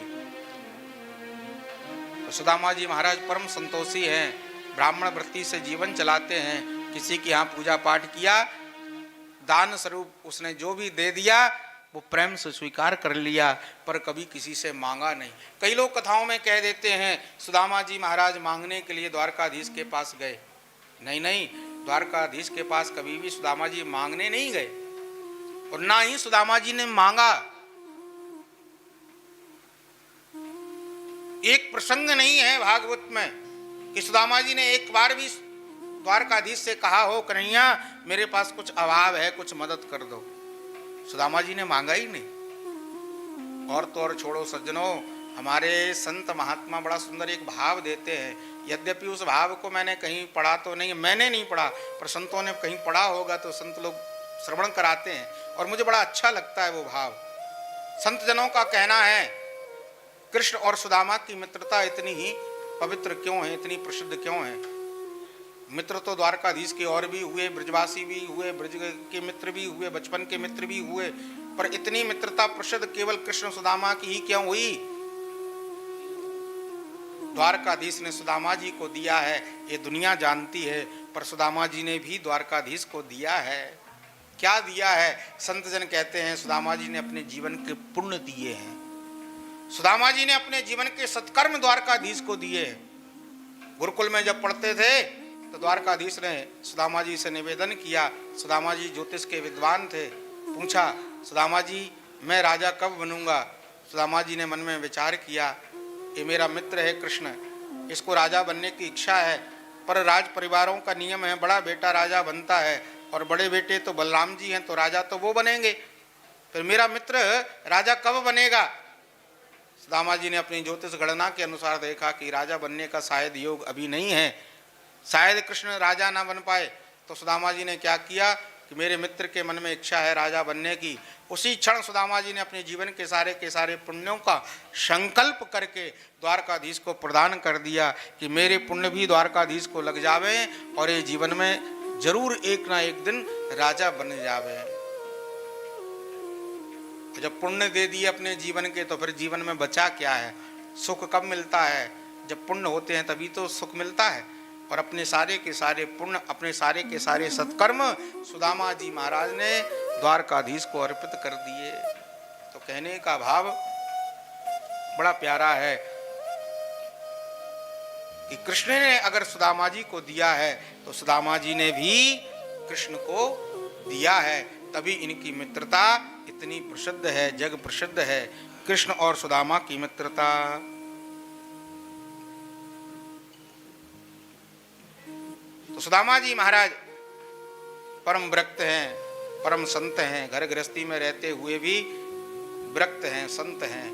तो सुदामा जी महाराज परम संतोषी हैं, ब्राह्मण वृत्ति से जीवन चलाते हैं। किसी के यहाँ पूजा पाठ किया, दान स्वरूप उसने जो भी दे दिया वो प्रेम से स्वीकार कर लिया, पर कभी किसी से मांगा नहीं। कई लोग कथाओं में कह देते हैं सुदामा जी महाराज मांगने के लिए द्वारकाधीश के पास गए। नहीं नहीं, द्वारकाधीश के पास कभी भी सुदामा जी मांगने नहीं गए, और ना ही सुदामा जी ने मांगा। एक प्रसंग नहीं है भागवत में कि सुदामा जी ने एक बार भी द्वारकाधीश से कहा हो कन्हैया मेरे पास कुछ अभाव है, कुछ मदद कर दो। सुदामा जी ने मांगा ही नहीं। और तो और छोड़ो सज्जनों, हमारे संत महात्मा बड़ा सुंदर एक भाव देते हैं। यद्यपि उस भाव को मैंने कहीं पढ़ा तो नहीं, मैंने नहीं पढ़ा, पर संतों ने कहीं पढ़ा होगा तो संत लोग श्रवण कराते हैं, और मुझे बड़ा अच्छा लगता है वो भाव। संत जनों का कहना है कृष्ण और सुदामा की मित्रता इतनी ही पवित्र क्यों है, इतनी प्रसिद्ध क्यों है। मित्र तो द्वारकाधीश के और भी हुए, ब्रजवासी भी हुए, ब्रज के मित्र भी हुए, बचपन के मित्र भी हुए, पर इतनी मित्रता प्रसिद्ध केवल कृष्ण सुदामा की ही क्यों हुई। द्वारकाधीश ने सुदामा जी को दिया है, ये दुनिया जानती है, पर सुदामा जी ने भी द्वारकाधीश को दिया है। क्या दिया है? संत जन कहते हैं सुदामा जी ने अपने जीवन के पुण्य दिए हैं, सुदामा जी ने अपने जीवन के सत्कर्म द्वारकाधीश को दिए हैं। गुरुकुल में जब पढ़ते थे तो द्वारकाधीश ने सुदामा जी से निवेदन किया। सुदामा जी ज्योतिष के विद्वान थे। पूछा सुदामा जी मैं राजा कब बनूंगा। सुदामा जी ने मन में विचार किया, ये मेरा मित्र है कृष्ण, इसको राजा बनने की इच्छा है, पर राज परिवारों का नियम है बड़ा बेटा राजा बनता है, और बड़े बेटे तो बलराम जी हैं, तो राजा तो वो बनेंगे, फिर मेरा मित्र राजा कब बनेगा। सुदामा जी ने अपनी ज्योतिष गणना के अनुसार देखा कि राजा बनने का शायद योग अभी नहीं है, शायद कृष्ण राजा ना बन पाए। तो सुदामा जी ने क्या किया कि मेरे मित्र के मन में इच्छा है राजा बनने की। उसी क्षण सुदामा जी ने अपने जीवन के सारे पुण्यों का संकल्प करके द्वारकाधीश को प्रदान कर दिया कि मेरे पुण्य भी द्वारकाधीश को लग जावे और ये जीवन में जरूर एक ना एक दिन राजा बन जावे। जब पुण्य दे दिए अपने जीवन के तो फिर जीवन में बचा क्या है? सुख कब मिलता है? जब पुण्य होते हैं तभी तो सुख मिलता है। और अपने सारे के सारे पुण्य, अपने सारे के सारे सत्कर्म सुदामा जी महाराज ने द्वारकाधीश को अर्पित कर दिए। तो कहने का भाव बड़ा प्यारा है कि कृष्ण ने अगर सुदामा जी को दिया है तो सुदामा जी ने भी कृष्ण को दिया है, तभी इनकी मित्रता इतनी प्रसिद्ध है, जग प्रसिद्ध है, कृष्ण और सुदामा की मित्रता। तो सुदामा जी महाराज परम विरक्त हैं, परम संत हैं, घर गृहस्थी में रहते हुए भी विरक्त हैं, संत हैं।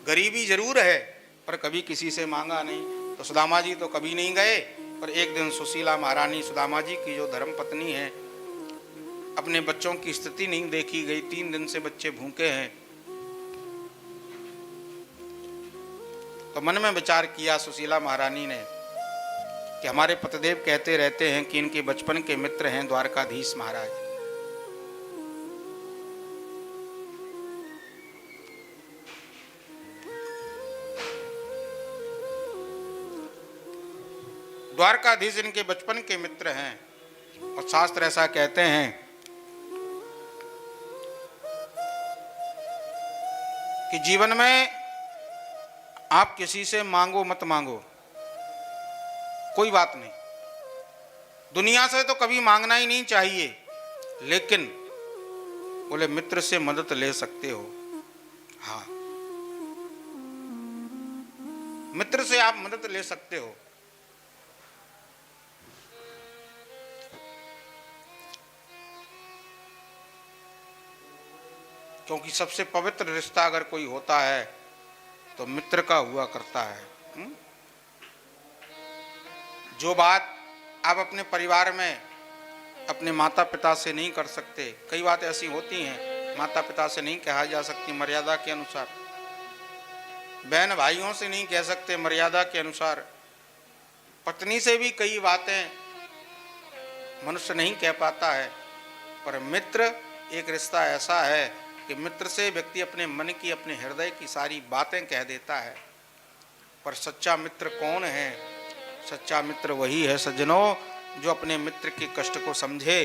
गरीबी जरूर है पर कभी किसी से मांगा नहीं। तो सुदामा जी तो कभी नहीं गए, पर एक दिन सुशीला महारानी सुदामा जी की जो धर्म पत्नी है, अपने बच्चों की स्थिति नहीं देखी गई, 3 दिन से बच्चे भूखे हैं। तो मन में विचार किया सुशीला महारानी ने कि हमारे पतिदेव कहते रहते हैं कि इनके बचपन के मित्र हैं द्वारकाधीश महाराज। द्वारकाधीश इनके बचपन के मित्र हैं और शास्त्र ऐसा कहते हैं कि जीवन में आप किसी से मांगो मत मांगो, कोई बात नहीं, दुनिया से तो कभी मांगना ही नहीं चाहिए, लेकिन बोले मित्र से मदद ले सकते हो। हाँ, मित्र से आप मदद ले सकते हो। क्योंकि सबसे पवित्र रिश्ता अगर कोई होता है तो मित्र का हुआ करता है। जो बात आप अपने परिवार में अपने माता पिता से नहीं कर सकते, कई बात ऐसी होती हैं माता पिता से नहीं कहा जा सकती मर्यादा के अनुसार, बहन भाइयों से नहीं कह सकते मर्यादा के अनुसार, पत्नी से भी कई बातें मनुष्य नहीं कह पाता है। पर मित्र एक रिश्ता ऐसा है कि मित्र से व्यक्ति अपने मन की, अपने हृदय की सारी बातें कह देता है। पर सच्चा मित्र कौन है? सच्चा मित्र वही है सज्जनों जो अपने मित्र के कष्ट को समझे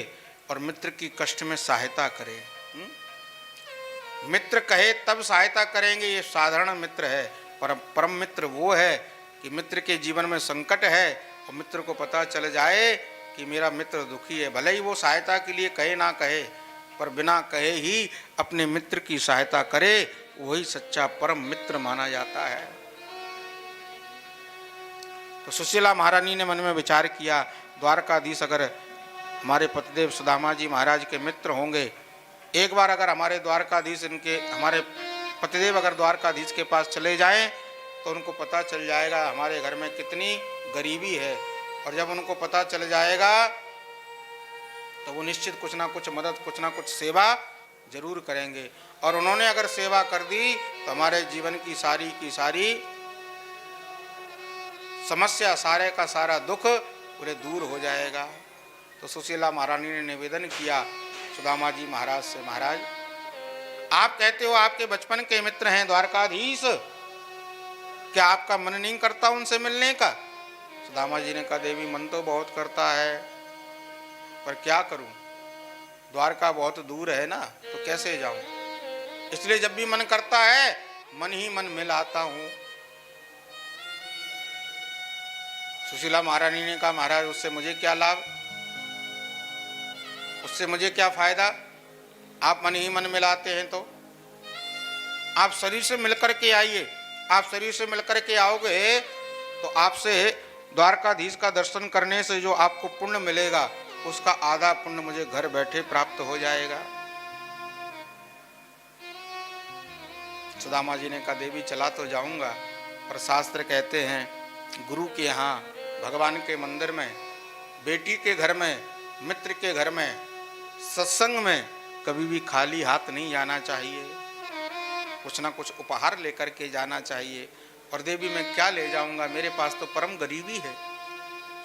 और मित्र की कष्ट में सहायता करे। मित्र कहे तब सहायता करेंगे, ये साधारण मित्र है। पर परम मित्र वो है कि मित्र के जीवन में संकट है और मित्र को पता चल जाए कि मेरा मित्र दुखी है, भले ही वो सहायता के लिए कहे ना कहे, पर बिना कहे ही अपने मित्र की सहायता करे, वही सच्चा परम मित्र माना जाता है। तो सुशीला महारानी ने मन में विचार किया, द्वारकाधीश अगर हमारे पतिदेव सुदामा जी महाराज के मित्र होंगे, एक बार अगर हमारे द्वारकाधीश हमारे पतिदेव अगर द्वारकाधीश के पास चले जाएं तो उनको पता चल जाएगा हमारे घर में कितनी गरीबी है। और जब उनको पता चल जाएगा तो वो निश्चित कुछ ना कुछ मदद, कुछ ना कुछ सेवा जरूर करेंगे। और उन्होंने अगर सेवा कर दी तो हमारे जीवन की सारी समस्या, सारे का सारा दुख पूरे दूर हो जाएगा। तो सुशीला महारानी ने निवेदन किया सुदामा जी महाराज से, महाराज आप कहते हो आपके बचपन के मित्र हैं द्वारकाधीश, क्या आपका मन नहीं करता उनसे मिलने का? सुदामा जी ने कहा, देवी मन तो बहुत करता है, पर क्या करूं, द्वारका बहुत दूर है ना, तो कैसे जाऊं, इसलिए जब भी मन करता है मन ही मन मिल आता हूं। सुशीला महारानी ने कहा, महाराज उससे मुझे क्या लाभ, उससे मुझे क्या फायदा, आप मन ही मन मिलाते हैं तो आप शरीर से मिलकर के आइए। आप शरीर से मिलकर के आओगे तो आपसे द्वारकाधीश का दर्शन करने से जो आपको पुण्य मिलेगा उसका आधा पुण्य मुझे घर बैठे प्राप्त हो जाएगा। सुदामा जी ने कहा देवी चला तो जाऊंगा, पर शास्त्र कहते हैं गुरु के यहाँ, भगवान के मंदिर में, बेटी के घर में, मित्र के घर में, सत्संग में कभी भी खाली हाथ नहीं जाना चाहिए, कुछ ना कुछ उपहार लेकर के जाना चाहिए। और देवी मैं क्या ले जाऊंगा, मेरे पास तो परम गरीबी है।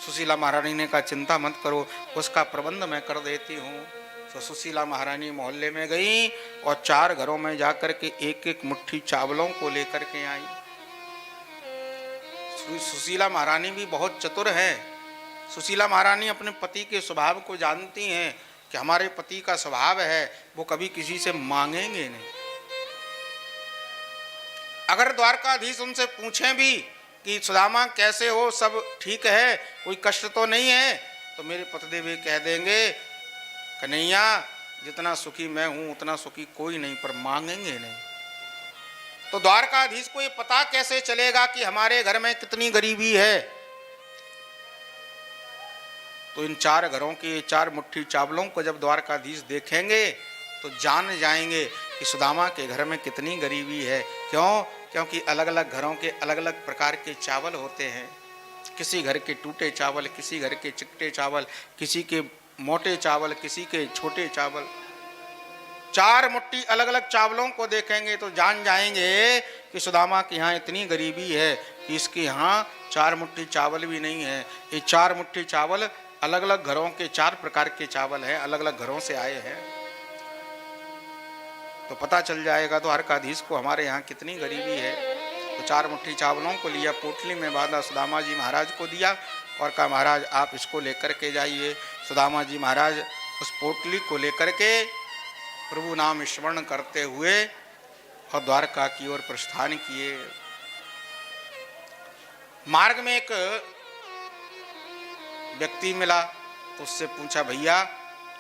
सुशीला महारानी ने कहा चिंता मत करो, उसका प्रबंध मैं कर देती हूँ। तो सुशीला महारानी मोहल्ले में गई और 4 घरों में जाकर के एक एक मुट्ठी चावलों को लेकर के आई। सुशीला महारानी भी बहुत चतुर है। सुशीला महारानी अपने पति के स्वभाव को जानती हैं कि हमारे पति का स्वभाव है वो कभी किसी से मांगेंगे नहीं। अगर द्वारकाधीश उनसे पूछें भी कि सुदामा कैसे हो, सब ठीक है, कोई कष्ट तो नहीं है, तो मेरे पतिदेव ये कह देंगे कन्हैया जितना सुखी मैं हूं उतना सुखी कोई नहीं, पर मांगेंगे नहीं। तो द्वारकाधीश को ये पता कैसे चलेगा कि हमारे घर में कितनी गरीबी है? तो इन 4 घरों के 4 मुट्ठी चावलों को जब द्वारकाधीश देखेंगे तो जान जाएंगे कि सुदामा के घर में कितनी गरीबी है। क्यों? क्योंकि अलग अलग घरों के अलग अलग प्रकार के चावल होते हैं। किसी घर के टूटे चावल, किसी घर के चिकटे चावल, किसी के मोटे चावल, किसी के छोटे चावल। 4 मुट्ठी अलग अलग चावलों को देखेंगे तो जान जाएंगे कि सुदामा के यहाँ इतनी गरीबी है कि इसके यहाँ 4 मुट्ठी चावल भी नहीं है। ये 4 मुट्ठी चावल अलग अलग घरों के 4 प्रकार के चावल हैं, अलग अलग घरों से आए हैं। तो पता चल जाएगा द्वारकाधीश को हमारे यहाँ कितनी गरीबी है। तो 4 मुट्ठी चावलों को लिया, पोटली में बांधा, सुदामा जी महाराज को दिया और कहा महाराज आप इसको लेकर के जाइए। सुदामा जी महाराज उस पोटली को लेकर के प्रभु नाम स्मरण करते हुए और द्वारका की ओर प्रस्थान किए। मार्ग में एक व्यक्ति मिला तो उससे पूछा भैया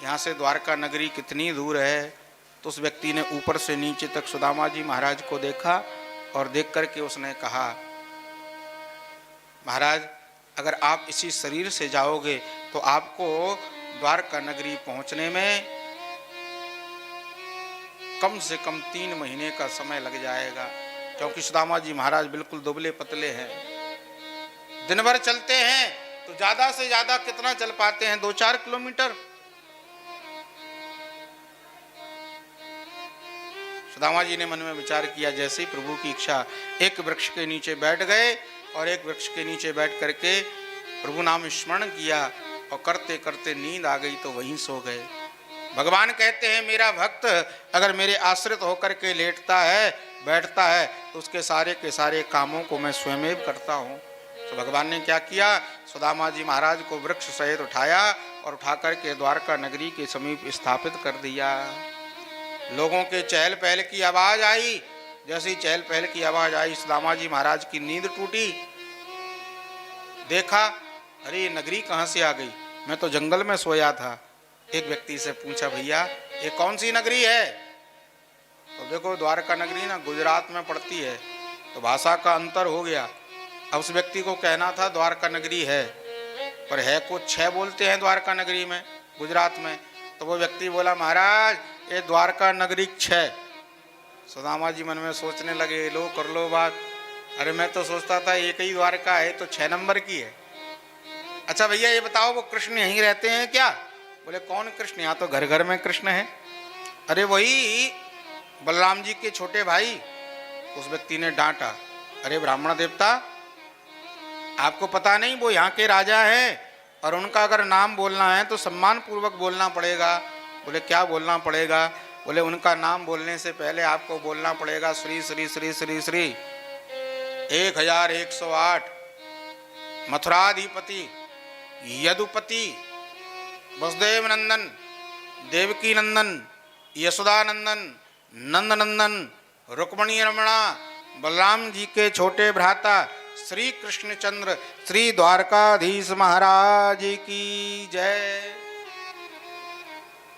यहाँ से द्वारका नगरी कितनी दूर है? तो उस व्यक्ति ने ऊपर से नीचे तक सुदामा जी महाराज को देखा और देख करके उसने कहा महाराज अगर आप इसी शरीर से जाओगे तो आपको द्वारका नगरी पहुंचने में कम से कम 3 महीने का समय लग जाएगा, क्योंकि सुदामा जी महाराज बिल्कुल दुबले पतले हैं। दिन भर चलते हैं तो ज्यादा से ज्यादा कितना चल पाते हैं? 2-4 किलोमीटर। सुदामा जी ने मन में विचार किया, जैसे ही प्रभु की इच्छा, एक वृक्ष के नीचे बैठ गए और एक वृक्ष के नीचे बैठ करके प्रभु नाम स्मरण किया और करते करते नींद आ गई तो वहीं सो गए। भगवान कहते हैं मेरा भक्त अगर मेरे आश्रित होकर के लेटता है, बैठता है, तो उसके सारे के सारे कामों को मैं स्वयं करता हूँ। तो भगवान ने क्या किया, सुदामा जी महाराज को वृक्ष सहित उठाया और उठा करके द्वारका नगरी के समीप स्थापित कर दिया। लोगों के चहल पहल की आवाज आई। जैसी चहल पहल की आवाज आई, सुदामा जी महाराज की नींद टूटी। देखा अरे ये नगरी कहाँ से आ गई, मैं तो जंगल में सोया था। एक व्यक्ति से पूछा भैया ये कौन सी नगरी है? तो देखो द्वारका नगरी ना गुजरात में पड़ती है, तो भाषा का अंतर हो गया। अब उस व्यक्ति को कहना था द्वारका नगरी है, पर है कुछ 6 बोलते हैं द्वारका नगरी में, गुजरात में। तो वो व्यक्ति बोला महाराज ये द्वारका नगरी 6। सुदामा जी मन में सोचने लगे लो कर लो बात, अरे मैं तो सोचता था एक ही द्वारका है तो 6 नंबर की है। अच्छा भैया ये बताओ वो कृष्ण यहीं रहते हैं क्या? बोले कौन कृष्ण? यहाँ तो घर घर में कृष्ण है। अरे वही बलराम जी के छोटे भाई। उस व्यक्ति ने डांटा, अरे ब्राह्मण देवता आपको पता नहीं वो यहाँ के राजा हैं और उनका अगर नाम बोलना है तो सम्मान पूर्वक बोलना पड़ेगा। बोले क्या बोलना पड़ेगा? बोले उनका नाम बोलने से पहले आपको बोलना पड़ेगा श्री श्री श्री श्री श्री 1108 मथुराधिपति यदुपति वसुदेव नंदन देवकी नंदन यशोदानंदन नंदनंदन रुक्मणी रमणा बलराम जी के छोटे भ्राता श्री कृष्णचंद्र श्री द्वारकाधीश महाराज की जय।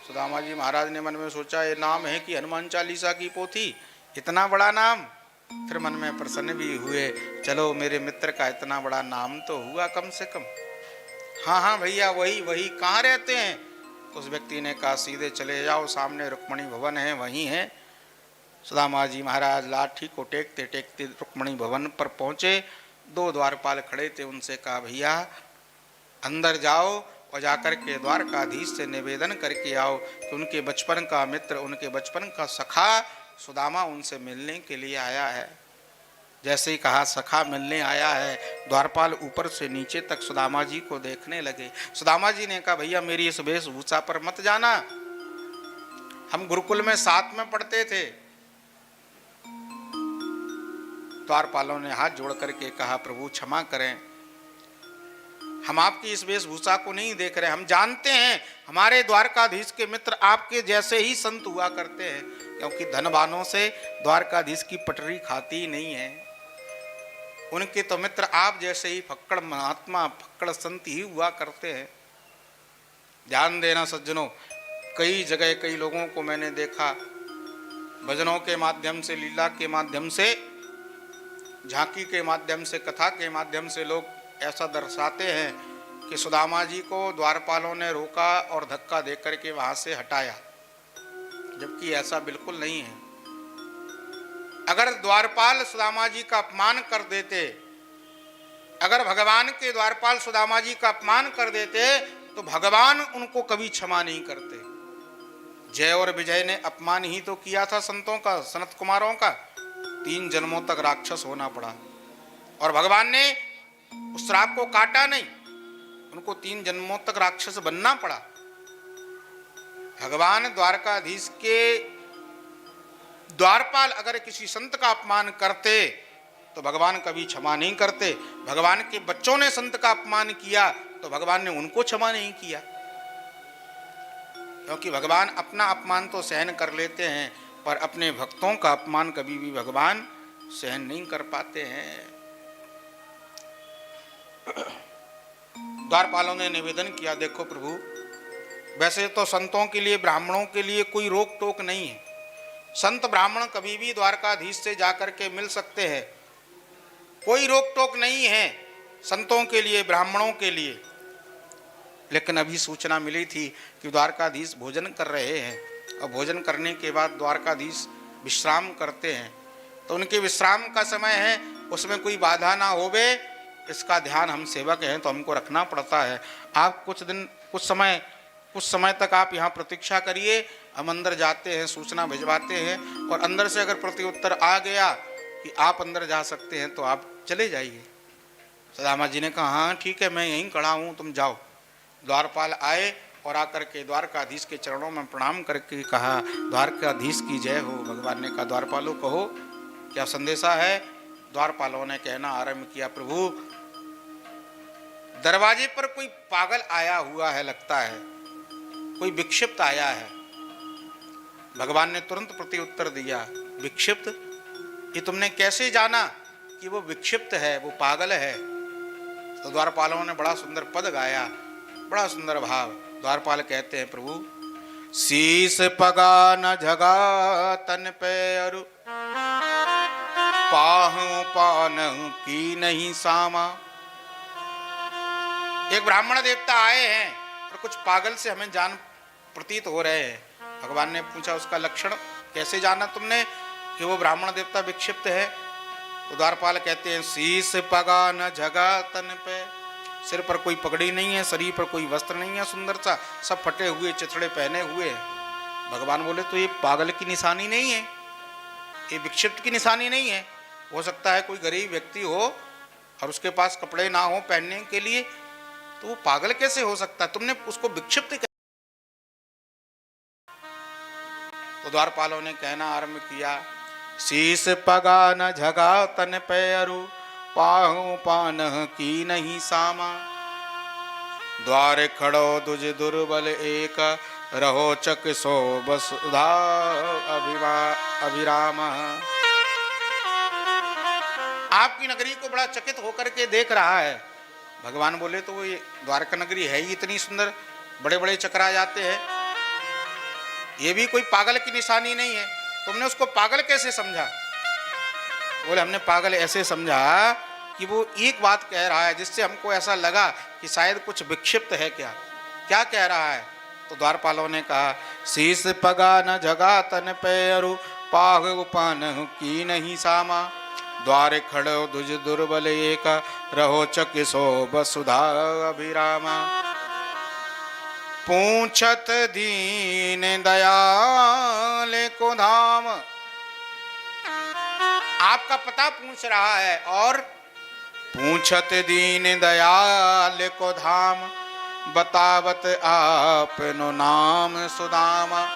सुदामा जी महाराज ने मन में सोचा ये नाम है कि हनुमान चालीसा की पोथी, इतना बड़ा नाम। फिर मन में प्रसन्न भी हुए, चलो मेरे मित्र का इतना बड़ा नाम तो हुआ कम से कम। हाँ हाँ भैया वही वही, कहाँ रहते हैं? उस व्यक्ति ने कहा सीधे चले जाओ, सामने रुक्मणी भवन है वहीं है। सुदामा जी महाराज लाठी को टेकते टेकते रुक्मणी भवन पर पहुंचे। दो द्वारपाल खड़े थे, उनसे कहा भैया अंदर जाओ और जाकर के द्वारकाधीश से निवेदन करके आओ कि उनके बचपन का मित्र, उनके बचपन का सखा सुदामा उनसे मिलने के लिए आया है। जैसे ही कहा सखा मिलने आया है, द्वारपाल ऊपर से नीचे तक सुदामा जी को देखने लगे। सुदामा जी ने कहा भैया मेरी इस वेशभूषा पर मत जाना, हम गुरुकुल में साथ में पढ़ते थे। द्वारपालों ने हाथ जोड़ करके कहा प्रभु क्षमा करें, हम आपकी इस वेशभूषा को नहीं देख रहे, हम जानते हैं हमारे द्वारकाधीश के मित्र आपके जैसे ही संत हुआ करते हैं, क्योंकि धनवानों से द्वारकाधीश की पटरी खाती ही नहीं है। उनके तो मित्र आप जैसे ही फक्कड़ महात्मा, फक्कड़ संत ही हुआ करते हैं। ध्यान देना सज्जनों, कई जगह कई लोगों को मैंने देखा, भजनों के माध्यम से, लीला के माध्यम से, झांकी के माध्यम से, कथा के माध्यम से लोग ऐसा दर्शाते हैं कि सुदामा जी को द्वारपालों ने रोका और धक्का देकर के वहां से हटाया, जबकि ऐसा बिल्कुल नहीं है। अगर द्वारपाल सुदामा जी का अपमान कर देते, अगर भगवान के द्वारपाल सुदामा जी का अपमान कर देते तो भगवान उनको कभी क्षमा नहीं करते। जय और विजय ने अपमान ही तो किया था संतों का, सनत कुमारों का, 3 जन्मों तक राक्षस होना पड़ा और भगवान ने उस श्राप को काटा नहीं, उनको 3 जन्मों तक राक्षस बनना पड़ा। भगवान द्वारकाधीश के द्वारपाल अगर किसी संत का अपमान करते तो भगवान कभी क्षमा नहीं करते। भगवान के बच्चों ने संत का अपमान किया तो भगवान ने उनको क्षमा नहीं किया, क्योंकि भगवान अपना अपमान तो सहन कर लेते हैं पर अपने भक्तों का अपमान कभी भी भगवान सहन नहीं कर पाते हैं। द्वारपालों ने निवेदन किया देखो प्रभु, वैसे तो संतों के लिए, ब्राह्मणों के लिए कोई रोक टोक नहीं है, संत ब्राह्मण कभी भी द्वारकाधीश से जाकर के मिल सकते हैं, कोई रोक टोक नहीं है संतों के लिए, ब्राह्मणों के लिए। लेकिन अभी सूचना मिली थी कि द्वारकाधीश भोजन कर रहे हैं और भोजन करने के बाद द्वारकाधीश विश्राम करते हैं, तो उनके विश्राम का समय है, उसमें कोई बाधा ना होवे, इसका ध्यान हम सेवक हैं तो हमको रखना पड़ता है। आप कुछ समय तक आप यहाँ प्रतीक्षा करिए, हम अंदर जाते हैं, सूचना भिजवाते हैं और अंदर से अगर प्रत्युत्तर आ गया कि आप अंदर जा सकते हैं तो आप चले जाइए। सुदामा जी ने कहा हाँ ठीक है, मैं यहीं खड़ा हूँ, तुम जाओ। द्वारपाल आए और आकर के द्वारकाधीश के चरणों में प्रणाम करके कहा द्वारकाधीश की जय हो। भगवान ने कहा द्वारपालों कहो क्या संदेशा है। द्वारपालों ने कहना आरंभ किया प्रभु दरवाजे पर कोई पागल आया हुआ है, लगता है कोई विक्षिप्त आया है। भगवान ने तुरंत प्रत्युत्तर दिया विक्षिप्त, ये तुमने कैसे जाना कि वो विक्षिप्त है, वो पागल है। तो द्वारपालों ने बड़ा सुंदर पद गाया, बड़ा सुंदर भाव। द्वारपाल कहते हैं प्रभु शीस पगा न झगा तन पे अरु पाहु पान की नहीं सामा। एक ब्राह्मण देवता आए हैं और कुछ पागल से हमें जान प्रतीत हो रहे हैं। भगवान ने पूछा उसका लक्षण कैसे जाना तुमने कि वो ब्राह्मण देवता विक्षिप्त है। तो द्वारपाल कहते हैं शीस पगा न झगा तन पे, सिर पर कोई पगड़ी नहीं है, शरीर पर कोई वस्त्र नहीं है सुंदर सा, सब फटे हुए चिथड़े पहने हुए हैं। भगवान बोले तो ये पागल की निशानी नहीं है, ये विक्षिप्त की निशानी नहीं है। हो सकता है कोई गरीब व्यक्ति हो और उसके पास कपड़े ना हो पहनने के लिए, तो वो पागल कैसे हो सकता है, तुमने उसको विक्षिप्त। तो द्वारपालों ने कहना आरंभ किया शीस पगा न झगा तन पे अरु पाहु पान की नहीं सामा। द्वार खड़ो दुज दुर्बल एक रहो चक सो बसुधा अभिराम। आपकी नगरी को बड़ा चकित होकर के देख रहा है। भगवान बोले तो वो ये द्वारका नगरी है ही इतनी सुंदर, बड़े बड़े चक्र आ जाते हैं, ये भी कोई पागल की निशानी नहीं है, तुमने उसको पागल कैसे समझा। बोले हमने पागल ऐसे समझा कि वो एक बात कह रहा है जिससे हमको ऐसा लगा कि शायद कुछ विक्षिप्त है। क्या कह रहा है। तो द्वारपालों ने कहा शीस पगा न झगा तन पे अरु पाहु पानहु की नहीं सामा, द्वार खड़ो दुज दुर्बल एक, रहो चकिसो वसुधा अभिरामा। पूछत दीन दयाल को धाम, आपका पता पूछ रहा है, और पूछत दीन दयाल को धाम, बतावत आपनो नाम सुदामा।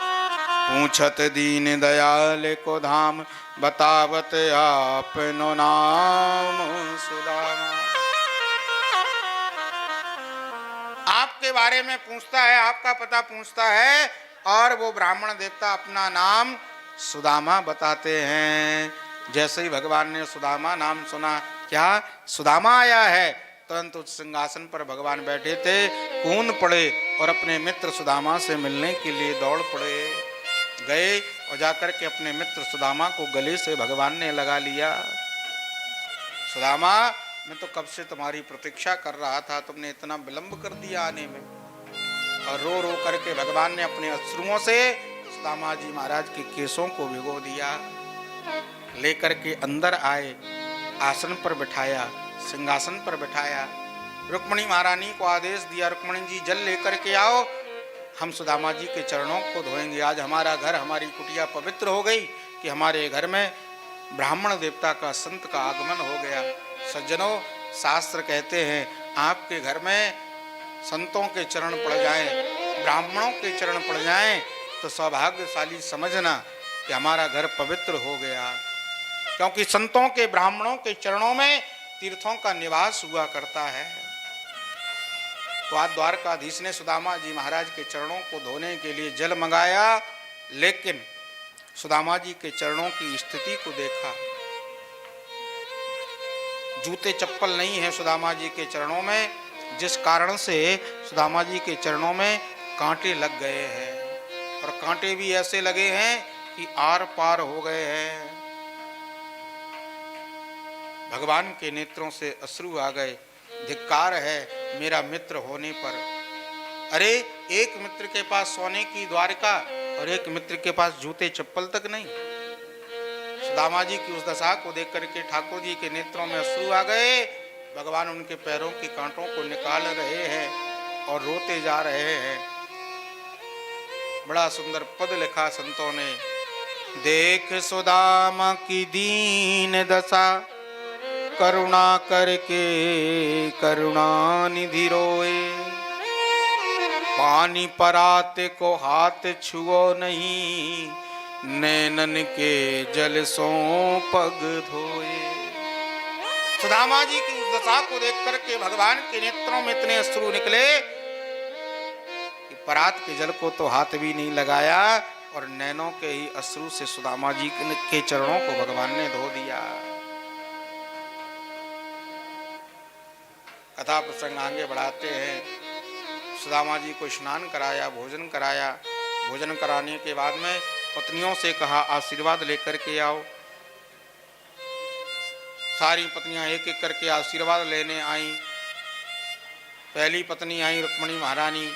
पूछत दीन दयाल को धाम, बतावत आपनो नाम सुदामा। आपके बारे में पूछता है, आपका पता पूछता है, और वो ब्राह्मण देवता अपना नाम सुदामा बताते हैं। जैसे ही भगवान ने सुदामा नाम सुना, क्या सुदामा आया है, तुरंत उस सिंहासन पर भगवान बैठे थे, कूद पड़े और अपने मित्र सुदामा से मिलने के लिए दौड़ पड़े। गए और जाकर के अपने मित्र सुदामा को गले से भगवान ने लगा लिया। सुदामा, मैं तो कब से तुम्हारी प्रतीक्षा कर रहा था, तुमने इतना विलंब कर दिया आने में। और रो रो करके भगवान ने अपने अश्रुओं से सुदामा जी महाराज के केसों को भिगो दिया। लेकर के अंदर आए, आसन पर बिठाया, सिंहासन पर बिठाया। रुक्मिणी महारानी को आदेश दिया, रुक्मिणी जी जल लेकर के आओ, हम सुदामा जी के चरणों को धोएंगे। आज हमारा घर, हमारी कुटिया पवित्र हो गई कि हमारे घर में ब्राह्मण देवता का, संत का आगमन हो गया। सज्जनों, शास्त्र कहते हैं आपके घर में संतों के चरण पड़ जाएं, ब्राह्मणों के चरण पड़ जाएं, तो सौभाग्यशाली समझना कि हमारा घर पवित्र हो गया। क्योंकि संतों के, ब्राह्मणों के चरणों में तीर्थों का निवास हुआ करता है। तो आज द्वारकाधीश ने सुदामा जी महाराज के चरणों को धोने के लिए जल मंगाया, लेकिन सुदामा जी के चरणों की स्थिति को देखा। जूते चप्पल नहीं है सुदामा जी के चरणों में, जिस कारण से सुदामा जी के चरणों में कांटे लग गए हैं, और कांटे भी ऐसे लगे हैं कि आर पार हो गए हैं। भगवान के नेत्रों से अश्रु आ गए। धिक्कार है मेरा मित्र होने पर। अरे, एक मित्र के पास सोने की द्वारका और एक मित्र के पास जूते चप्पल तक नहीं। सुदामा जी की उस दशा को देख करके ठाकुर जी के नेत्रों में अश्रु आ गए। भगवान उनके पैरों के कांटों को निकाल रहे हैं और रोते जा रहे हैं। बड़ा सुंदर पद लिखा संतों ने, देख सुदामा की दीन दशा, करुणा करके करुणा निधि रोए। पानी पराते को हाथ छुओ नहीं, नैनन के जल सो पग धोए। सुदामा जी की उस दशा को देख करके भगवान के नेत्रों में इतने अश्रु निकले कि परात के जल को तो हाथ भी नहीं लगाया, और नैनों के ही अश्रु से सुदामा जी के चरणों को भगवान ने धो दिया। कथा प्रसंग आगे बढ़ाते हैं। सुदामा जी को स्नान कराया, भोजन कराया। भोजन कराने के बाद में पत्नियों से कहा आशीर्वाद लेकर के आओ। सारी पत्नियां एक एक करके आशीर्वाद लेने आई। पहली पत्नी आई रुक्मिणी महारानी,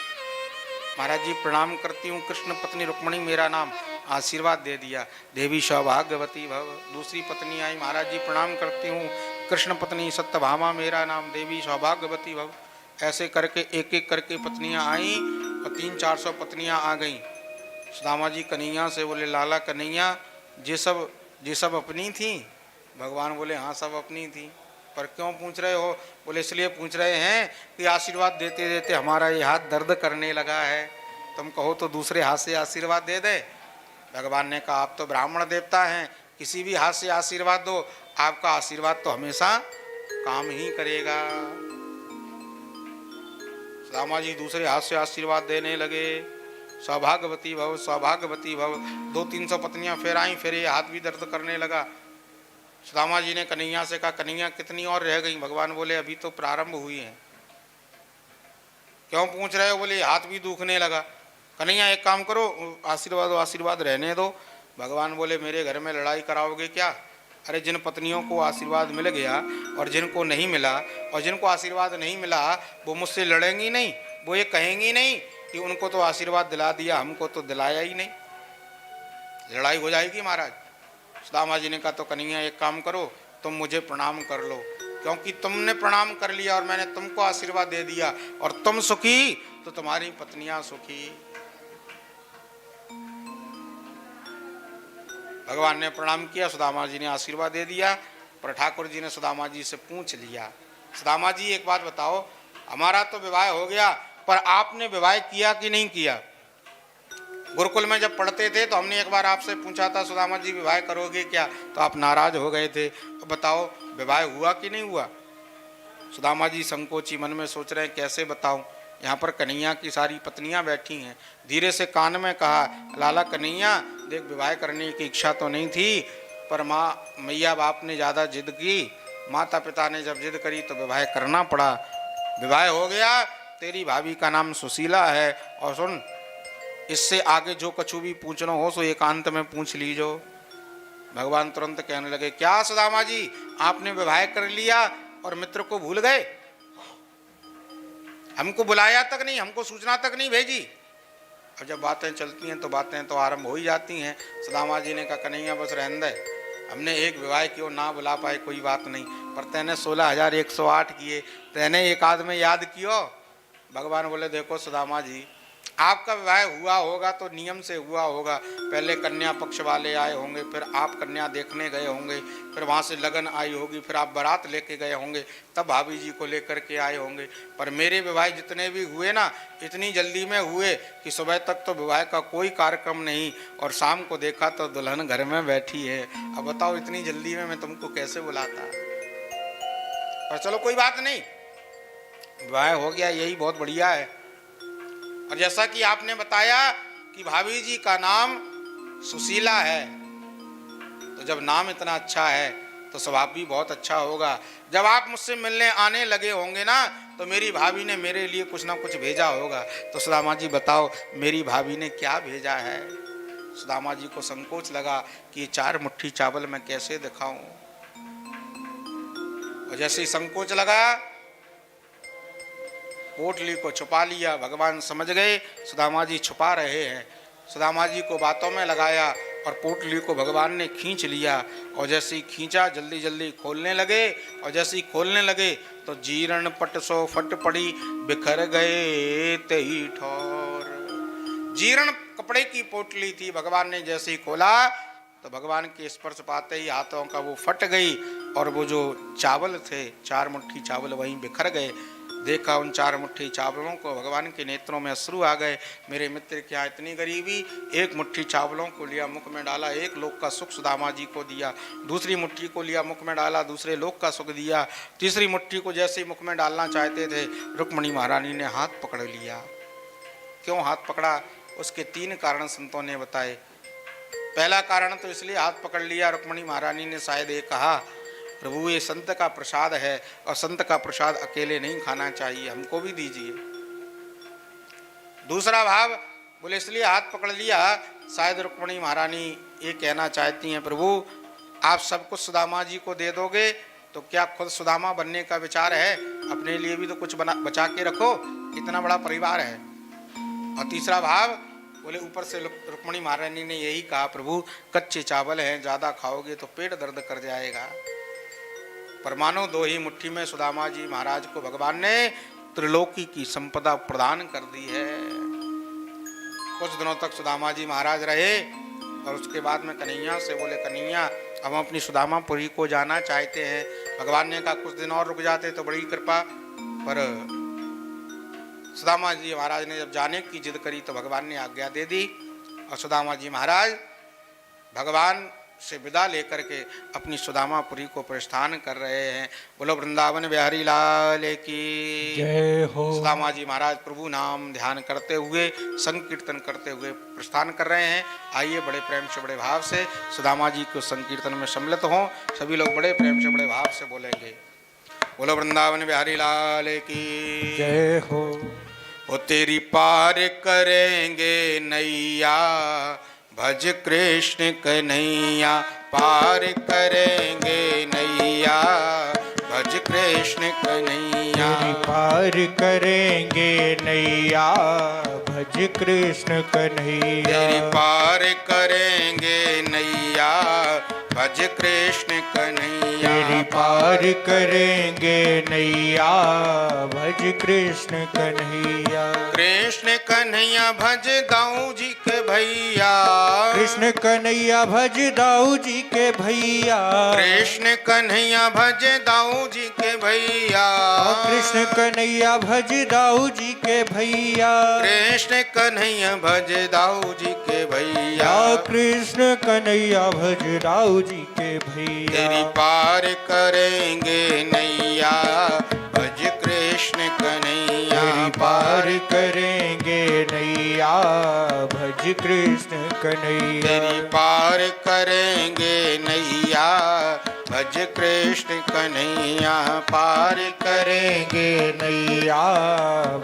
महाराज जी प्रणाम करती हूँ, कृष्ण पत्नी रुक्मिणी मेरा नाम, आशीर्वाद दे दिया, देवी सौभाग्यवती भव। दूसरी पत्नी आई, महाराज जी प्रणाम करती हूँ, कृष्ण पत्नी सत्यभामा मेरा नाम, देवी सौभाग्यवती भव। ऐसे करके एक एक करके पत्नियां आई और 300-400 पत्नियां आ गईं। सुदामा जी कन्हैया से बोले, लाला कन्हैया ये सब अपनी थी? भगवान बोले, हाँ सब अपनी थी। पर क्यों पूछ रहे हो? बोले, इसलिए पूछ रहे हैं कि आशीर्वाद देते देते हमारा ये हाथ दर्द करने लगा है, तुम कहो तो दूसरे हाथ से आशीर्वाद दे दे। भगवान ने कहा, आप तो ब्राह्मण देवता हैं, किसी भी हाथ से आशीर्वाद दो, आपका आशीर्वाद तो हमेशा काम ही करेगा। सुदामा जी दूसरे हाथ से आशीर्वाद देने लगे, सौभाग्यवती भव, सौभाग्यवती भव। 200-300 पत्नियां फिर आई, फिर ये हाथ भी दर्द करने लगा। सुदामा जी ने कन्हैया से कहा, कन्हैया कितनी और रह गई? भगवान बोले, अभी तो प्रारंभ हुई है। क्यों पूछ रहे हो? बोले, हाथ भी दुखने लगा। कन्हैया एक काम करो, आशीर्वाद रहने दो। भगवान बोले, मेरे घर में लड़ाई कराओगे क्या? अरे जिन पत्नियों को आशीर्वाद मिल गया और जिनको नहीं मिला, और जिनको आशीर्वाद नहीं मिला वो मुझसे लड़ेंगी नहीं, वो ये कहेंगी नहीं कि उनको तो आशीर्वाद दिला दिया, हमको तो दिलाया ही नहीं। लड़ाई हो जाएगी महाराज। सुदामा जी ने कहा तो कन्हैया एक काम करो, तुम मुझे प्रणाम कर लो, क्योंकि तुमने प्रणाम कर लिया और मैंने तुमको आशीर्वाद दे दिया, और तुम सुखी तो तुम्हारी पत्नियां सुखी। भगवान ने प्रणाम किया, सुदामा जी ने आशीर्वाद दे दिया, पर ठाकुर जी ने सुदामा जी से पूछ लिया, सुदामा जी एक बात बताओ, हमारा तो विवाह हो गया, पर आपने विवाह किया कि नहीं किया? गुरुकुल में जब पढ़ते थे तो हमने एक बार आपसे पूछा था, सुदामा जी विवाह करोगे क्या, तो आप नाराज हो गए थे। तो बताओ विवाह हुआ कि नहीं हुआ? सुदामा जी संकोची मन में सोच रहे हैं कैसे बताऊं, यहाँ पर कन्हैया की सारी पत्नियां बैठी हैं। धीरे से कान में कहा, लाला कन्हैया देख, विवाह करने की इच्छा तो नहीं थी, पर माँ मैया बाप ने ज़्यादा जिद की, माता पिता ने जब जिद करी तो विवाह करना पड़ा। विवाह हो गया, तेरी भाभी का नाम सुशीला है, और सुन, इससे आगे जो कछु भी पूछना हो सो एकांत में पूछ लीजो। भगवान तुरंत कहने लगे, क्या सुदामा जी आपने विवाह कर लिया और मित्र को भूल गए? हमको बुलाया तक नहीं, हमको सूचना तक नहीं भेजी। और जब बातें चलती हैं तो बातें तो आरंभ हो ही जाती हैं। सुदामा जी ने कहा, कन्हैया बस रहने दे, हमने एक विवाह क्यों ना बुला पाए कोई बात नहीं, पर तैने 16,108 किए, तैने एक आध में याद कियो। भगवान बोले, देखो सुदामा जी, आपका विवाह हुआ होगा तो नियम से हुआ होगा, पहले कन्या पक्ष वाले आए होंगे, फिर आप कन्या देखने गए होंगे, फिर वहाँ से लगन आई होगी, फिर आप बारात लेके गए होंगे, तब भाभी जी को लेकर के आए होंगे। पर मेरे विवाह जितने भी हुए ना, इतनी जल्दी में हुए कि सुबह तक तो विवाह का कोई कार्यक्रम नहीं, और शाम को देखा तो दुल्हन घर में बैठी है। अब बताओ इतनी जल्दी में मैं तुमको कैसे बुलाता? पर चलो कोई बात नहीं, विवाह हो गया, यही बहुत बढ़िया है। और जैसा कि आपने बताया कि भाभी जी का नाम सुशीला है, तो जब नाम इतना अच्छा है तो स्वभाव भी बहुत अच्छा होगा। जब आप मुझसे मिलने आने लगे होंगे ना, तो मेरी भाभी ने मेरे लिए कुछ ना कुछ भेजा होगा। तो सुदामा जी बताओ मेरी भाभी ने क्या भेजा है? सुदामा जी को संकोच लगा कि ये 4 मुट्ठी चावल मैं कैसे दिखाऊं। और जैसे ही संकोच लगा, पोटली को छुपा लिया। भगवान समझ गए सुदामा जी छुपा रहे हैं। सुदामा जी को बातों में लगाया और पोटली को भगवान ने खींच लिया। और जैसे ही खींचा, जल्दी जल्दी खोलने लगे, और जैसे ही खोलने लगे तो जीर्ण पट सो फट पड़ी, बिखर गए तेई ठौर। जीर्ण कपड़े की पोटली थी, भगवान ने जैसे ही खोला तो भगवान के स्पर्श पाते ही हाथों का वो फट गई, और वो जो चावल थे, 4 मुट्ठी चावल वहीं बिखर गए। देखा उन 4 मुट्ठी चावलों को, भगवान के नेत्रों में अश्रु आ गए। मेरे मित्र क्या इतनी गरीबी, 1 मुट्ठी चावलों को लिया, मुख में डाला, 1 लोक का सुख सुदामा जी को दिया। दूसरी मुट्ठी को लिया, मुख में डाला, दूसरे लोक का सुख दिया। तीसरी मुट्ठी को जैसे ही मुख में डालना चाहते थे, रुक्मणी महारानी ने हाथ पकड़ लिया। क्यों हाथ पकड़ा? उसके 3 कारण संतों ने बताए। पहला कारण तो इसलिए हाथ पकड़ लिया, रुक्मणी महारानी ने शायद ये कहा, प्रभु ये संत का प्रसाद है, और संत का प्रसाद अकेले नहीं खाना चाहिए, हमको भी दीजिए। दूसरा भाव, बोले इसलिए हाथ पकड़ लिया, शायद रुक्मणी महारानी ये कहना चाहती हैं, प्रभु आप सब कुछ सुदामा जी को दे दोगे तो क्या खुद सुदामा बनने का विचार है? अपने लिए भी तो कुछ बचा के रखो, इतना बड़ा परिवार है। और तीसरा भाव, बोले ऊपर से रुक्मणी महारानी ने यही कहा, प्रभु कच्चे चावल हैं, ज़्यादा खाओगे तो पेट दर्द कर जाएगा। पर मानो 2 ही मुट्ठी में सुदामा जी महाराज को भगवान ने त्रिलोकी की संपदा प्रदान कर दी है। कुछ दिनों तक सुदामा जी महाराज रहे, और उसके बाद में कन्हैया से बोले, कन्हैया हम अपनी सुदामापुरी को जाना चाहते हैं। भगवान ने कहा कुछ दिन और रुक जाते तो बड़ी कृपा। पर सुदामा जी महाराज ने जब जाने की जिद करी तो भगवान ने आज्ञा दे दी, और सुदामा जी महाराज भगवान से विदा लेकर के अपनी सुदामापुरी को प्रस्थान कर रहे हैं। बोलो वृंदावन बिहारी लाल की जय हो। सुदामा जी महाराज प्रभु नाम ध्यान करते हुए, संकीर्तन करते हुए प्रस्थान कर रहे हैं। आइए बड़े प्रेम से, बड़े भाव से सुदामा जी को संकीर्तन में सम्मिलित हों। सभी लोग बड़े प्रेम से, बड़े भाव से बोलेंगे, बोलो वृंदावन बिहारी लाल की जय हो। ओ तेरी पार करेंगे नैया, भज कृष्ण कन्हैया, पार करेंगे नैया, भज कृष्ण कन्हैया। तेरी पार करेंगे नैया, भज कृष्ण कन्हैया। तेरी पार करेंगे नैया, भज कृष्ण कन्हैया तेरी पार करेंगे नैया भज कृष्ण कन्हैया। कृष्ण कन्हैया भज दाऊ जी के भैया कृष्ण कन्हैया भज दाऊ जी के भैया। कृष्ण कन्हैया भज दाऊ जी के भैया कृष्ण कन्हैया भज दाऊ जी के भैया। कृष्ण कन्हैया भज दाऊ जी के भैया कृष्ण कन्हैया भज दाऊ जी के भैया। तेरी पार करेंगे नैया भज कृष्ण कन्हैया तेरी पार करेंगे नैया भज कृष्ण कन्हैया। तेरी पार करेंगे नैया भज कृष्ण कन्हैया पार करेंगे नैया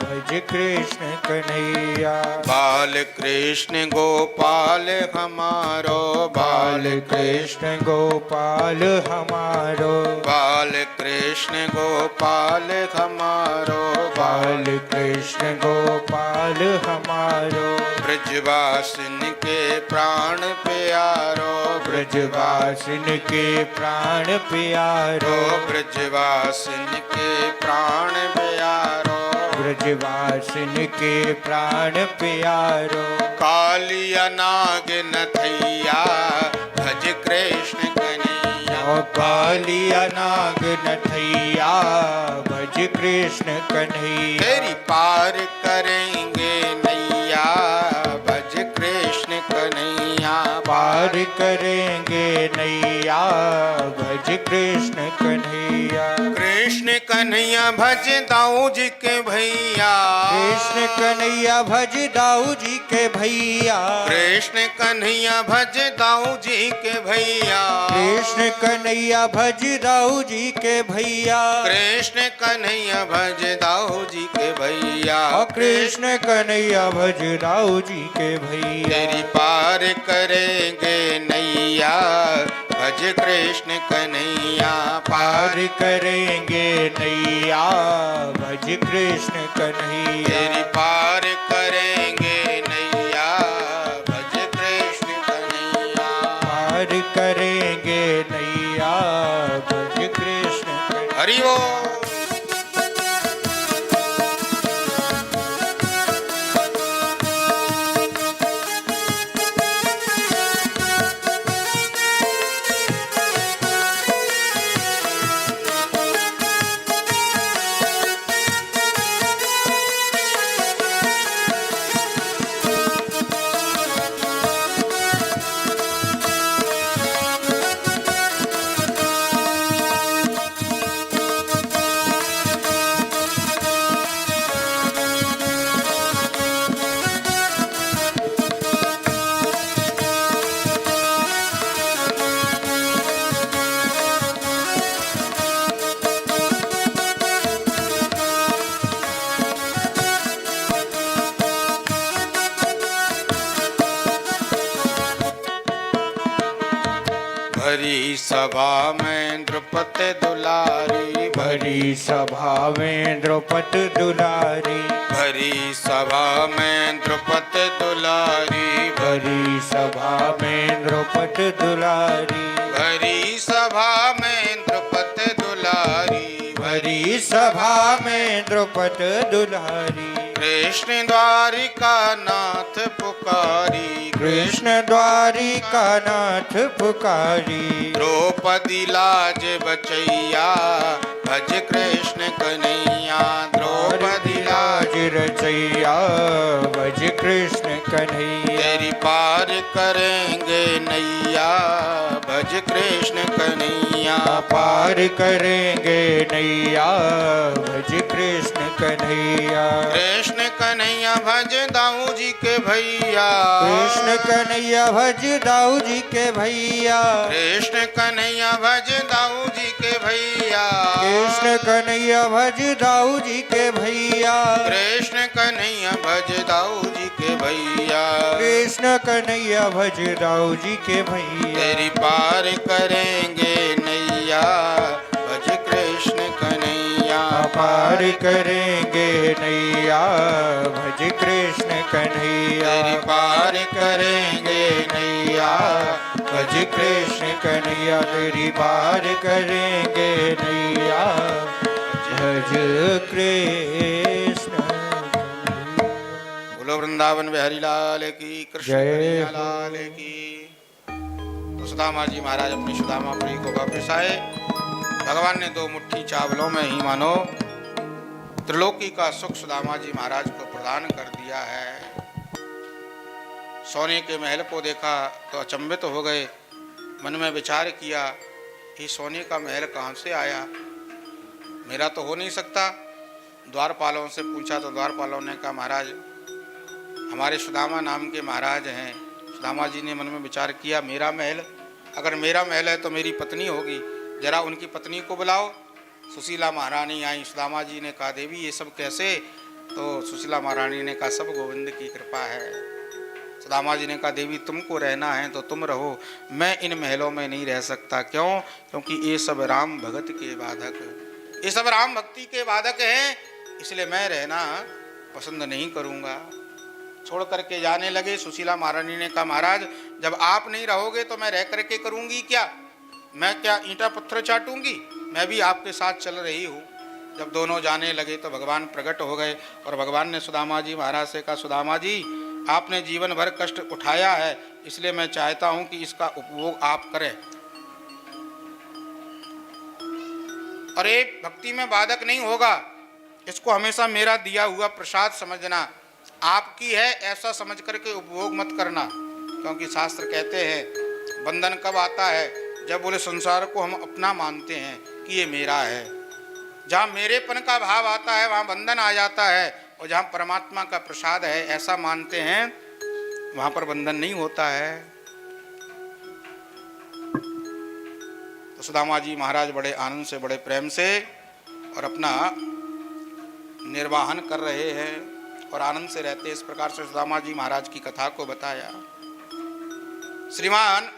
भज कृष्ण कन्हैया। बाल कृष्ण गोपाल हमारो बाल कृष्ण गोपाल हमारो। बाल कृष्ण गोपाल हमारो बाल कृष्ण गोपाल हमारो। ब्रजवासिन के प्राण प्यारो ब्रजवासिन के प्राण प्यारो। ब्रजवासिन के प्राण प्यारो ब्रजवासिन के प्राण प्यारो। कालिया नाग नथैया भज कृष्ण कन्हैया कालिया नाग नथैया भज कृष्ण कन्हैया। तेरी पार करेंगे नैया भज कृष्ण कन्हैया पार करेंगे नैया भज कृष्ण कन्हैया। कृष्ण कन्हैया भज दाऊ जी के भैया कृष्ण कन्हैया भज दाऊ जी के भैया। कृष्ण कन्हैया भज दाऊ जी के भैया कृष्ण कन्हैया भज दाऊ जी के भैया। कृष्ण कन्हैया भज दाऊ जी के भैया कृष्ण कन्हैया भज दाऊ जी के भैया। तेरी पार करेंगे नैया भज कृष्ण कन्हैया पार करेंगे नैया भज कृष्ण कन्हैया। तेरी पार करेंगे नैया भज कृष्ण कन्हैया पार करेंगे नैया भज कृष्ण कन्हैया। हरि बोल। भरी सभा में द्रौपदी दुलारी भरी सभा में द्रौपदी दुलारी। भरी सभा में द्रौपदी दुलारी भरी सभा में द्रौपदी दुलारी। भरी सभा में द्रौपदी दुलारी भरी सभा में द्रौपदी दुलारी। कृष्ण द्वारिका नाथ पुकारी कृष्ण द्वारिका नाथ पुकारी। द्रौपदी लाज बचैया भज कृष्ण कन्हैया द्रौपदी लाज लाज रचैया भज कृष्ण कन्हैया। तेरी पार करेंगे नैया भज कृष्ण कन्हैया पार करेंगे नैया भज कृष्ण कन्हैया। कृष्ण कन्हैया भज दाऊ जी के भैया कृष्ण कन्हैया भज दाऊ जी के भैया। कृष्ण कन्हैया भज दाऊ जी के भैया कृष्ण कन्हैया भज दाऊ जी के भैया। कृष्ण कन्हैया भज दाऊ जी के भैया कृष्ण कन्हैया भज दाऊ जी के भैया। तेरी पार करेंगे नैया भज कृष्ण कन्हैया पार करेंगे नैया भज कृष्ण कन्हैया। तेरी पार करेंगे नैया भज भज कृष्ण कन्हैया तेरी पार करेंगे नैया भज कृष्ण। बोलो वृंदावन बिहारी लाल की, कृष्ण जय कन्हैया लाल की। तो सुदामा जी महाराज अपनी सुदामा पुरी को वापस आए। भगवान ने दो मुट्ठी चावलों में ही मानो त्रिलोकी का सुख सुदामा जी महाराज को प्रदान कर दिया है। सोने के महल को देखा तो अचंभित हो गए। मन में विचार किया, ये सोने का महल कहाँ से आया, मेरा तो हो नहीं सकता। द्वारपालों से पूछा तो द्वारपालों ने कहा, महाराज हमारे सुदामा नाम के महाराज हैं। सुदामा जी ने मन में विचार किया, मेरा महल, अगर मेरा महल है तो मेरी पत्नी होगी, जरा उनकी पत्नी को बुलाओ। सुशीला महारानी आई। सुदामा जी ने कहा, देवी ये सब कैसे? तो सुशीला महारानी ने कहा, सब गोविंद की कृपा है। सुदामा जी ने कहा, देवी तुमको रहना है तो तुम रहो, मैं इन महलों में नहीं रह सकता। क्यों? क्योंकि ये सब राम भगत के बाधक, ये सब राम भक्ति के बाधक हैं, इसलिए मैं रहना पसंद नहीं करूँगा। छोड़ करके जाने लगे। सुशीला महारानी ने कहा, महाराज जब आप नहीं रहोगे तो मैं रह करके करूँगी क्या? मैं क्या ईंटा पत्थर चाटूंगी? मैं भी आपके साथ चल रही हूँ। जब दोनों जाने लगे तो भगवान प्रकट हो गए और भगवान ने सुदामा जी महाराज से कहा, सुदामा जी आपने जीवन भर कष्ट उठाया है, इसलिए मैं चाहता हूँ कि इसका उपभोग आप करें। और एक भक्ति में बाधक नहीं होगा, इसको हमेशा मेरा दिया हुआ प्रसाद समझना, आपकी है ऐसा समझ करके उपभोग मत करना। क्योंकि शास्त्र कहते हैं बंधन कब आता है? जब बोले संसार को हम अपना मानते हैं कि ये मेरा है। जहाँ मेरेपन का भाव आता है वहाँ बंधन आ जाता है, और जहाँ परमात्मा का प्रसाद है ऐसा मानते हैं वहाँ पर बंधन नहीं होता है। तो सुदामा जी महाराज बड़े आनंद से, बड़े प्रेम से और अपना निर्वाहन कर रहे हैं और आनंद से रहते। इस प्रकार से सुदामा जी महाराज की कथा को बताया। श्रीमान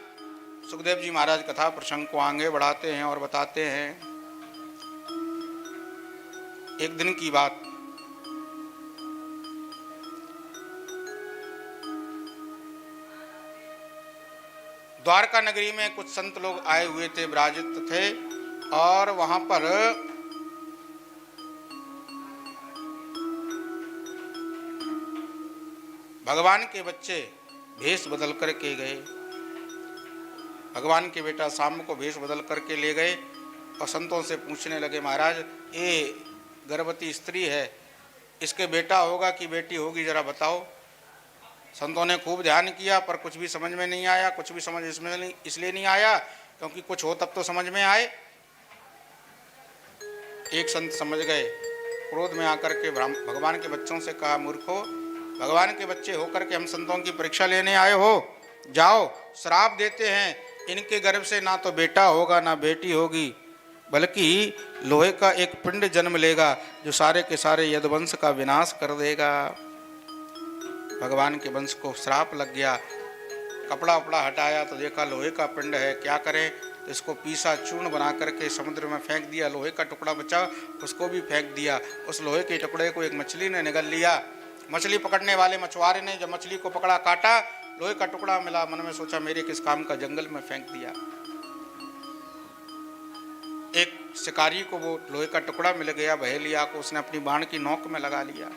सुखदेव जी महाराज कथा प्रसंग को आगे बढ़ाते हैं और बताते हैं, एक दिन की बात। द्वारका नगरी में कुछ संत लोग आए हुए थे, विराजित थे, और वहां पर भगवान के बच्चे भेष बदल करके गए। भगवान के बेटा शाम को भेष बदल करके ले गए और संतों से पूछने लगे, महाराज ये गर्भवती स्त्री है, इसके बेटा होगा कि बेटी होगी, जरा बताओ। संतों ने खूब ध्यान किया पर कुछ भी समझ में नहीं आया। कुछ भी समझ इसमें इसलिए नहीं आया क्योंकि कुछ हो तब तो समझ में आए। एक संत समझ गए, क्रोध में आकर के भगवान के बच्चों से कहा, मूर्खो, भगवान के बच्चे होकर के हम संतों की परीक्षा लेने आए हो? जाओ, श्राप देते हैं, इनके गर्भ से ना तो बेटा होगा ना बेटी होगी, बल्कि लोहे का एक पिंड जन्म लेगा जो सारे के सारे यदुवंश का विनाश कर देगा। भगवान के वंश को श्राप लग गया। कपड़ा उपड़ा हटाया तो देखा लोहे का पिंड है। क्या करें? तो इसको पीसा, चूर्ण बना करके समुद्र में फेंक दिया। लोहे का टुकड़ा बचा, उसको भी फेंक दिया। उस लोहे के टुकड़े को एक मछली ने निगल लिया। मछली पकड़ने वाले मछुआरे ने जब मछली को पकड़ा, काटा, लोहे का टुकड़ा मिला। मन में सोचा, मेरे किस काम का, जंगल में फेंक दिया। एक शिकारी को वो लोहे का टुकड़ा मिल गया, बहेलिया को, उसने अपनी बाण की नोक में लगा लिया।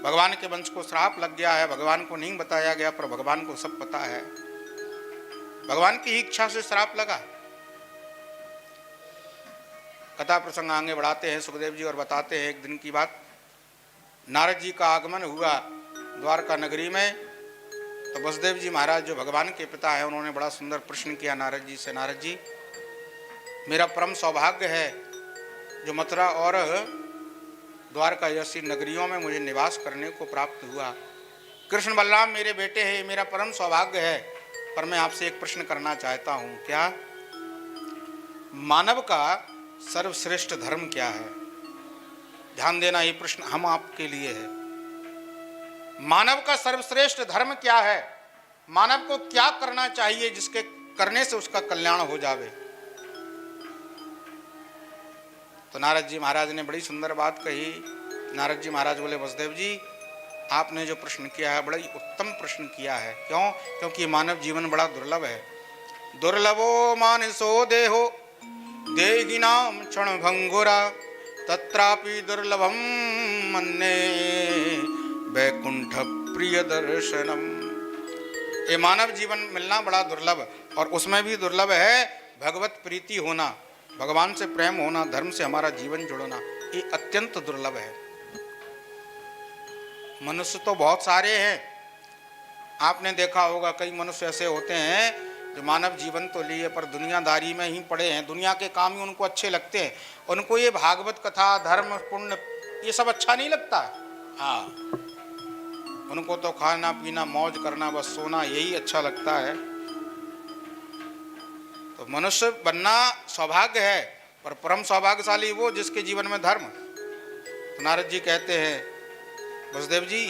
भगवान के वंश को श्राप लग गया है। भगवान को नहीं बताया गया पर भगवान को सब पता है। भगवान की इच्छा से श्राप लगा। कथा प्रसंग आगे बढ़ाते हैं सुखदेव जी और बताते हैं, एक दिन की बात। नारद जी का आगमन हुआ द्वारका नगरी में। तो वसुदेव जी महाराज जो भगवान के पिता हैं, उन्होंने बड़ा सुंदर प्रश्न किया नारद जी से, नारद जी मेरा परम सौभाग्य है जो मथुरा और द्वारका जैसी नगरियों में मुझे निवास करने को प्राप्त हुआ। कृष्ण बलराम मेरे बेटे हैं, मेरा परम सौभाग्य है, पर मैं आपसे एक प्रश्न करना चाहता हूं। क्या? मानव का सर्वश्रेष्ठ धर्म क्या है? ध्यान देना, ये प्रश्न हम आपके लिए है। मानव का सर्वश्रेष्ठ धर्म क्या है? मानव को क्या करना चाहिए जिसके करने से उसका कल्याण हो जावे? तो नारद जी महाराज ने बड़ी सुंदर बात कही। नारद जी महाराज बोले, वसुदेव जी आपने जो प्रश्न किया है बड़ा ही उत्तम प्रश्न किया है। क्यों? क्योंकि मानव जीवन बड़ा दुर्लभ है। दुर्लभो मानसो देहो देहिनाम क्षण भंगुरा तत्रापि दुर्लभम मन्ये वैकुंठ प्रिय दर्शनम। ये मानव जीवन मिलना बड़ा दुर्लभ, और उसमें भी दुर्लभ है भगवत प्रीति होना, भगवान से प्रेम होना, धर्म से हमारा जीवन जुड़ना, ये अत्यंत दुर्लभ है। मनुष्य तो बहुत सारे हैं, आपने देखा होगा कई मनुष्य ऐसे होते हैं जो मानव जीवन तो लिए पर दुनियादारी में ही पड़े हैं, दुनिया के काम ही उनको अच्छे लगते हैं, उनको ये भागवत कथा, धर्म, पुण्य ये सब अच्छा नहीं लगता। हाँ, उनको तो खाना पीना मौज करना, बस सोना, यही अच्छा लगता है। तो मनुष्य बनना सौभाग्य है, पर परम सौभाग्यशाली वो जिसके जीवन में धर्म। तो नारद जी कहते हैं वसुदेव जी,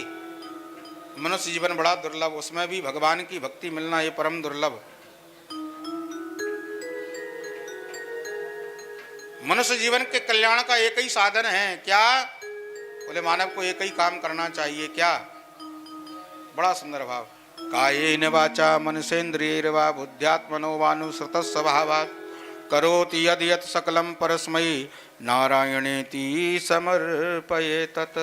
मनुष्य जीवन बड़ा दुर्लभ, उसमें भी भगवान की भक्ति मिलना ये परम दुर्लभ। मनुष्य जीवन के कल्याण का एक ही साधन है, क्या? बोले मानव को एक ही काम करना चाहिए, क्या? बड़ा सुंदर भाव। कायेन वाचा मनसेन्द्रियैर्वा बुद्ध्यात्मनो वानुसृतः स्वभावात् करोति यद् यत् सकलं परस्मै नारायणेति समर्पयेतत्।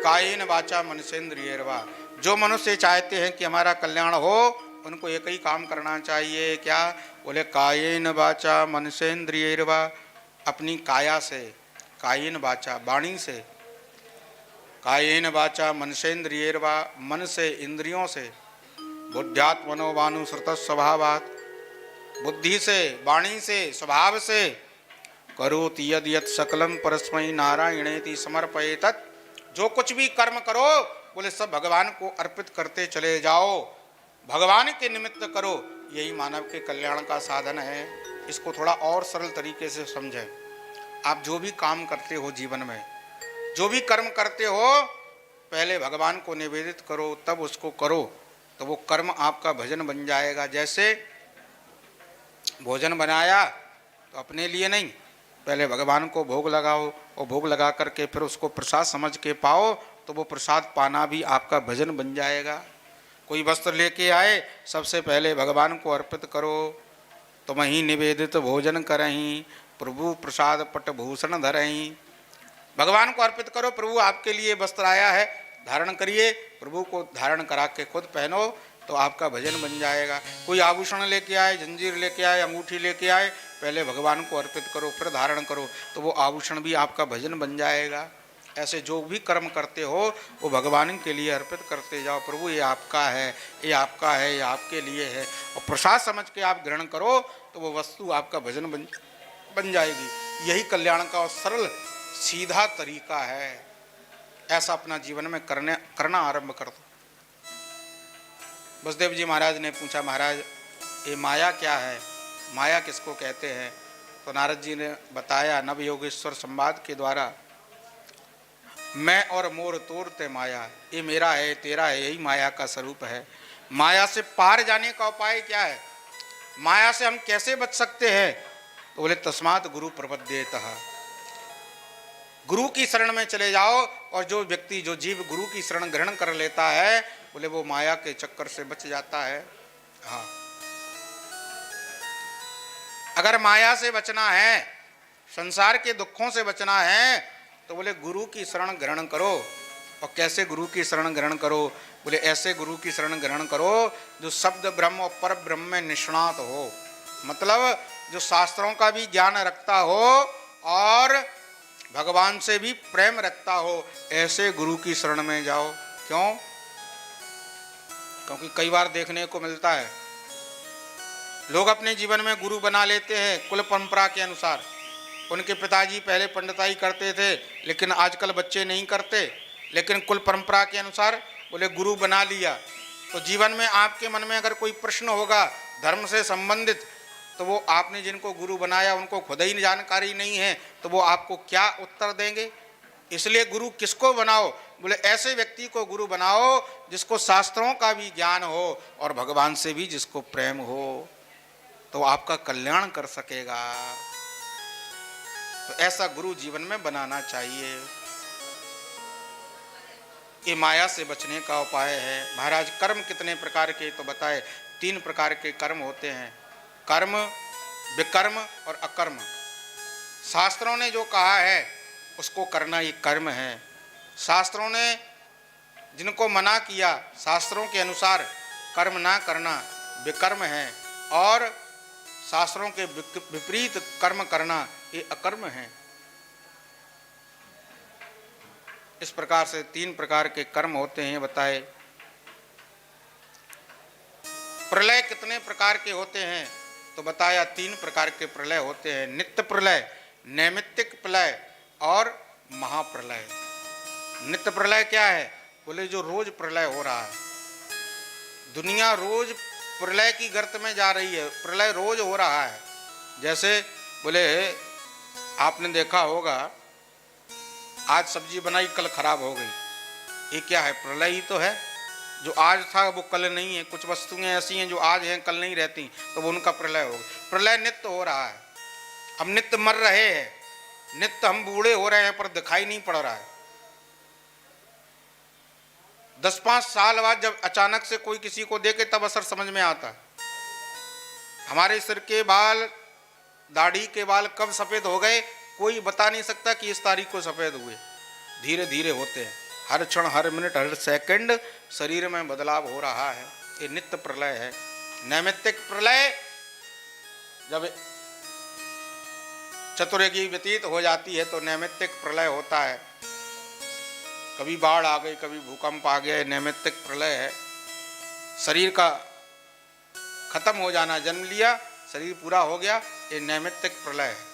कायेन वाचा मनसेन्द्रियैर्वा, जो मनुष्य चाहते हैं कि हमारा कल्याण हो उनको एक ही काम करना चाहिए, क्या? बोले कायेन वाचा मनसेन्द्रियैर्वा, अपनी काया से, कायेन वाचा वाणी से, कायेन वाचा मनसेन्द्रियैर्वा मन से, इंद्रियों से, बुद्ध्यात्मनो वानुसृतः स्वभावात् बुद्धि से, वाणी से, स्वभाव से, करोति यद् यत् सकलं परस्मै नारायणेति समर्पयेतत्, जो कुछ भी कर्म करो बोले सब भगवान को अर्पित करते चले जाओ, भगवान के निमित्त करो, यही मानव के कल्याण का साधन है। इसको थोड़ा और सरल तरीके से समझें। आप जो भी काम करते हो जीवन में, जो भी कर्म करते हो, पहले भगवान को निवेदित करो, तब उसको करो, तो वो कर्म आपका भजन बन जाएगा। जैसे भोजन बनाया तो अपने लिए नहीं, पहले भगवान को भोग लगाओ, और भोग लगा करके फिर उसको प्रसाद समझ के पाओ, तो वो प्रसाद पाना भी आपका भजन बन जाएगा। कोई वस्त्र लेके आए, सबसे पहले भगवान को अर्पित करो, तुम ही निवेदित भोजन करहीं, प्रभु प्रसाद पट भूषण धरहीं। भगवान को अर्पित करो, प्रभु आपके लिए वस्त्र आया है, धारण करिए, प्रभु को धारण करा के खुद पहनो, तो आपका भजन बन जाएगा। कोई आभूषण लेके आए, जंजीर लेके आए, अंगूठी लेके आए, पहले भगवान को अर्पित करो, फिर धारण करो, तो वो आभूषण भी आपका भजन बन जाएगा। ऐसे जो भी कर्म करते हो वो भगवान के लिए अर्पित करते जाओ, प्रभु ये आपका है, ये आपका है, ये आपके लिए है, और प्रसाद समझ के आप ग्रहण करो, तो वो वस्तु आपका भजन बन जाएगी। यही कल्याण का सरल सीधा तरीका है। ऐसा अपना जीवन में करना आरंभ कर दो। वसुदेव जी महाराज ने पूछा, महाराज ये माया क्या है, माया किसको कहते हैं? तो नारद जी ने बताया नव योगेश्वर संवाद के द्वारा, मैं और मोर तोर ते माया, ये मेरा है, तेरा है, यही माया का स्वरूप है। माया से पार जाने का उपाय क्या है, माया से हम कैसे बच सकते हैं? तो बोले तस्मात् गुरु प्रपद्येतः, गुरु की शरण में चले जाओ। और जो व्यक्ति, जो जीव गुरु की शरण ग्रहण कर लेता है, बोले वो माया के चक्कर से बच जाता है। हाँ, अगर माया से बचना है, संसार के दुखों से बचना है, तो बोले गुरु की शरण ग्रहण करो। और कैसे गुरु की शरण ग्रहण करो? बोले ऐसे गुरु की शरण ग्रहण करो जो शब्द ब्रह्म और पर ब्रह्म में निष्णात हो, मतलब जो शास्त्रों का भी ज्ञान रखता हो और भगवान से भी प्रेम रखता हो, ऐसे गुरु की शरण में जाओ। क्यों? क्योंकि कई बार देखने को मिलता है लोग अपने जीवन में गुरु बना लेते हैं कुल परंपरा के अनुसार। उनके पिताजी पहले पंडिताई करते थे, लेकिन आजकल बच्चे नहीं करते, लेकिन कुल परंपरा के अनुसार बोले गुरु बना लिया। तो जीवन में आपके मन में अगर कोई प्रश्न होगा धर्म से संबंधित, तो वो आपने जिनको गुरु बनाया उनको खुद ही जानकारी नहीं है, तो वो आपको क्या उत्तर देंगे? इसलिए गुरु किसको बनाओ? बोले ऐसे व्यक्ति को गुरु बनाओ जिसको शास्त्रों का भी ज्ञान हो और भगवान से भी जिसको प्रेम हो, तो आपका कल्याण कर सकेगा। तो ऐसा गुरु जीवन में बनाना चाहिए। ये माया से बचने का उपाय है। महाराज कर्म कितने प्रकार के, तो बताए 3 प्रकार के कर्म होते हैं, कर्म, विकर्म और अकर्म। शास्त्रों ने जो कहा है उसको करना ये कर्म है। शास्त्रों ने जिनको मना किया शास्त्रों के अनुसार कर्म ना करना विकर्म है, और शास्त्रों के विपरीत कर्म करना ये अकर्म है। इस प्रकार से 3 प्रकार के कर्म होते हैं बताए। प्रलय कितने प्रकार के होते हैं, तो बताया 3 प्रकार के प्रलय होते हैं, नित्य प्रलय, नैमित्तिक प्रलय और महाप्रलय। नित्य प्रलय क्या है, बोले जो रोज प्रलय हो रहा है। दुनिया रोज प्रलय की गर्त में जा रही है, प्रलय रोज हो रहा है। जैसे बोले आपने देखा होगा, आज सब्जी बनाई कल खराब हो गई, ये क्या है, प्रलय ही तो है। जो आज था वो कल नहीं है। कुछ वस्तुएं ऐसी हैं जो आज हैं कल नहीं रहती, तो वो उनका प्रलय हो गया। प्रलय नित्य हो रहा है। हम नित्य मर रहे हैं, नित्य हम बूढ़े हो रहे हैं, पर दिखाई नहीं पड़ रहा है। 10-5 साल बाद जब अचानक से कोई किसी को देखे तब असर समझ में आता है। हमारे सिर के बाल, दाढ़ी के बाल कब सफेद हो गए कोई बता नहीं सकता कि इस तारीख को सफेद हुए। धीरे धीरे होते हैं, हर क्षण, हर मिनट, हर सेकंड शरीर में बदलाव हो रहा है। ये नित्य प्रलय है। नैमित्तिक प्रलय जब चतुर्युगी व्यतीत हो जाती है तो नैमित्तिक प्रलय होता है। कभी बाढ़ आ गई, कभी भूकंप आ गया, नैमित्तिक प्रलय है। शरीर का खत्म हो जाना, जन्म लिया शरीर पूरा हो गया, ये नैमित्तिक प्रलय है।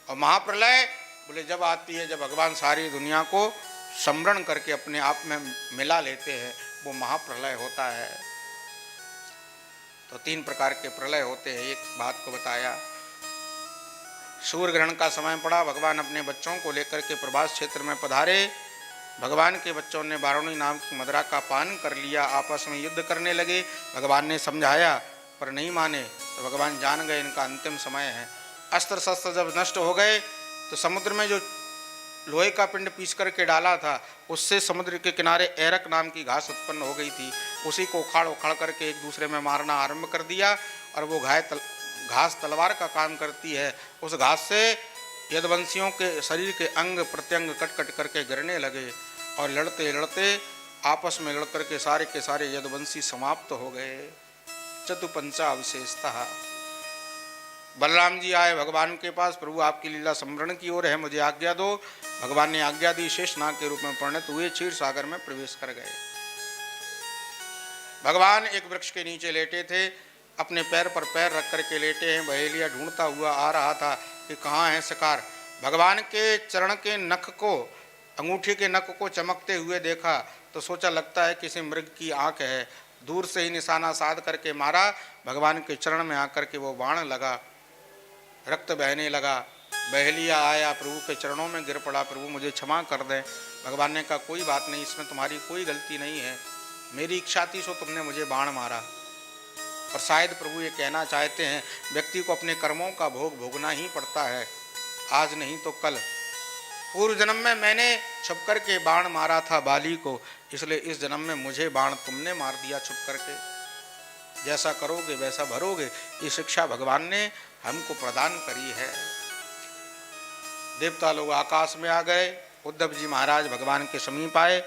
और महाप्रलय बोले जब आती है, जब भगवान सारी दुनिया को समरण करके अपने आप में मिला लेते हैं, वो महाप्रलय होता है। तो 3 प्रकार के प्रलय होते हैं। एक बात को बताया, सूर्य ग्रहण का समय पड़ा, भगवान अपने बच्चों को लेकर के प्रभास क्षेत्र में पधारे। भगवान के बच्चों ने वारुणी नाम की मदिरा का पान कर लिया, आपस में युद्ध करने लगे। भगवान ने समझाया पर नहीं माने, तो भगवान जान गए इनका अंतिम समय है। अस्त्र शस्त्र जब नष्ट हो गए तो समुद्र में जो लोहे का पिंड पीस करके डाला था, उससे समुद्र के किनारे एरक नाम की घास उत्पन्न हो गई थी। उसी को उखाड़ उखाड़ करके एक दूसरे में मारना आरंभ कर दिया, और वो घास तलवार का काम करती है। उस घास से यदुवंशियों के शरीर के अंग प्रत्यंग कट कट करके गिरने लगे, और लड़ते लड़ते आपस में लड़ करके सारे के सारे यदुवंशी समाप्त हो गए। चतुपंचा अवशेषतः। बलराम जी आए भगवान के पास, प्रभु आपकी लीला स्मरण की ओर है, मुझे आज्ञा दो। भगवान ने आज्ञा दी, शेषनाग के रूप में परिणत हुए, क्षीर सागर में प्रवेश कर गए। भगवान एक वृक्ष के नीचे लेटे थे, अपने पैर पर पैर रख करके लेटे हैं। बहेलिया ढूंढता हुआ आ रहा था कि कहाँ है शिकार। भगवान के चरण के नख को, अंगूठी के नख को चमकते हुए देखा तो सोचा लगता है किसी मृग की आंख है। दूर से ही निशाना साध करके मारा, भगवान के चरण में आकर के वो बाण लगा, रक्त बहने लगा। बहेलिया आया, प्रभु के चरणों में गिर पड़ा, प्रभु मुझे क्षमा कर दें। भगवान ने कहा कोई बात नहीं, इसमें तुम्हारी कोई गलती नहीं है, मेरी इच्छा थी सो तुमने मुझे बाण मारा। और शायद प्रभु ये कहना चाहते हैं व्यक्ति को अपने कर्मों का भोग भोगना ही पड़ता है, आज नहीं तो कल। पूर्व जन्म में मैंने छुप करके बाण मारा था बाली को, इसलिए इस जन्म में मुझे बाण तुमने मार दिया छुप करके। जैसा करोगे वैसा भरोगे, ये शिक्षा भगवान ने हमको प्रदान करी है। देवता लोग आकाश में आ गए, उद्धव जी महाराज भगवान के समीप आए,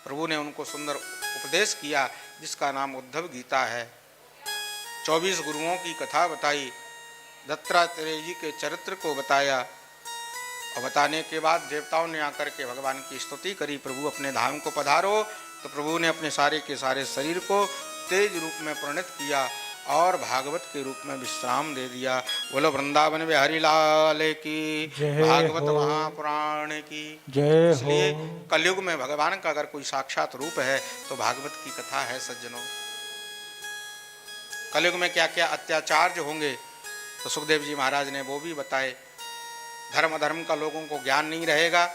प्रभु ने उनको सुंदर उपदेश किया जिसका नाम उद्धव गीता है। 24 गुरुओं की कथा बताई, दत्तात्रेय जी के चरित्र को बताया, और बताने के बाद देवताओं ने आकर के भगवान की स्तुति करी, प्रभु अपने धाम को पधारो। तो प्रभु ने अपने सारे के सारे शरीर को तेज रूप में परिणत किया और भागवत के रूप में विश्राम दे दिया। बोलो वृंदावन बिहारी लाल की, भागवत महापुराण की जय। इसलिए कलयुग में भगवान का अगर कोई साक्षात रूप है तो भागवत की कथा है सज्जनों। कलयुग में क्या क्या अत्याचार जो होंगे तो सुखदेव जी महाराज ने वो भी बताए। धर्म अधर्म का लोगों को ज्ञान नहीं रहेगा।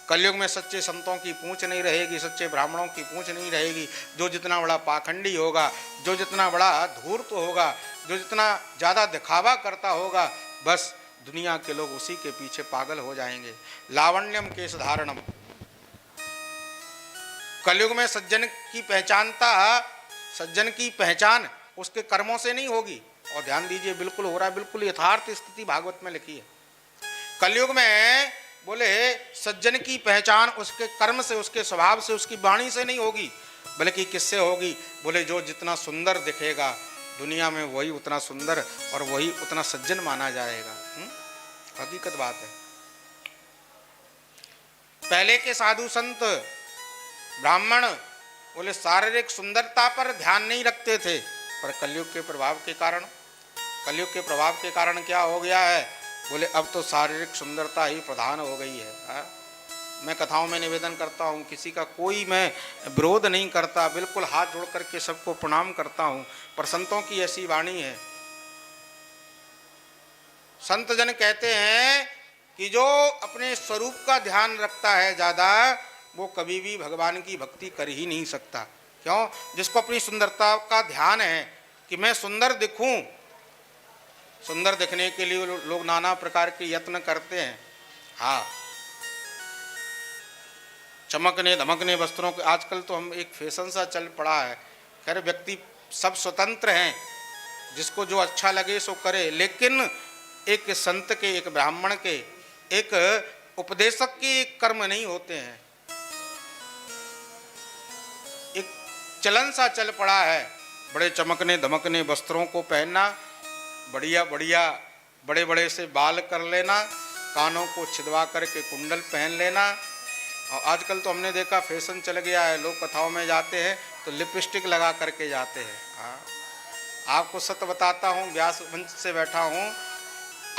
कलयुग में सच्चे संतों की पूंछ नहीं रहेगी, सच्चे ब्राह्मणों की पूंछ नहीं रहेगी। जो जितना बड़ा पाखंडी होगा, जो जितना बड़ा धूर्त होगा, जो जितना ज़्यादा दिखावा करता होगा, बस दुनिया के लोग उसी के पीछे पागल हो जाएंगे। लावण्यम केश धारणम, कलयुग में सज्जन की पहचान उसके कर्मों से नहीं होगी। और ध्यान दीजिए, बिल्कुल हो रहा है, बिल्कुल यथार्थ स्थिति भागवत में लिखी है। कलयुग में बोले सज्जन की पहचान उसके कर्म से, उसके स्वभाव से, उसकी वाणी से नहीं होगी, बल्कि किससे होगी? बोले जो जितना सुंदर दिखेगा दुनिया में वही उतना सुंदर और वही उतना सज्जन माना जाएगा। हकीकत बात है। पहले के साधु संत ब्राह्मण बोले शारीरिक सुंदरता पर ध्यान नहीं रखते थे, पर कलयुग के प्रभाव के कारण क्या हो गया है? बोले अब तो शारीरिक सुंदरता ही प्रधान हो गई है। मैं कथाओं में निवेदन करता हूँ, किसी का कोई मैं विरोध नहीं करता, बिल्कुल हाथ जोड़ करके सबको प्रणाम करता हूँ, पर संतों की ऐसी वाणी है। संत जन कहते हैं कि जो अपने स्वरूप का ध्यान रखता है ज़्यादा, वो कभी भी भगवान की भक्ति कर ही नहीं सकता। क्यों? जिसको अपनी सुंदरता का ध्यान है कि मैं सुंदर दिखूं, सुंदर दिखने के लिए लोग नाना प्रकार के यत्न करते हैं। हाँ, चमकने धमकने वस्त्रों के, आजकल तो हम एक फैशन सा चल पड़ा है। खैर व्यक्ति सब स्वतंत्र हैं, जिसको जो अच्छा लगे सो करे, लेकिन एक संत के, एक ब्राह्मण के, एक उपदेशक के एक कर्म नहीं होते हैं। एक चलन सा चल पड़ा है, बड़े चमकने धमकने वस्त्रों को पहनना, बढ़िया बढ़िया बड़े बड़े से बाल कर लेना, कानों को छिदवा करके कुंडल पहन लेना। और आजकल तो हमने देखा फैशन चल गया है, लोग कथाओं में जाते हैं तो लिपस्टिक लगा करके जाते हैं। हाँ, आपको सत्य बताता हूँ, व्यास मंच से बैठा हूँ,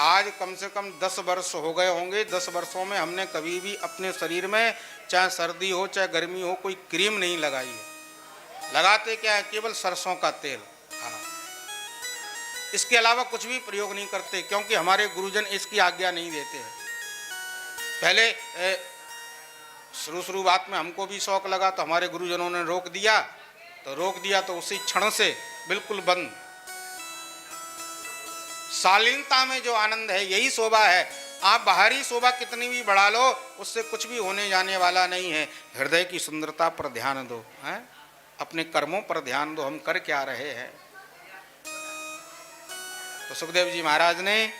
आज कम से कम 10 वर्ष हो गए होंगे। 10 वर्षों में हमने कभी भी अपने शरीर में, चाहे सर्दी हो चाहे गर्मी हो, कोई क्रीम नहीं लगाई है। लगाते क्या है? केवल सरसों का तेल। हाँ, इसके अलावा कुछ भी प्रयोग नहीं करते, क्योंकि हमारे गुरुजन इसकी आज्ञा नहीं देते हैं। पहले शुरुआत में हमको भी शौक लगा तो हमारे गुरुजनों ने रोक दिया तो उसी क्षण से बिल्कुल बंद। शालीनता में जो आनंद है यही शोभा है। आप बाहरी शोभा कितनी भी बढ़ा लो, उससे कुछ भी होने जाने वाला नहीं है। हृदय की सुंदरता पर ध्यान दो, हैं? अपने कर्मों पर ध्यान दो, हम कर क्या रहे हैं। तो सुखदेव जी महाराज ने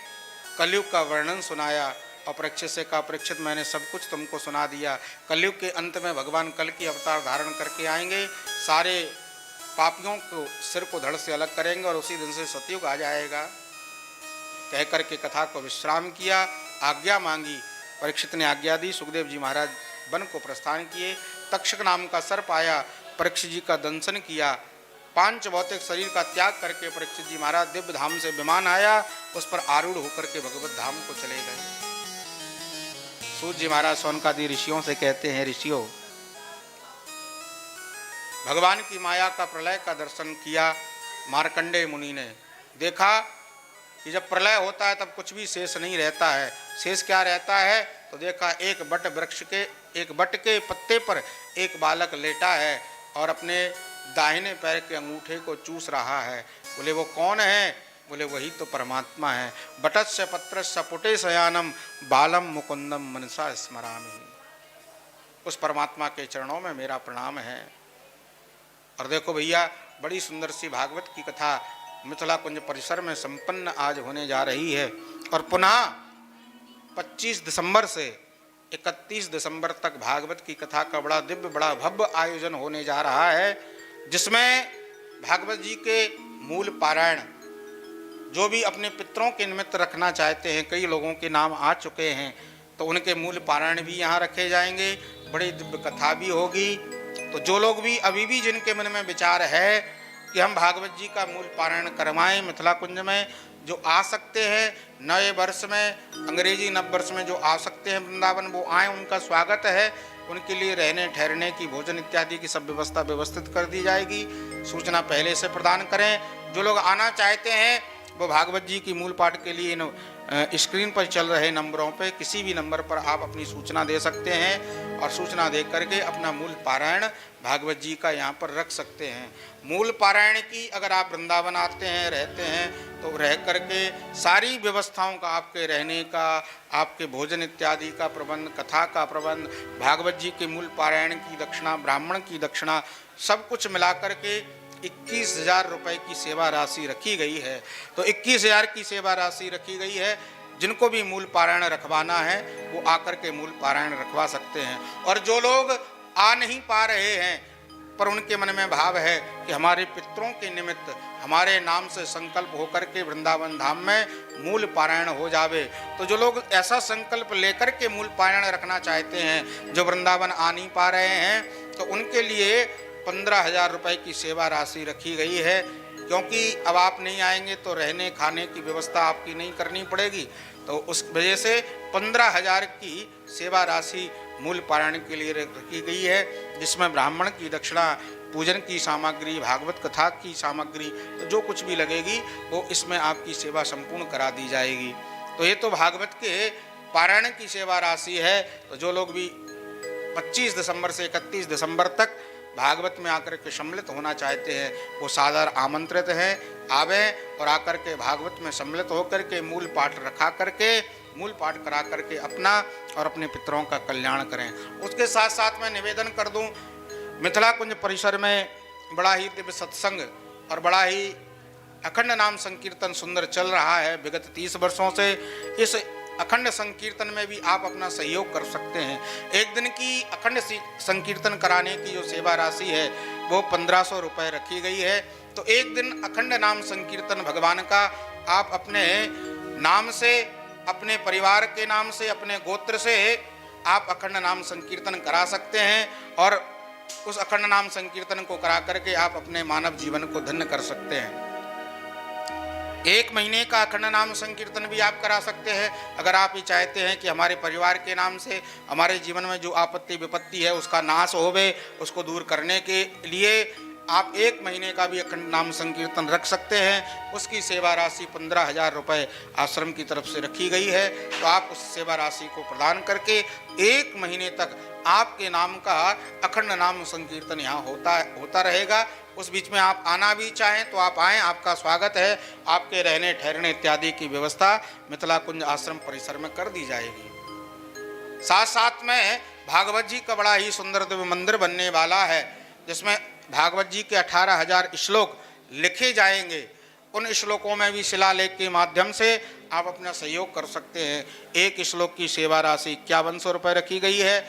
कलयुग का वर्णन सुनाया। अपरीक्षित से कहा, परीक्षित मैंने सब कुछ तुमको सुना दिया। कलयुग के अंत में भगवान कल की अवतार धारण करके आएंगे, सारे पापियों को सिर को धड़ से अलग करेंगे और उसी दिन से सतयुग आ जाएगा। कह करके कथा को विश्राम किया, आज्ञा मांगी। परीक्षित ने आज्ञा दी, सुखदेव जी महाराज वन को प्रस्थान किए। तक्षक नाम का सर्प आया, परीक्षित जी का दंशन किया। 5 भौतिक शरीर का त्याग करके परीक्षित जी महाराज दिव्य धाम से विमान आया, उस पर आरूढ़ होकर के भगवत धाम को चले गए। सूत जी महाराज सौनकादि ऋषियों से कहते हैं, ऋषियों, भगवान की माया का प्रलय का दर्शन किया। मार्कंडेय मुनि ने देखा कि जब प्रलय होता है तब कुछ भी शेष नहीं रहता है। शेष क्या रहता है? तो देखा एक बट के पत्ते पर एक बालक लेटा है और अपने दाहिने पैर के अंगूठे को चूस रहा है। बोले वो कौन है? बोले वही तो परमात्मा है। बटस्य पत्रस्य पुटे शयानम बालम मुकुंदम मनसा स्मरामि। उस परमात्मा के चरणों में मेरा प्रणाम है। और देखो भैया, बड़ी सुंदर सी भागवत की कथा मिथिला कुंज परिसर में संपन्न आज होने जा रही है। और पुनः 25 दिसंबर से 31 दिसंबर तक भागवत की कथा का बड़ा दिव्य, बड़ा भव्य आयोजन होने जा रहा है, जिसमें भागवत जी के मूल पारायण, जो भी अपने पितरों के निमित्त रखना चाहते हैं, कई लोगों के नाम आ चुके हैं, तो उनके मूल पारायण भी यहाँ रखे जाएंगे। बड़ी दिव्य कथा भी होगी। तो जो लोग भी अभी भी जिनके मन में विचार है कि हम भागवत जी का मूल पारायण करवाएं मिथिला कुंज में, जो आ सकते हैं नए वर्ष में, अंग्रेजी नव वर्ष में जो आ सकते हैं वृंदावन, वो आए, उनका स्वागत है। उनके लिए रहने ठहरने की, भोजन इत्यादि की सब व्यवस्था व्यवस्थित कर दी जाएगी। सूचना पहले से प्रदान करें। जो लोग आना चाहते हैं वो भागवत जी की मूल पाठ के लिए इन स्क्रीन पर चल रहे नंबरों पे किसी भी नंबर पर आप अपनी सूचना दे सकते हैं और सूचना दे करके अपना मूल पारायण भागवत जी का यहाँ पर रख सकते हैं। मूल पारायण की अगर आप वृंदावन आते हैं, रहते हैं, तो रह करके सारी व्यवस्थाओं का, आपके रहने का, आपके भोजन इत्यादि का प्रबंध, कथा का प्रबंध, भागवत जी के मूल पारायण की दक्षिणा, ब्राह्मण की दक्षिणा, सब कुछ मिला करके 21,000 रुपये की सेवा राशि रखी गई है। तो 21,000 की सेवा राशि रखी गई है। जिनको भी मूल पारायण रखवाना है वो आकर के मूल पारायण रखवा सकते हैं। और जो लोग आ नहीं पा रहे हैं पर उनके मन में भाव है कि हमारे पितरों के निमित्त हमारे नाम से संकल्प होकर के वृंदावन धाम में मूल पारायण हो जावे, तो जो लोग ऐसा संकल्प लेकर के मूल पारायण रखना चाहते हैं, जो वृंदावन आ नहीं पा रहे हैं, तो उनके लिए 15,000 रुपये की सेवा राशि रखी गई है। क्योंकि अब आप नहीं आएंगे तो रहने खाने की व्यवस्था आपकी नहीं करनी पड़ेगी, तो उस वजह से 15,000 की सेवा राशि मूल पारायण के लिए रखी गई है, जिसमें ब्राह्मण की दक्षिणा, पूजन की सामग्री, भागवत कथा की सामग्री, तो जो कुछ भी लगेगी वो इसमें आपकी सेवा संपूर्ण करा दी जाएगी। तो ये तो भागवत के पारायण की सेवा राशि है। तो जो लोग भी 25 दिसंबर से 31 दिसंबर तक भागवत में आकर के सम्मिलित होना चाहते हैं, वो सादर आमंत्रित हैं। आवें और आकर के भागवत में सम्मिलित होकर के मूल पाठ रखा करके, मूल पाठ करा करके अपना और अपने पितरों का कल्याण करें। उसके साथ साथ मैं निवेदन कर दूं, मिथिला कुंज परिसर में बड़ा ही दिव्य सत्संग और बड़ा ही अखंड नाम संकीर्तन सुंदर चल रहा है विगत 30 वर्षों से। इस अखंड संकीर्तन में भी आप अपना सहयोग कर सकते हैं। एक दिन की अखंड संकीर्तन कराने की जो सेवा राशि है वो 1500 रुपये रखी गई है। तो एक दिन अखंड नाम संकीर्तन भगवान का आप अपने नाम से, अपने परिवार के नाम से, अपने गोत्र से आप अखंड नाम संकीर्तन करा सकते हैं और उस अखंड नाम संकीर्तन को करा करके आप अपने मानव जीवन को धन्य कर सकते हैं। 1 महीने का अखंड नाम संकीर्तन भी आप करा सकते हैं। अगर आप ये चाहते हैं कि हमारे परिवार के नाम से हमारे जीवन में जो आपत्ति विपत्ति है उसका नाश होवे, उसको दूर करने के लिए आप 1 महीने का भी अखंड नाम संकीर्तन रख सकते हैं। उसकी सेवा राशि 15,000 रुपये आश्रम की तरफ से रखी गई है। तो आप उस सेवा राशि को प्रदान करके 1 महीने तक आपके नाम का अखंड नाम संकीर्तन यहाँ होता रहेगा। उस बीच में आप आना भी चाहें तो आप आएँ, आपका स्वागत है। आपके रहने ठहरने इत्यादि की व्यवस्था मिथिला कुंज आश्रम परिसर में कर दी जाएगी। साथ साथ में भागवत जी का बड़ा ही सुंदर दिव्य मंदिर बनने वाला है, जिसमें भागवत जी के 18,000 श्लोक लिखे जाएंगे। उन श्लोकों में भी शिलालेख के माध्यम से आप अपना सहयोग कर सकते हैं। 1 श्लोक की सेवा राशि 5100 रुपये रखी गई है।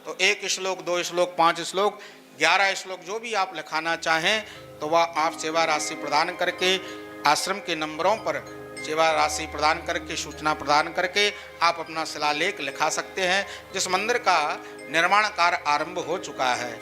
तो 1 श्लोक, 2 श्लोक, 5 श्लोक, 11 श्लोक जो भी आप लिखाना चाहें तो वह आप सेवा राशि प्रदान करके आश्रम के नंबरों पर सेवा राशि प्रदान करके, सूचना प्रदान करके आप अपना शिलालेख लिखा सकते हैं। जिस मंदिर का निर्माण कार्य आरंभ हो चुका है।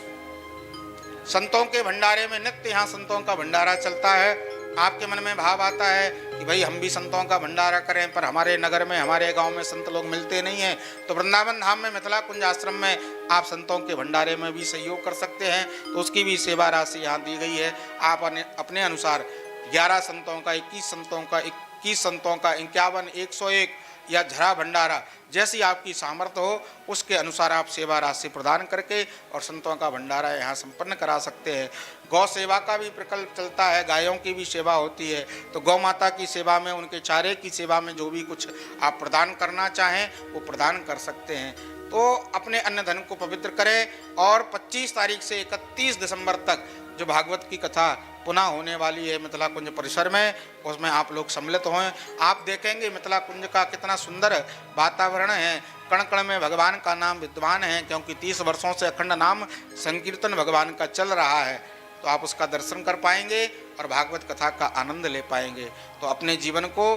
संतों के भंडारे में नित्य यहाँ संतों का भंडारा चलता है। आपके मन में भाव आता है कि भाई हम भी संतों का भंडारा करें, पर हमारे नगर में, हमारे गांव में संत लोग मिलते नहीं हैं, तो वृंदावन धाम में मिथिला कुंज आश्रम में आप संतों के भंडारे में भी सहयोग कर सकते हैं। तो उसकी भी सेवा राशि यहाँ दी गई है। आप अपने अनुसार 11 संतों का, 21 संतों का, 21 संतों का, 51, 101 या झरा भंडारा, जैसी आपकी सामर्थ्य हो उसके अनुसार आप सेवा राशि प्रदान करके और संतों का भंडारा यहाँ संपन्न करा सकते हैं। गौ सेवा का भी प्रकल्प चलता है, गायों की भी सेवा होती है। तो गौ माता की सेवा में, उनके चारे की सेवा में जो भी कुछ आप प्रदान करना चाहें वो प्रदान कर सकते हैं। तो अपने अन्न धन को पवित्र करें और 25 तारीख से 31 दिसंबर तक जो भागवत की कथा पुनः होने वाली है मिथिला कुंज परिसर में, उसमें आप लोग सम्मिलित हों। आप देखेंगे मिथिला कुंज का कितना सुंदर वातावरण है। कण कण में भगवान का नाम विद्यमान है, क्योंकि 30 वर्षों से अखंड नाम संकीर्तन भगवान का चल रहा है। तो आप उसका दर्शन कर पाएंगे और भागवत कथा का आनंद ले पाएंगे। तो अपने जीवन को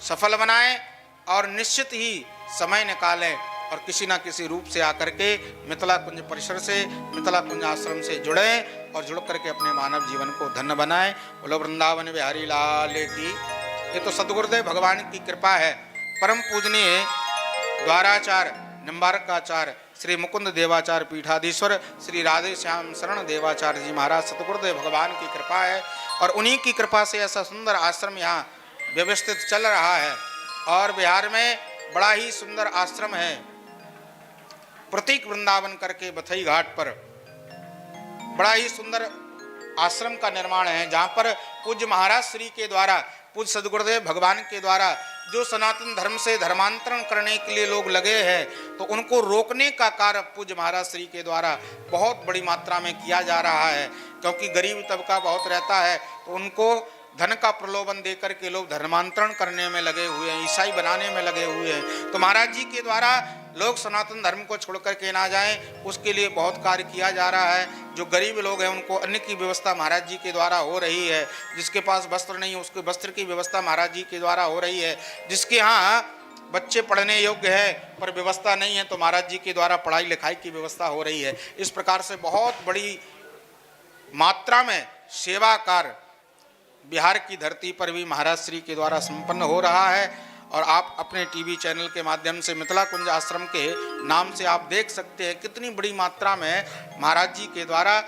सफल बनाएं और निश्चित ही समय निकालें और किसी ना किसी रूप से आकर के मिथिला कुंज परिसर से, मिथिला कुंज आश्रम से जुड़ें और जुड़ करके अपने मानव जीवन को धन्य बनाएं। बोलो वृंदावन बिहारी लाल की। ये तो सदगुरुदेव भगवान की कृपा है। परम पूजनीय द्वाराचार्य, निम्बारकाचार्य श्री मुकुंद देवाचार्य पीठाधीश्वर श्री राधे श्याम शरण देवाचार्य जी महाराज सतगुरुदेव भगवान की कृपा है। और उन्हीं की कृपा से ऐसा सुंदर आश्रम यहाँ व्यवस्थित चल रहा है। और बिहार में बड़ा ही सुंदर आश्रम है, प्रतीक वृंदावन करके बथई घाट पर बड़ा ही सुंदर आश्रम का निर्माण है, जहाँ पर पूज्य महाराज श्री के द्वारा, पूज्य सदगुरुदेव भगवान के द्वारा जो सनातन धर्म से धर्मांतरण करने के लिए लोग लगे हैं, तो उनको रोकने का कार्य पूज्य महाराज श्री के द्वारा बहुत बड़ी मात्रा में किया जा रहा है। क्योंकि गरीब तबका बहुत रहता है, तो उनको धन का प्रलोभन देकर के लोग धर्मांतरण करने में लगे हुए हैं, ईसाई बनाने में लगे हुए हैं। तो महाराज जी के द्वारा लोग सनातन धर्म को छोड़ करके ना जाएं, उसके लिए बहुत कार्य किया जा रहा है। जो गरीब लोग हैं उनको अन्न की व्यवस्था महाराज जी के द्वारा हो रही है, जिसके पास वस्त्र नहीं उसके वस्त्र की व्यवस्था महाराज जी के द्वारा हो रही है, जिसके यहाँ बच्चे पढ़ने योग्य है पर व्यवस्था नहीं है, तो महाराज जी के द्वारा पढ़ाई लिखाई की व्यवस्था हो रही है। इस प्रकार से बहुत बड़ी मात्रा में सेवा कार्य बिहार की धरती पर भी महाराज श्री के द्वारा संपन्न हो रहा है। और आप अपने टीवी चैनल के माध्यम से मिथिला कुंज आश्रम के नाम से आप देख सकते हैं कितनी बड़ी मात्रा में महाराज जी के द्वारा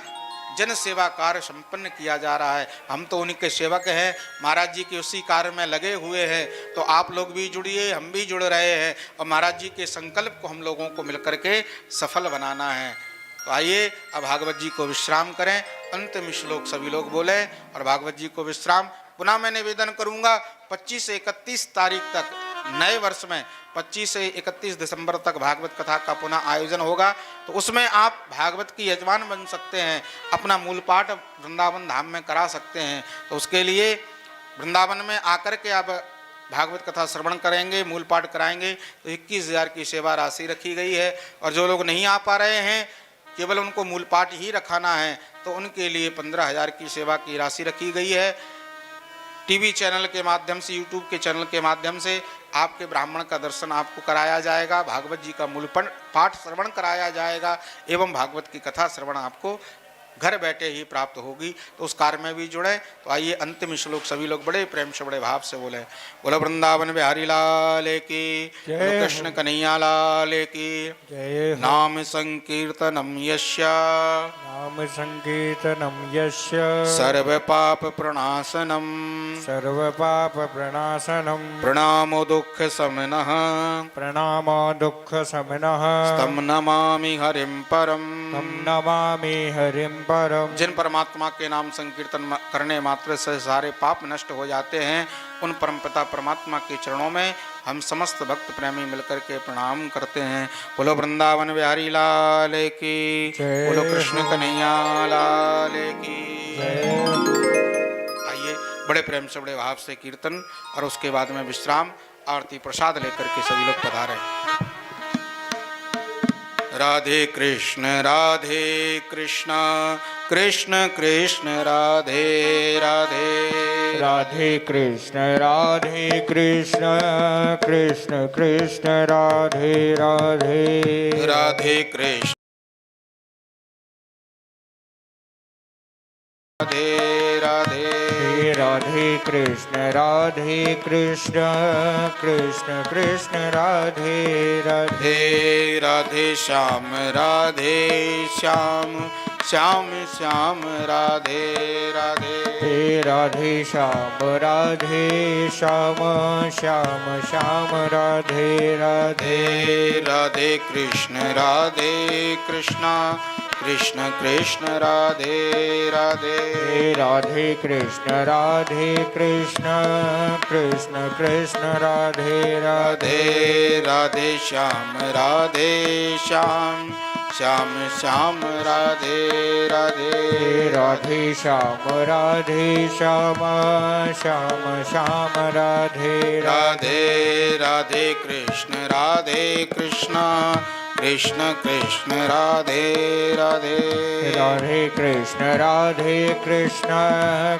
जन सेवा कार्य संपन्न किया जा रहा है। हम तो उन्हीं के सेवक हैं, महाराज जी के उसी कार्य में लगे हुए हैं। तो आप लोग भी जुड़िए, हम भी जुड़ रहे हैं और महाराज जी के संकल्प को हम लोगों को मिलकर के सफल बनाना है। तो आइए अब भागवत जी को विश्राम करें, अंतिम श्लोक सभी लोग बोले और भागवत जी को विश्राम। पुनः मैं निवेदन करूंगा 25 से 31 तारीख तक नए वर्ष में 25 से 31 दिसंबर तक भागवत कथा का पुनः आयोजन होगा। तो उसमें आप भागवत की यजमान बन सकते हैं, अपना मूल पाठ वृंदावन धाम में करा सकते हैं। तो उसके लिए वृंदावन में आकर के आप भागवत कथा श्रवण करेंगे, मूल पाठ कराएंगे तो 21,000 की सेवा राशि रखी गई है। और जो लोग नहीं आ पा रहे हैं, केवल उनको मूल पाठ ही रखाना है, तो उनके लिए 15,000 की सेवा की राशि रखी गई है। टीवी चैनल के माध्यम से, यूट्यूब के चैनल के माध्यम से आपके ब्राह्मण का दर्शन आपको कराया जाएगा, भागवत जी का मूल पाठ श्रवण कराया जाएगा एवं भागवत की कथा श्रवण आपको घर बैठे ही प्राप्त होगी। तो उस कार्य में भी जुड़े। तो आइए अंतिम श्लोक सभी लोग बड़े प्रेम से बड़े भाव से बोले, बोलो वृंदावन बिहारी लाल की, कृष्ण कन्हैया लाल की जय। नाम संकीर्तनम यस्य, नाम संकीर्तनम यस्य सर्व पाप प्रणाशनम, सर्व पाप प्रणाशनम, प्रणामो दुख समनः, प्रणामो दुख समनः, तं नमामि हरिं परम, तं नमामि हरिं परम। जिन परमात्मा के नाम संकीर्तन करने मात्र से सारे पाप नष्ट हो जाते हैं, उन परमपिता परमात्मा के चरणों में हम समस्त भक्त प्रेमी मिलकर के प्रणाम करते हैं। बोलो वृंदावन बिहारी लाल की, बोलो कृष्ण कन्हैया लाल की। आइए बड़े प्रेम से बड़े भाव से कीर्तन और उसके बाद में विश्राम, आरती प्रसाद लेकर के सभी लोग पधारें। राधे कृष्ण कृष्ण कृष्ण राधे राधे, राधे कृष्ण कृष्ण कृष्ण कृष्ण राधे राधे, राधे कृष्ण राधे राधे, राधे कृष्ण कृष्ण कृष्ण कृष्ण राधे राधे, राधे श्याम श्याम श्याम श्याम राधे राधे, राधे श्याम श्याम श्याम श्याम राधे राधे, राधे कृष्ण कृष्ण कृष्ण राधे राधे, राधे कृष्ण कृष्ण कृष्ण राधे राधे, राधे श्याम श्याम श्याम श्याम राधे राधे, राधे श्याम श्याम श्याम श्याम राधे राधे, राधे कृष्ण कृष्ण कृष्ण राधे राधे, राधे कृष्ण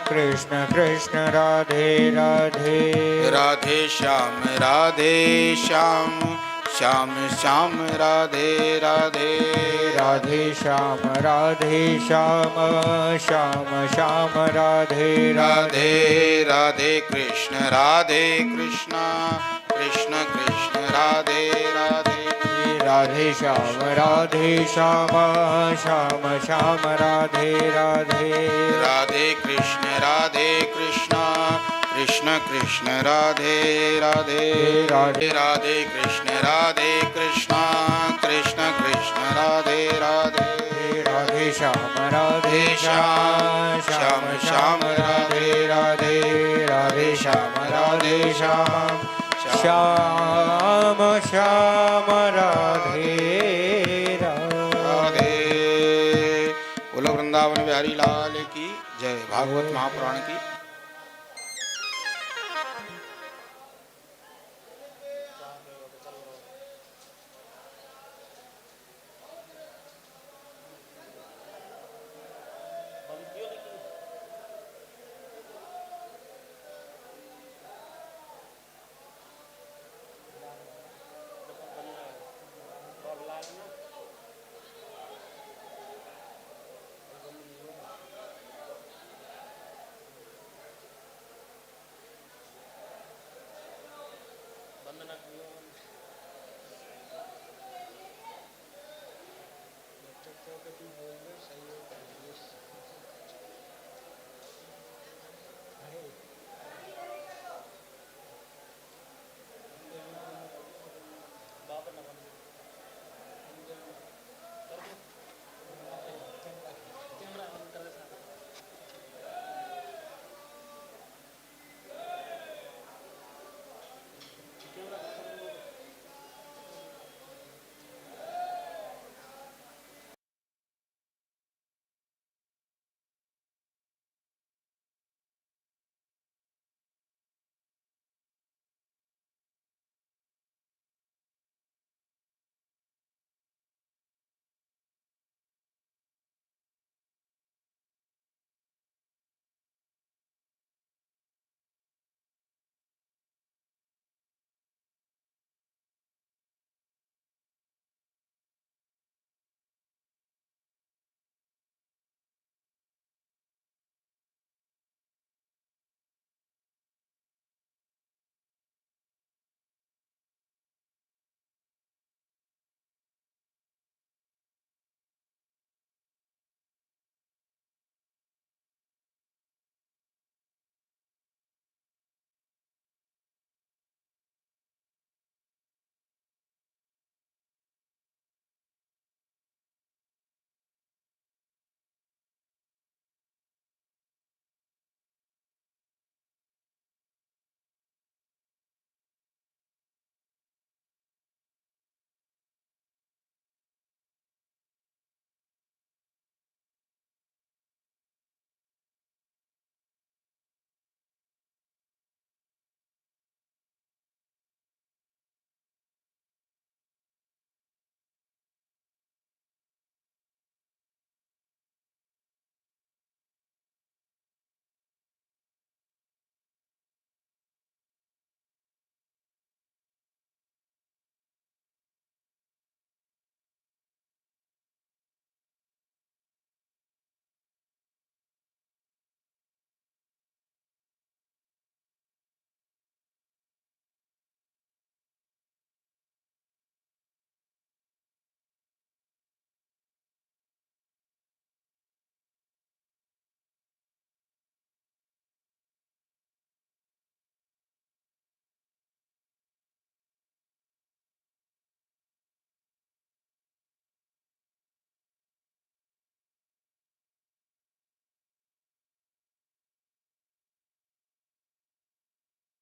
कृष्ण कृष्ण राधे राधे, राधे श्याम श्याम श्याम राधे राधे, राधे श्याम श्याम श्याम राधे राधे, राधे कृष्ण कृष्ण कृष्ण राधे राधे, राधे श्याम श्याम श्याम राधे राधे, राधे कृष्ण कृष्ण कृष्ण राधे राधे राधे राधे कृष्ण राधे कृष्ण कृष्ण कृष्ण राधे राधे राधे श्याम राधे श्याम श्याम श्याम राधे राधे राधे श्याम राधे श्याम श्याम श्याम राधे राधे। बोलो वृंदावन बिहारी लाल की जय। भागवत महापुराण की